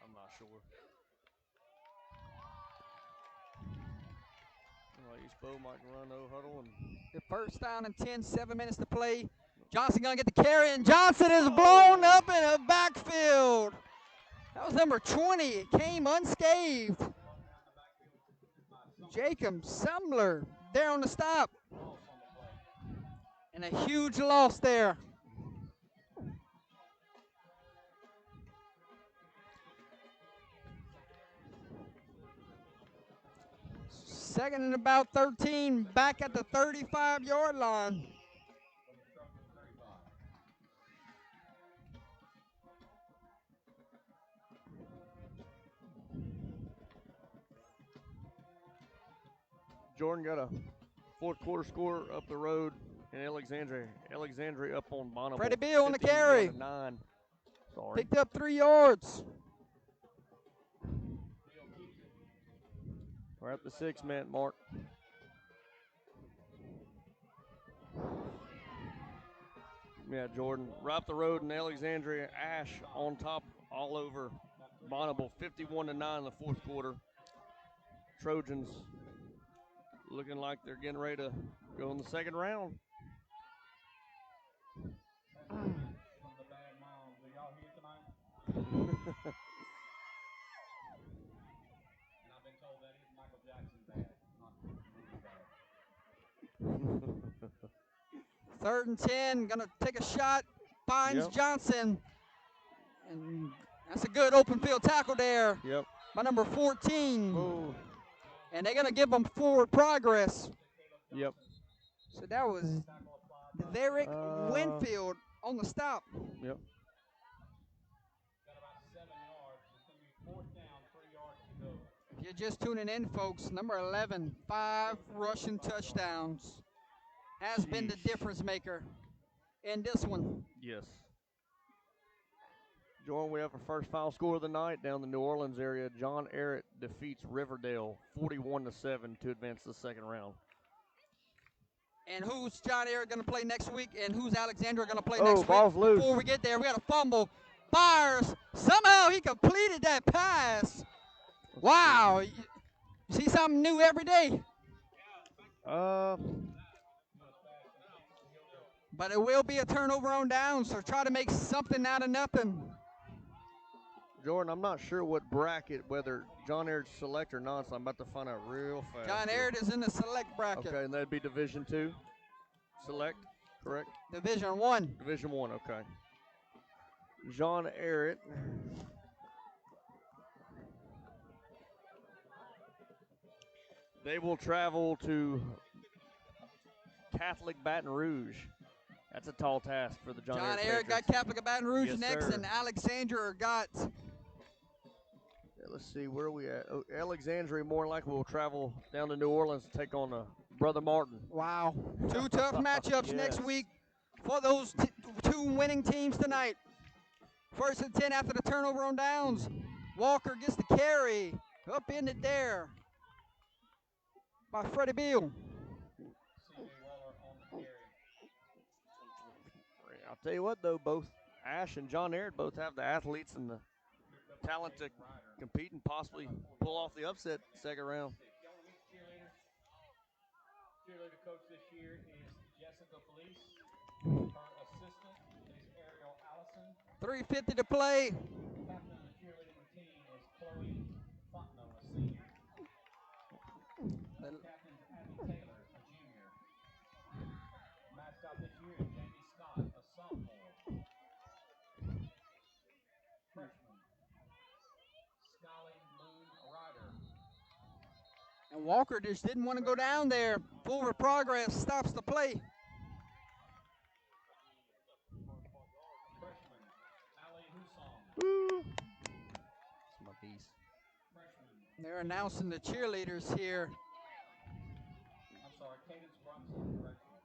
I'm not sure. Well, East Beau might run no huddle and The 1st down and 10, 7 minutes to play. Johnson going to get the carry, and Johnson is blown up in the backfield. That was number 20. It came unscathed. Jacob Sumler there on the stop. And a huge loss there. Second and about 13, back at the 35-yard line. Jordan got a 4th quarter score up the road in Alexandria. Alexandria up on Bonneville. Freddie Beal on the carry. 9. Sorry. Picked up 3 yards. We're at the 6-minute mark. Yeah, Jordan. Right up the road in Alexandria. Ash on top all over Bonneville. 51-9 in the 4th quarter. Trojans looking like they're getting ready to go in the 2nd round. From the bad moms. Are y'all here tonight? And I've been told that is Michael Jackson bad, not movie bad. 3rd and 10, gonna take a shot, finds Yep. Johnson. And that's a good open field tackle there Yep. by number 14. Oh. And they're gonna give them forward progress. Yep. So that was Derek Winfield on the stop. Yep. Got about 7 yards. It's going to be 4th down, 3 yards to go. If you're just tuning in, folks, number 11, 5 rushing touchdowns, has been the Sheesh. difference maker in this one. Yes. Jordan, we have our first final score of the night down the New Orleans area. John Ehret defeats Riverdale 41-7 to advance to the second round. And who's John Ehret going to play next week, and who's Alexandra going to play next week? Ball's loose. Before we get there, we got a fumble. Fires. Somehow he completed that pass. Wow. You see something new every day. But it will be a turnover on down, so try to make something out of nothing. Jordan, I'm not sure what bracket, whether John Ehret's select or not, so I'm about to find out real fast. John here. Ehret is in the select bracket. Okay, and that'd be Division 2 select, correct? Division 1. Division 1, okay. John Ehret. They will travel to Catholic Baton Rouge. That's a tall task for the John John Ehret Ehret got Patriots. Catholic of Baton Rouge Yes, next, sir. and Alexandra got. Let's see, where are we at? Oh, Alexandria more than likely will travel down to New Orleans to take on Brother Martin. Wow. 2 tough matchups next Yes. week for those 2 winning teams tonight. 1st and 10 after the turnover on downs. Walker gets the carry. Up in it there by Freddie Beau. I'll tell you what, though, both Ash and John Ehret both have the athletes and the talent to compete and possibly pull off the upset second round. Cheerleader coach this year is Jessica Felice. Her assistant is Ariel Allison. 3:50 to play. Captain of the cheerleading team is Chloe Fontenot, a senior. Captain is Abby Taylor, a junior. Mascot this year is Jamie Scott, a sophomore. Freshman, Scully Moon Ryder. And Walker just didn't want to go down there. Forward progress stops the play. Freshman, Ali Husong. Woo! That's my piece. Freshman, They're announcing the cheerleaders here. I'm sorry, Cadence Brunson, correction.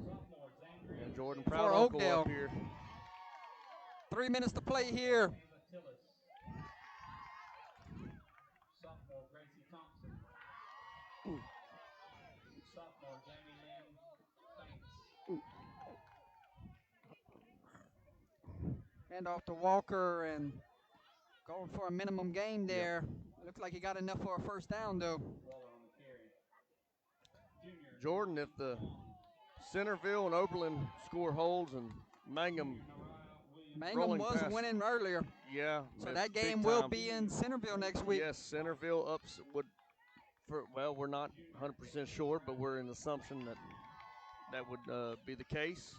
Sophomore, Zandria. And Jordan For Proud Uncle Oakdale. up here. 3 minutes to play here. Ava Tillis. Sophomore, Gracie Thompson. Sophomore, Jamie Lynn Faints. Hand off to Walker and going for a minimum gain there. Looks like he got enough for a first down, though. Waller on the carry. Junior, Jordan, if the Centerville and Oberlin score holds and Mangum, Mangum Rolling was past. winning earlier, yeah. so it's that big game will time. be in Centerville next week. Yes, Centerville ups would. Well, we're not 100% sure, but we're in the assumption that would be the case.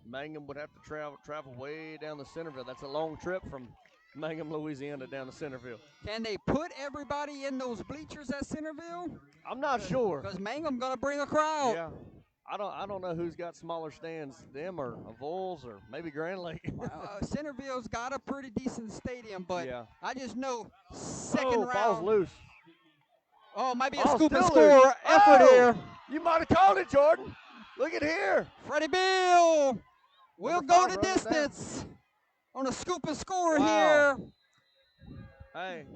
Mangum would have to travel way down to Centerville. That's a long trip from Mangum, Louisiana, down to Centerville. Can they put everybody in those bleachers at Centerville? I'm not sure. Because Mangum gonna bring a crowd. Yeah, I don't know who's got smaller stands, them or Vols or maybe Grand Lake. Centerville's got a pretty decent stadium, but Yeah. I just know second Ball's round. loose. Oh, might be a Oh, scoop and still score loose. effort Oh! here. You might have called it, Jordan. Look at here. Freddie Beau will Number go 5 the running down. distance on a scoop and score Wow. here. Hey,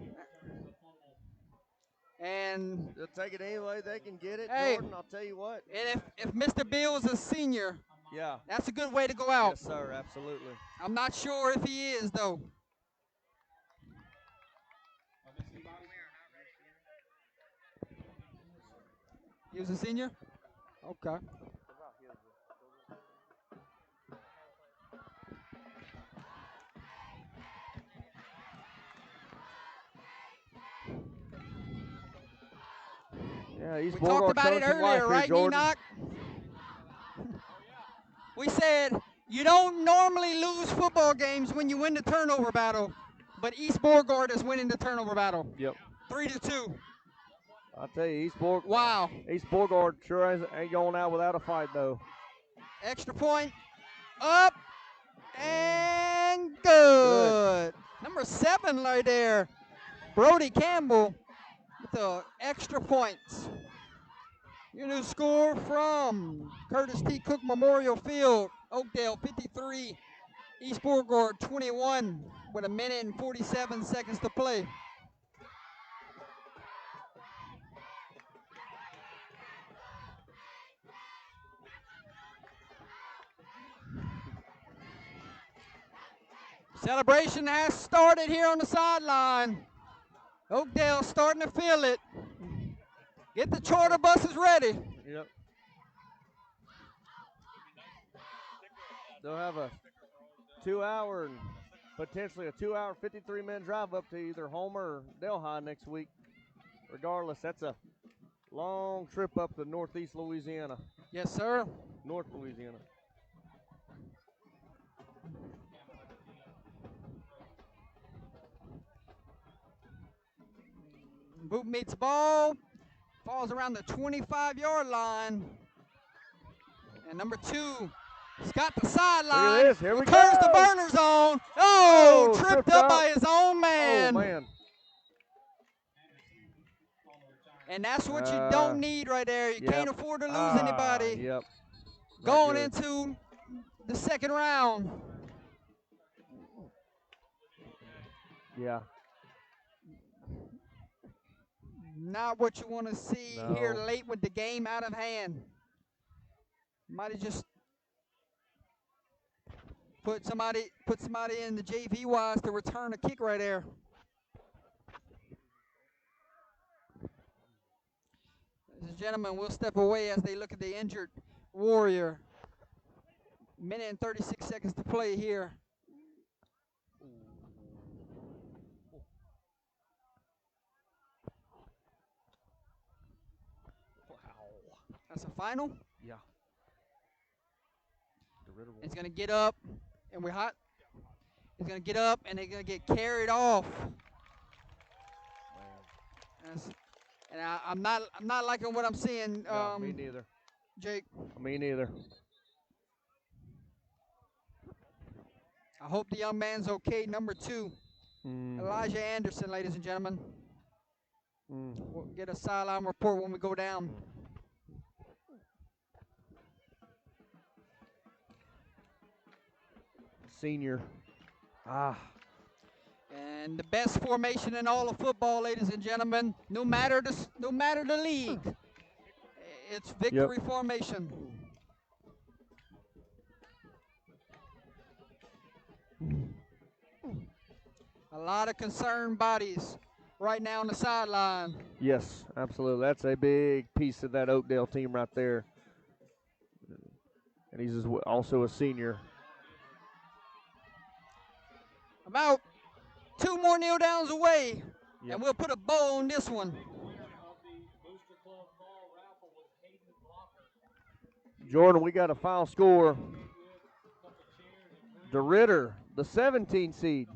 And they'll take it any way they can get it, Hey. Jordan. I'll tell you what. if Mr. Bill is a senior, Yeah. that's a good way to go out. Yes, sir. Absolutely. I'm not sure if he is, though. He was a senior? Okay. Yeah, East We talked Borgard about showing it some life earlier, here, right, Jordan. Enoch? We said you don't normally lose football games when you win the turnover battle, but East Borgard is winning the turnover battle. Yep. 3-2. I'll tell you, Wow. East Borgard sure ain't going out without a fight, though. Extra point. Up. And good. Number 7 right there. Brody Campbell with the extra points. Your new score from Curtis T. Cook Memorial Field, Oakdale 53, East Borgard 21 with 1 minute and 47 seconds to play. Celebration has started here on the sideline. Oakdale starting to feel it. Get the charter buses ready. Yep. They'll have a 2-hour and potentially a 2-hour, 53-minute drive up to either Homer or Delhi next week. Regardless, that's a long trip up to northeast Louisiana. Yes, sir. North Louisiana. Boot meets ball. Falls around the 25-yard line. And number 2, he's got the sideline. Look at this. Here we turns go. the burners on. Oh, tripped tripped up up. by his own man. Oh, man. And that's what you don't need right there. You can't afford to lose anybody. Yep. Going into the second round. Yeah. Not what you want to see No. here late with the game out of hand. Might have just put somebody in the JV wise to return a kick right there. Ladies and gentlemen, we'll step away as they look at the injured Warrior. 1 minute and 36 seconds to play here. That's a final. Yeah. It's going to get up, and we're hot. It's going to get up, and they're going to get carried off. And I'm not liking what I'm seeing. No, me neither. Jake. Me neither. I hope the young man's okay. Number 2, Elijah Anderson, ladies and gentlemen. We'll get a sideline report when we go down. Senior. And the best formation in all of football, ladies and gentlemen, no matter the league, it's victory formation. A lot of concerned bodies right now on the sideline. Yes, absolutely. That's a big piece of that Oakdale team right there. And he's also a senior. About 2 more kneel downs away, and we'll put a bow on this one. Jordan, we got a final score. DeRitter, the 17 seed,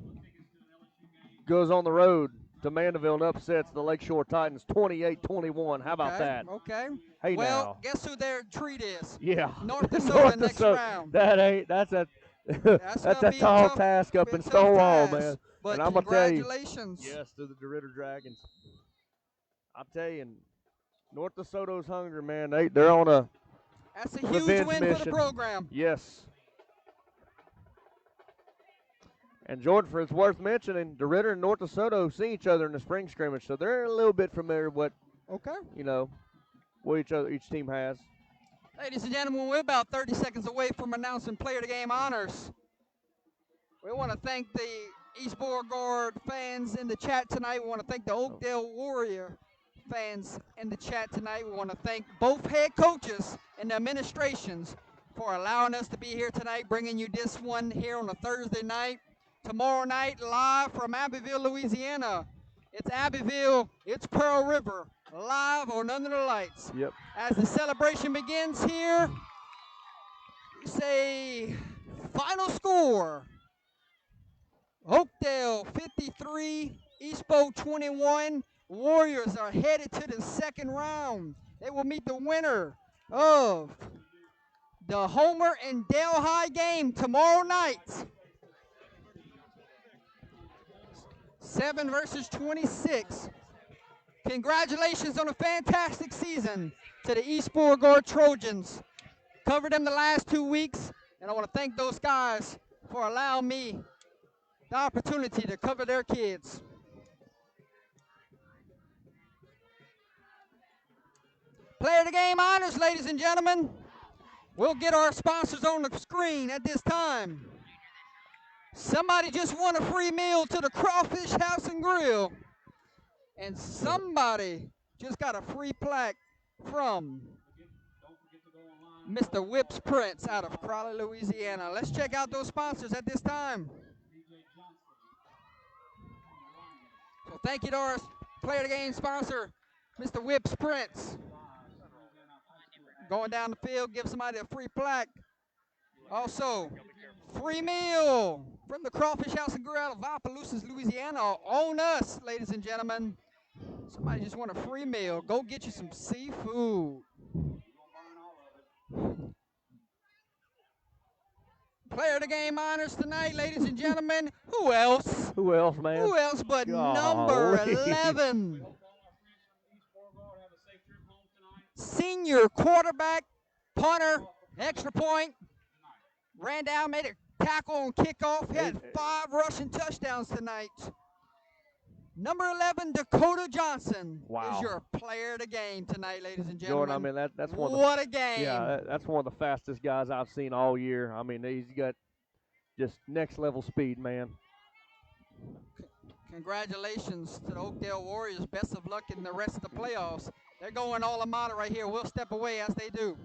goes on the road to Mandeville and upsets the Lakeshore Titans 28-21. How about that? Okay. Hey, well, now. guess who their treat is? Yeah. North Dakota next round. That's a tall task up in Stonewall, man. But and I'm gonna tell you, congratulations. yes, to the DeRitter Dragons. I'll tell you, North DeSoto's hungry, man. They're on a That's a huge revenge win mission. for the program. Yes. And Jordan, for it's worth mentioning, DeRitter and North DeSoto see each other in the spring scrimmage, so they're a little bit familiar with what each team has. Ladies and gentlemen, we're about 30 seconds away from announcing Player of the Game honors. We want to thank the East Beauregard fans in the chat tonight. We want to thank the Oakdale Warrior fans in the chat tonight. We want to thank both head coaches and the administrations for allowing us to be here tonight, bringing you this one here on a Thursday night. Tomorrow night, live from Abbeville, Louisiana. It's Abbeville, it's Pearl River, live on Under the Lights. Yep. As the celebration begins here, we say final score. Oakdale 53, East Beau 21. Warriors are headed to the second round. They will meet the winner of the Homer and Dale High game tomorrow night. 7 versus 26. Congratulations on a fantastic season to the East Beauregard Trojans. Covered them the last 2 weeks, and I want to thank those guys for allowing me the opportunity to cover their kids. Player of the game honors, ladies and gentlemen. We'll get our sponsors on the screen at this time. Somebody just won a free meal to the Crawfish House and Grill. And somebody just got a free plaque from Mr. Whips Prince out of Crowley, Louisiana. Let's check out those sponsors at this time. So thank you to our player of the game sponsor, Mr. Whips Prince. Going down the field, give somebody a free plaque. Also, free meal from the Crawfish House and Grill out of Opelousas, Louisiana. On us, ladies and gentlemen. Somebody just want a free meal. Go get you some seafood. Player of the game honors tonight, ladies and gentlemen. Who else? Who else, man? Who else but number 11? Senior quarterback, punter, extra point. Ran down, made a tackle on kickoff. He had 5 rushing touchdowns tonight. Number 11, Dakota Johnson is your player of the game tonight, ladies and gentlemen. Jordan, I mean, that's one of what a game. Yeah, that's one of the fastest guys I've seen all year. I mean, he's got just next-level speed, man. Congratulations to the Oakdale Warriors. Best of luck in the rest of the playoffs. They're going alma mater right here. We'll step away as they do.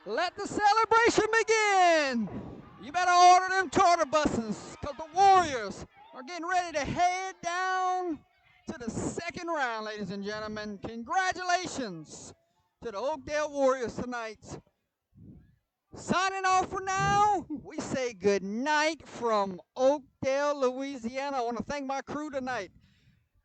Let the celebration begin. You better order them charter buses because the Warriors are getting ready to head down to the second round, ladies and gentlemen. Congratulations to the Oakdale Warriors tonight. Signing off for now, we say good night from Oakdale, Louisiana. I want to thank my crew tonight.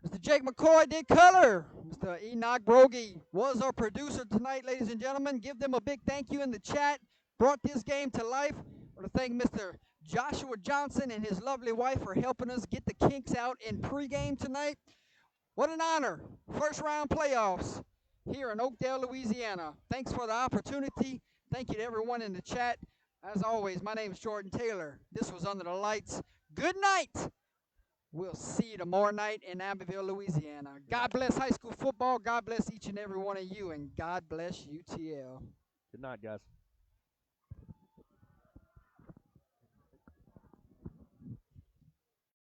Mr. Jake McCoy did color. Mr. Enoch Brogy was our producer tonight, ladies and gentlemen. Give them a big thank you in the chat. Brought this game to life. I want to thank Mr. Joshua Johnson and his lovely wife for helping us get the kinks out in pregame tonight. What an honor. First round playoffs here in Oakdale, Louisiana. Thanks for the opportunity. Thank you to everyone in the chat. As always, my name is Jordan Taylor. This was Under the Lights. Good night. We'll see you tomorrow night in Abbeville, Louisiana. God bless high school football. God bless each and every one of you. And God bless UTL. Good night, guys.